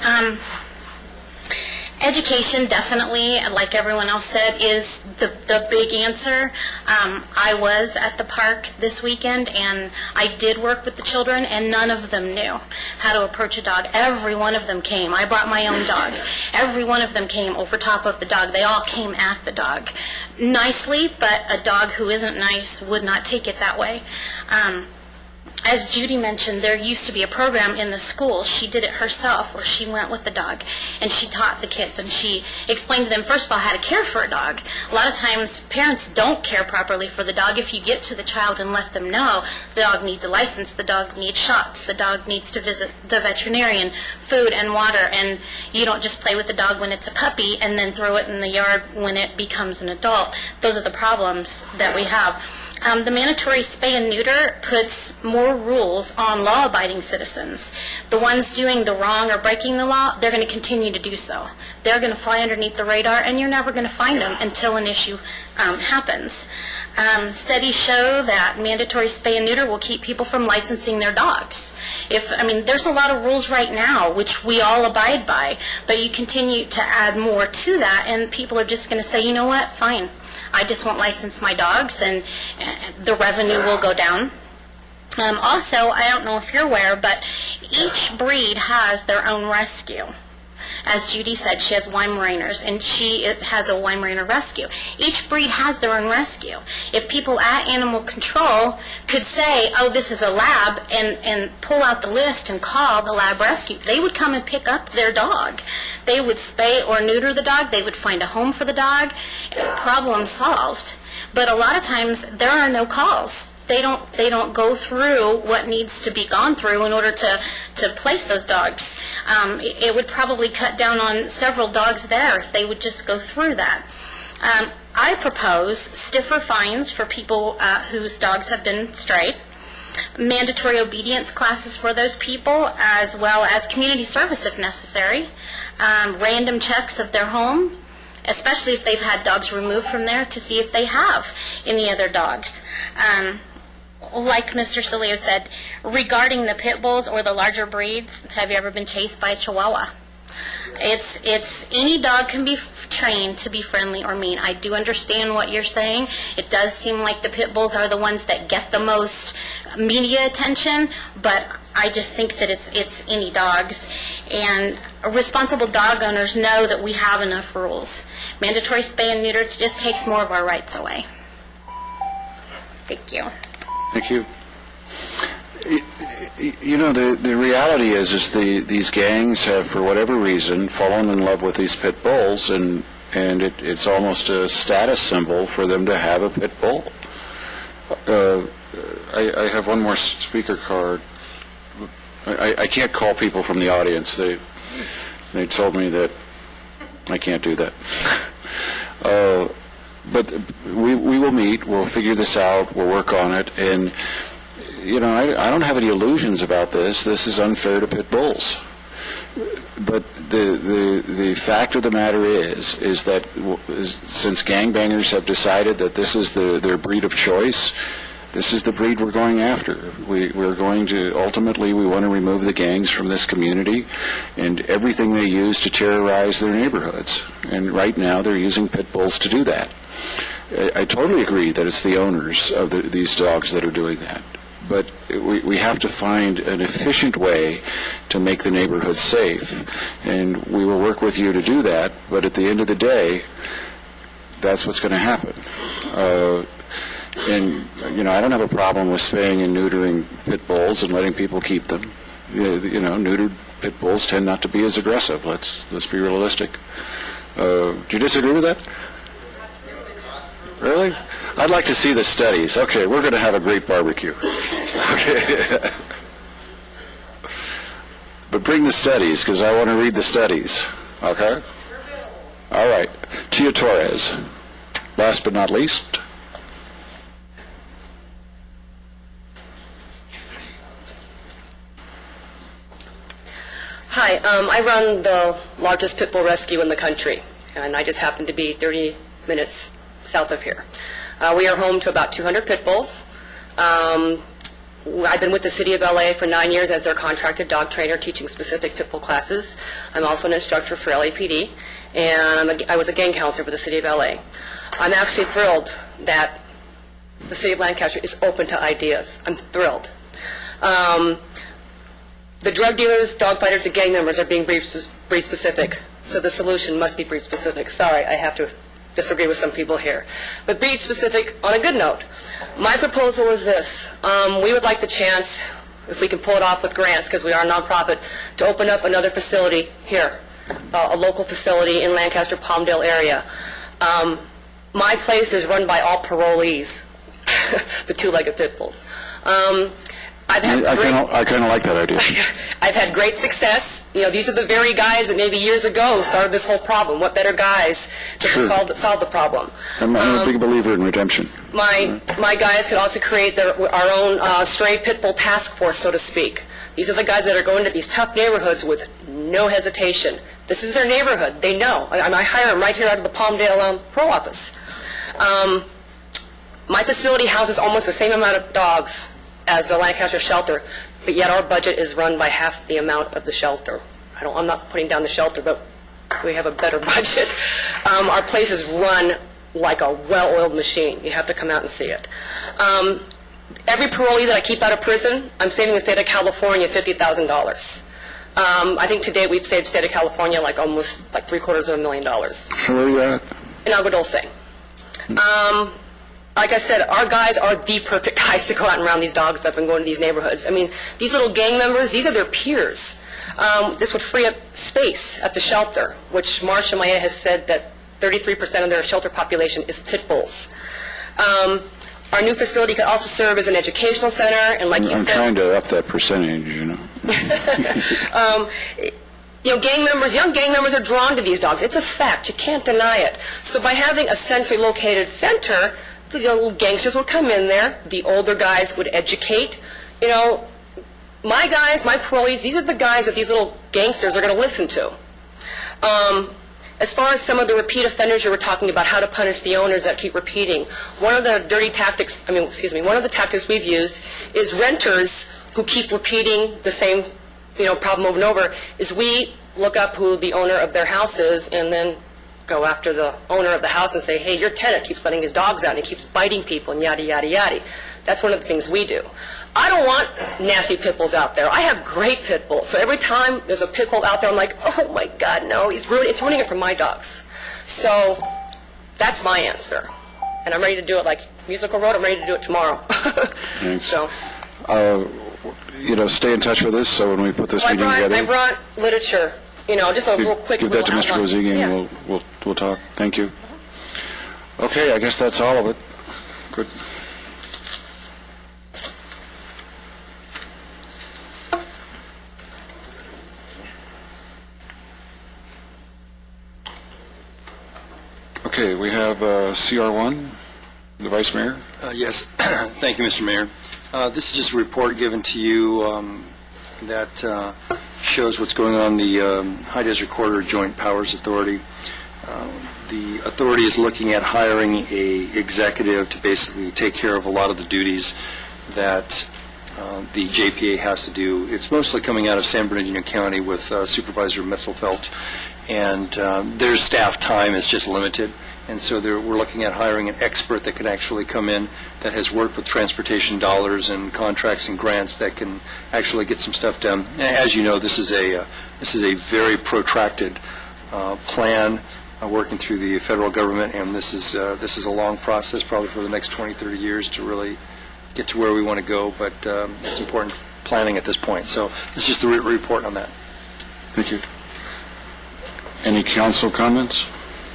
Education, definitely, like everyone else said, is the big answer. I was at the park this weekend, and I did work with the children, and none of them knew how to approach a dog. Every one of them came. I brought my own dog. Every one of them came over top of the dog. They all came at the dog nicely, but a dog who isn't nice would not take it that way. As Judy mentioned, there used to be a program in the school. She did it herself, where she went with the dog, and she taught the kids, and she explained to them, first of all, how to care for a dog. A lot of times, parents don't care properly for the dog. If you get to the child and let them know the dog needs a license, the dog needs shots, the dog needs to visit the veterinarian, food and water, and you don't just play with the dog when it's a puppy and then throw it in the yard when it becomes an adult. Those are the problems that we have. The mandatory spay and neuter puts more rules on law-abiding citizens. The ones doing the wrong or breaking the law, they're going to continue to do so. They're going to fly underneath the radar, and you're never going to find them until an issue happens. Studies show that mandatory spay and neuter will keep people from licensing their dogs. There's a lot of rules right now which we all abide by, but you continue to add more to that, and people are just going to say, you know what, fine. I just won't license my dogs, and the revenue will go down. Also, I don't know if you're aware, but each breed has their own rescue. As Judy said, she has Weimaraners, and she has a Weimaraner rescue. Each breed has their own rescue. If people at Animal Control could say, oh, this is a lab, and pull out the list and call the lab rescue, they would come and pick up their dog. They would spay or neuter the dog. They would find a home for the dog. Problem solved. But a lot of times, there are no calls. They don't go through what needs to be gone through in order to place those dogs. It would probably cut down on several dogs there if they would just go through that. I propose stiffer fines for people whose dogs have been strayed, mandatory obedience classes for those people, as well as community service if necessary, random checks of their home, especially if they've had dogs removed from there, to see if they have any other dogs. Like Mr. Cilio said, regarding the pit bulls or the larger breeds, have you ever been chased by a Chihuahua? It's any dog can be trained to be friendly or mean. I do understand what you're saying. It does seem like the pit bulls are the ones that get the most media attention, but I just think that it's any dogs. And responsible dog owners know that we have enough rules. Mandatory spay and neuter just takes more of our rights away. Thank you. Thank you. You know, the reality is these gangs have, for whatever reason, fallen in love with these pit bulls, and it's almost a status symbol for them to have a pit bull. I have one more speaker card. I can't call people from the audience. They told me that I can't do that. But we will meet, we'll figure this out, we'll work on it, and, you know, I don't have any illusions about this. This is unfair to pit bulls. But the fact of the matter is that since gangbangers have decided that this is their breed of choice, this is the breed we're going after. We're going to, ultimately, we want to remove the gangs from this community and everything they use to terrorize their neighborhoods. And right now, they're using pit bulls to do that. I totally agree that it's the owners of these dogs that are doing that. But we have to find an efficient way to make the neighborhood safe. And we will work with you to do that, but at the end of the day, that's what's going to happen. And, you know, I don't have a problem with spaying and neutering pit bulls and letting people keep them. You know, neutered pit bulls tend not to be as aggressive. Let's be realistic. Do you disagree with that? Really? I'd like to see the studies. Okay, we're going to have a great barbecue. Okay. But bring the studies, because I want to read the studies. Okay? All right. Tia Torres. Last but not least. Hi, I run the largest pit bull rescue in the country, and I just happen to be 30 minutes south of here. We are home to about 200 pit bulls. I've been with the City of LA for 9 years as their contracted dog trainer teaching specific pit bull classes. I'm also an instructor for LAPD, and I was a gang counselor for the City of LA. I'm actually thrilled that the City of Lancaster is open to ideas. I'm thrilled. The drug dealers, dog fighters, and gang members are being breed specific, so the solution must be breed specific. Sorry, I have to disagree with some people here. But breed specific, on a good note, my proposal is this. We would like the chance, if we can pull it off with grants, because we are a nonprofit, to open up another facility here, a local facility in Lancaster, Palmdale area. My place is run by all parolees, the two-legged pit bulls. I kind of like that idea. I've had great success. These are the very guys that maybe years ago started this whole problem. What better guys to solve the problem? I'm a big believer in redemption. My guys could also create our own stray pit bull task force, so to speak. These are the guys that are going to these tough neighborhoods with no hesitation. This is their neighborhood. They know. I hire them right here out of the Palmdale Pro office. My facility houses almost the same amount of dogs as the Lancaster shelter, but yet our budget is run by half the amount of the shelter. I'm not putting down the shelter, but we have a better budget. Our place is run like a well-oiled machine. You have to come out and see it. Every parolee that I keep out of prison, I'm saving the state of California $50,000. I think to date we've saved the state of California almost $750,000. So where are you at? In Agua Dulce. Like I said, our guys are the perfect guys to go out and round these dogs up and go into these neighborhoods. These little gang members, these are their peers. This would free up space at the shelter, which Marsha Maya has said that 33% of their shelter population is pit bulls. Our new facility could also serve as an educational center, and like you said... I'm trying to up that percentage, young gang members are drawn to these dogs. It's a fact. You can't deny it. So by having a centrally located center, the little gangsters would come in there. The older guys would educate. My guys, my parolees, these are the guys that these little gangsters are going to listen to. As far as some of the repeat offenders you were talking about, how to punish the owners that keep repeating, one of the tactics we've used is renters who keep repeating the same problem over and over, is we look up who the owner of their house is and then go after the owner of the house and say, hey, your tenant keeps letting his dogs out and he keeps biting people and yada, yada, yada. That's one of the things we do. I don't want nasty pit bulls out there. I have great pit bulls. So every time there's a pit bull out there, I'm like, oh my God, no, it's ruining it for my dogs. So that's my answer. And I'm ready to do it like Musical Road. I'm ready to do it tomorrow. Thanks. So. Stay in touch with us so when we put this meeting together. I brought literature, just a real quick. Give that to Mr. Bozigi and we'll talk. Thank you. Okay, I guess that's all of it. Good. Okay, we have CR1, the Vice Mayor. Yes, thank you, Mr. Mayor. This is just a report given to you that shows what's going on in the High Desert Corridor Joint Powers Authority. The authority is looking at hiring a executive to basically take care of a lot of the duties that the JPA has to do. It's mostly coming out of San Bernardino County with Supervisor Metzelfelt, and their staff time is just limited. And so we're looking at hiring an expert that can actually come in that has worked with transportation dollars and contracts and grants that can actually get some stuff done. And as you know, this is a very protracted plan working through the federal government, and this is a long process, probably for the next 20, 30 years to really get to where we want to go. But it's important planning at this point. So this is just the report on that. Thank you. Any council comments?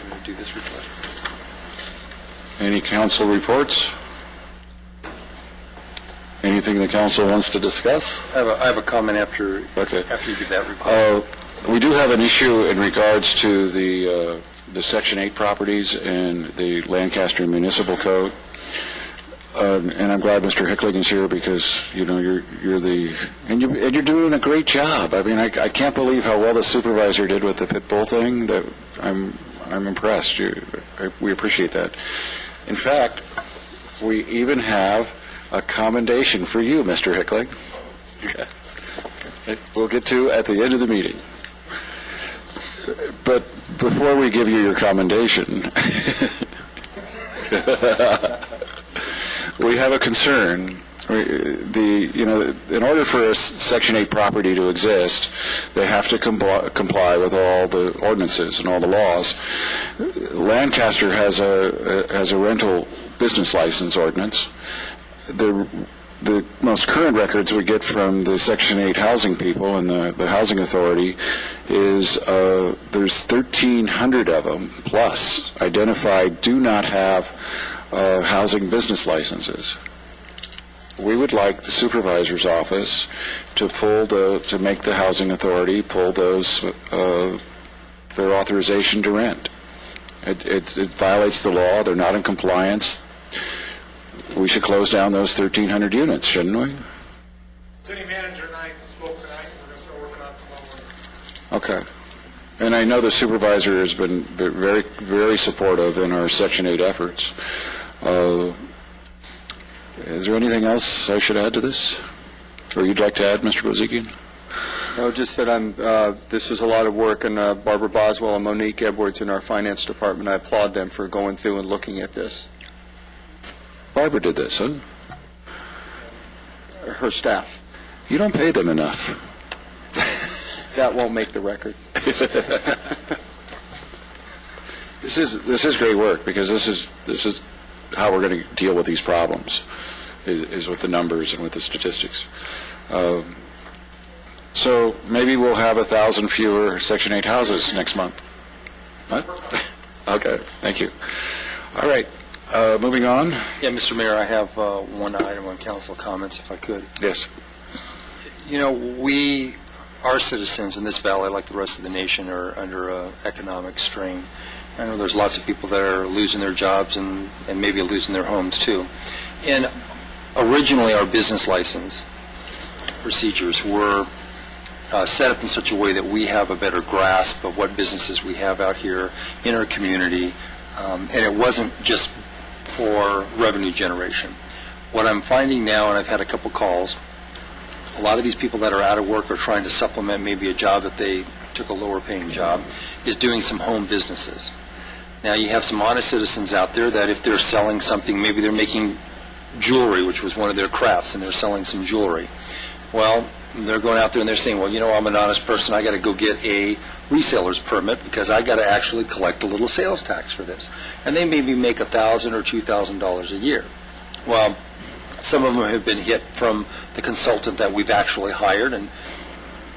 I'm going to do this report. Any council reports? Anything the council wants to discuss? I have a comment after you give that report. We do have an issue in regards to the Section 8 properties and the Lancaster Municipal Code. And I'm glad Mr. Hickling is here because you're doing a great job. I mean, I can't believe how well the supervisor did with the pit bull thing. That I'm impressed. We appreciate that. In fact, we even have a commendation for you, Mr. Hickling. We'll get to at the end of the meeting. But before we give you your commendation, we have a concern In order for a Section 8 property to exist, they have to comply with all the ordinances and all the laws. Lancaster has a rental business license ordinance. The most current records we get from the Section 8 housing people and the Housing Authority is there's 1,300 of them plus identified do not have housing business licenses. We would like the supervisor's office to make the Housing Authority pull their authorization to rent. It violates the law. They're not in compliance. We should close down those 1,300 units, shouldn't we? City manager and I spoke tonight, and we're going to start working on it tomorrow morning. Okay. And I know the supervisor has been very, very supportive in our Section 8 efforts. Is there anything else I should add to this? Or you'd like to add, Mr. Bozigian? No, just that this is a lot of work, and Barbara Boswell and Monique Edwards in our finance department, I applaud them for going through and looking at this. Barbara did this, huh? Her staff. You don't pay them enough. That won't make the record. This is great work, because this is how we're going to deal with these problems, is with the numbers and with the statistics. So maybe we'll have 1,000 fewer Section 8 houses next month. Huh? Okay, thank you. All right, moving on. Yeah, Mr. Mayor, I have one item on council comments, if I could. Yes. You know, our citizens in this valley, like the rest of the nation, are under economic strain. I know there's lots of people that are losing their jobs and maybe losing their homes, too. And originally, our business license procedures were set up in such a way that we have a better grasp of what businesses we have out here in our community, and it wasn't just for revenue generation. What I'm finding now, and I've had a couple calls, a lot of these people that are out of work or trying to supplement maybe a job that they took a lower paying job, is doing some home businesses. Now, you have some honest citizens out there that if they're selling something, maybe they're making jewelry, which was one of their crafts, and they're selling some jewelry. Well, they're going out there and they're saying, well, you know, I'm an honest person. I got to go get a reseller's permit because I got to actually collect a little sales tax for this. And they maybe make $1,000 or $2,000 a year. Well, some of them have been hit from the consultant that we've actually hired and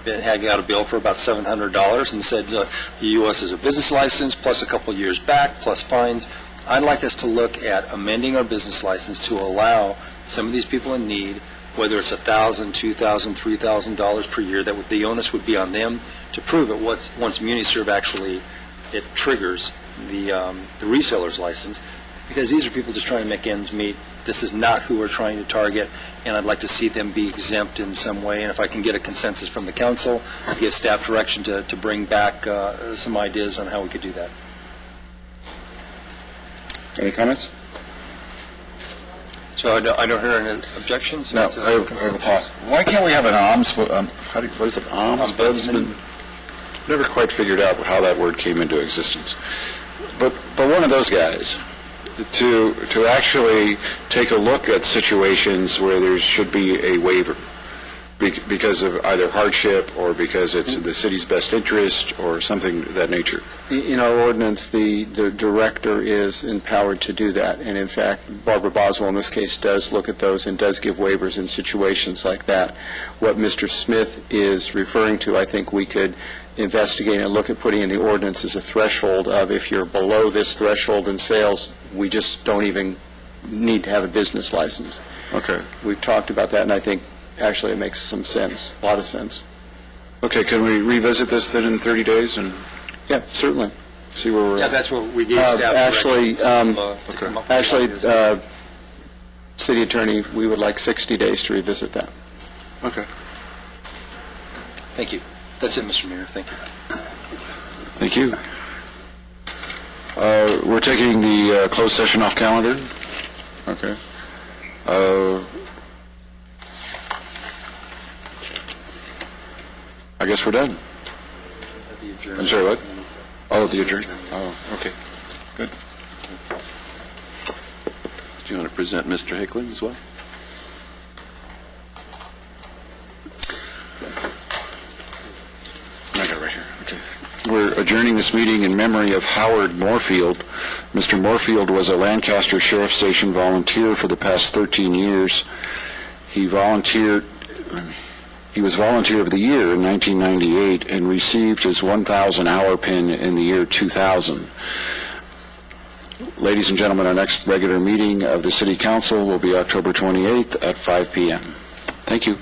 got a bill for about $700 and said, the U.S. is a business license plus a couple years back plus fines. I'd like us to look at amending our business license to allow some of these people in need, whether it's $1,000, $2,000, $3,000 per year, that the onus would be on them to prove it once MuniServ actually triggers the reseller's license, because these are people just trying to make ends meet. This is not who we're trying to target, and I'd like to see them be exempt in some way. And if I can get a consensus from the council, give staff direction to bring back some ideas on how we could do that. Any comments? So I don't hear any objections? No, I have a thought. Why can't we have an what is it, ombudsman? Never quite figured out how that word came into existence. But one of those guys, to actually take a look at situations where there should be a waiver because of either hardship or because it's in the city's best interest or something of that nature. In our ordinance, the director is empowered to do that, and in fact, Barbara Boswell in this case does look at those and does give waivers in situations like that. What Mr. Smith is referring to, I think we could investigate and look at putting in the ordinance as a threshold of if you're below this threshold in sales, we just don't even need to have a business license. Okay. We've talked about that, and I think actually it makes some sense, a lot of sense. Okay, can we revisit this then in 30 days? And yeah, certainly. See where we're at. Yeah, that's what we gave staff Actually, City Attorney, we would like 60 days to revisit that. Okay. Thank you. That's it, Mr. Mayor. Thank you. Thank you. We're taking the closed session off calendar. Okay. I guess we're done. I'm sorry, what? Oh, the adjourn. Oh, okay. Good. Do you want to present Mr. Hickling as well? we're adjourning this meeting in memory of Howard Moorfield. Mr. Moorfield was a Lancaster Sheriff Station volunteer for the past 13 years. He was Volunteer of the Year in 1998 and received his 1,000-hour pin in the year 2000. Ladies and gentlemen, our next regular meeting of the City Council will be October 28th at 5 p.m. Thank you.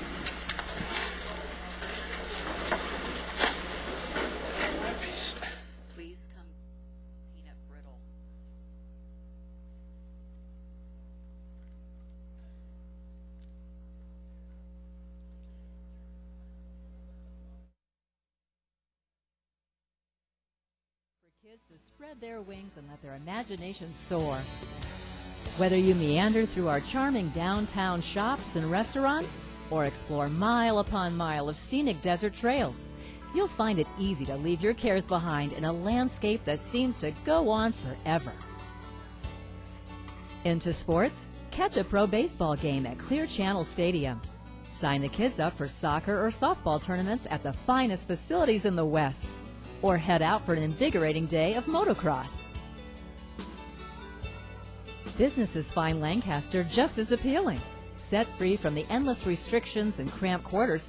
Please come peanut brittle. Kids to spread their wings and let their imaginations soar. Whether you meander through our charming downtown shops and restaurants or explore mile upon mile of scenic desert trails, you'll find it easy to leave your cares behind in a landscape that seems to go on forever. Into sports? Catch a pro baseball game at Clear Channel Stadium. Sign the kids up for soccer or softball tournaments at the finest facilities in the West. Or head out for an invigorating day of motocross. Businesses find Lancaster just as appealing. Set free from the endless restrictions and cramped quarters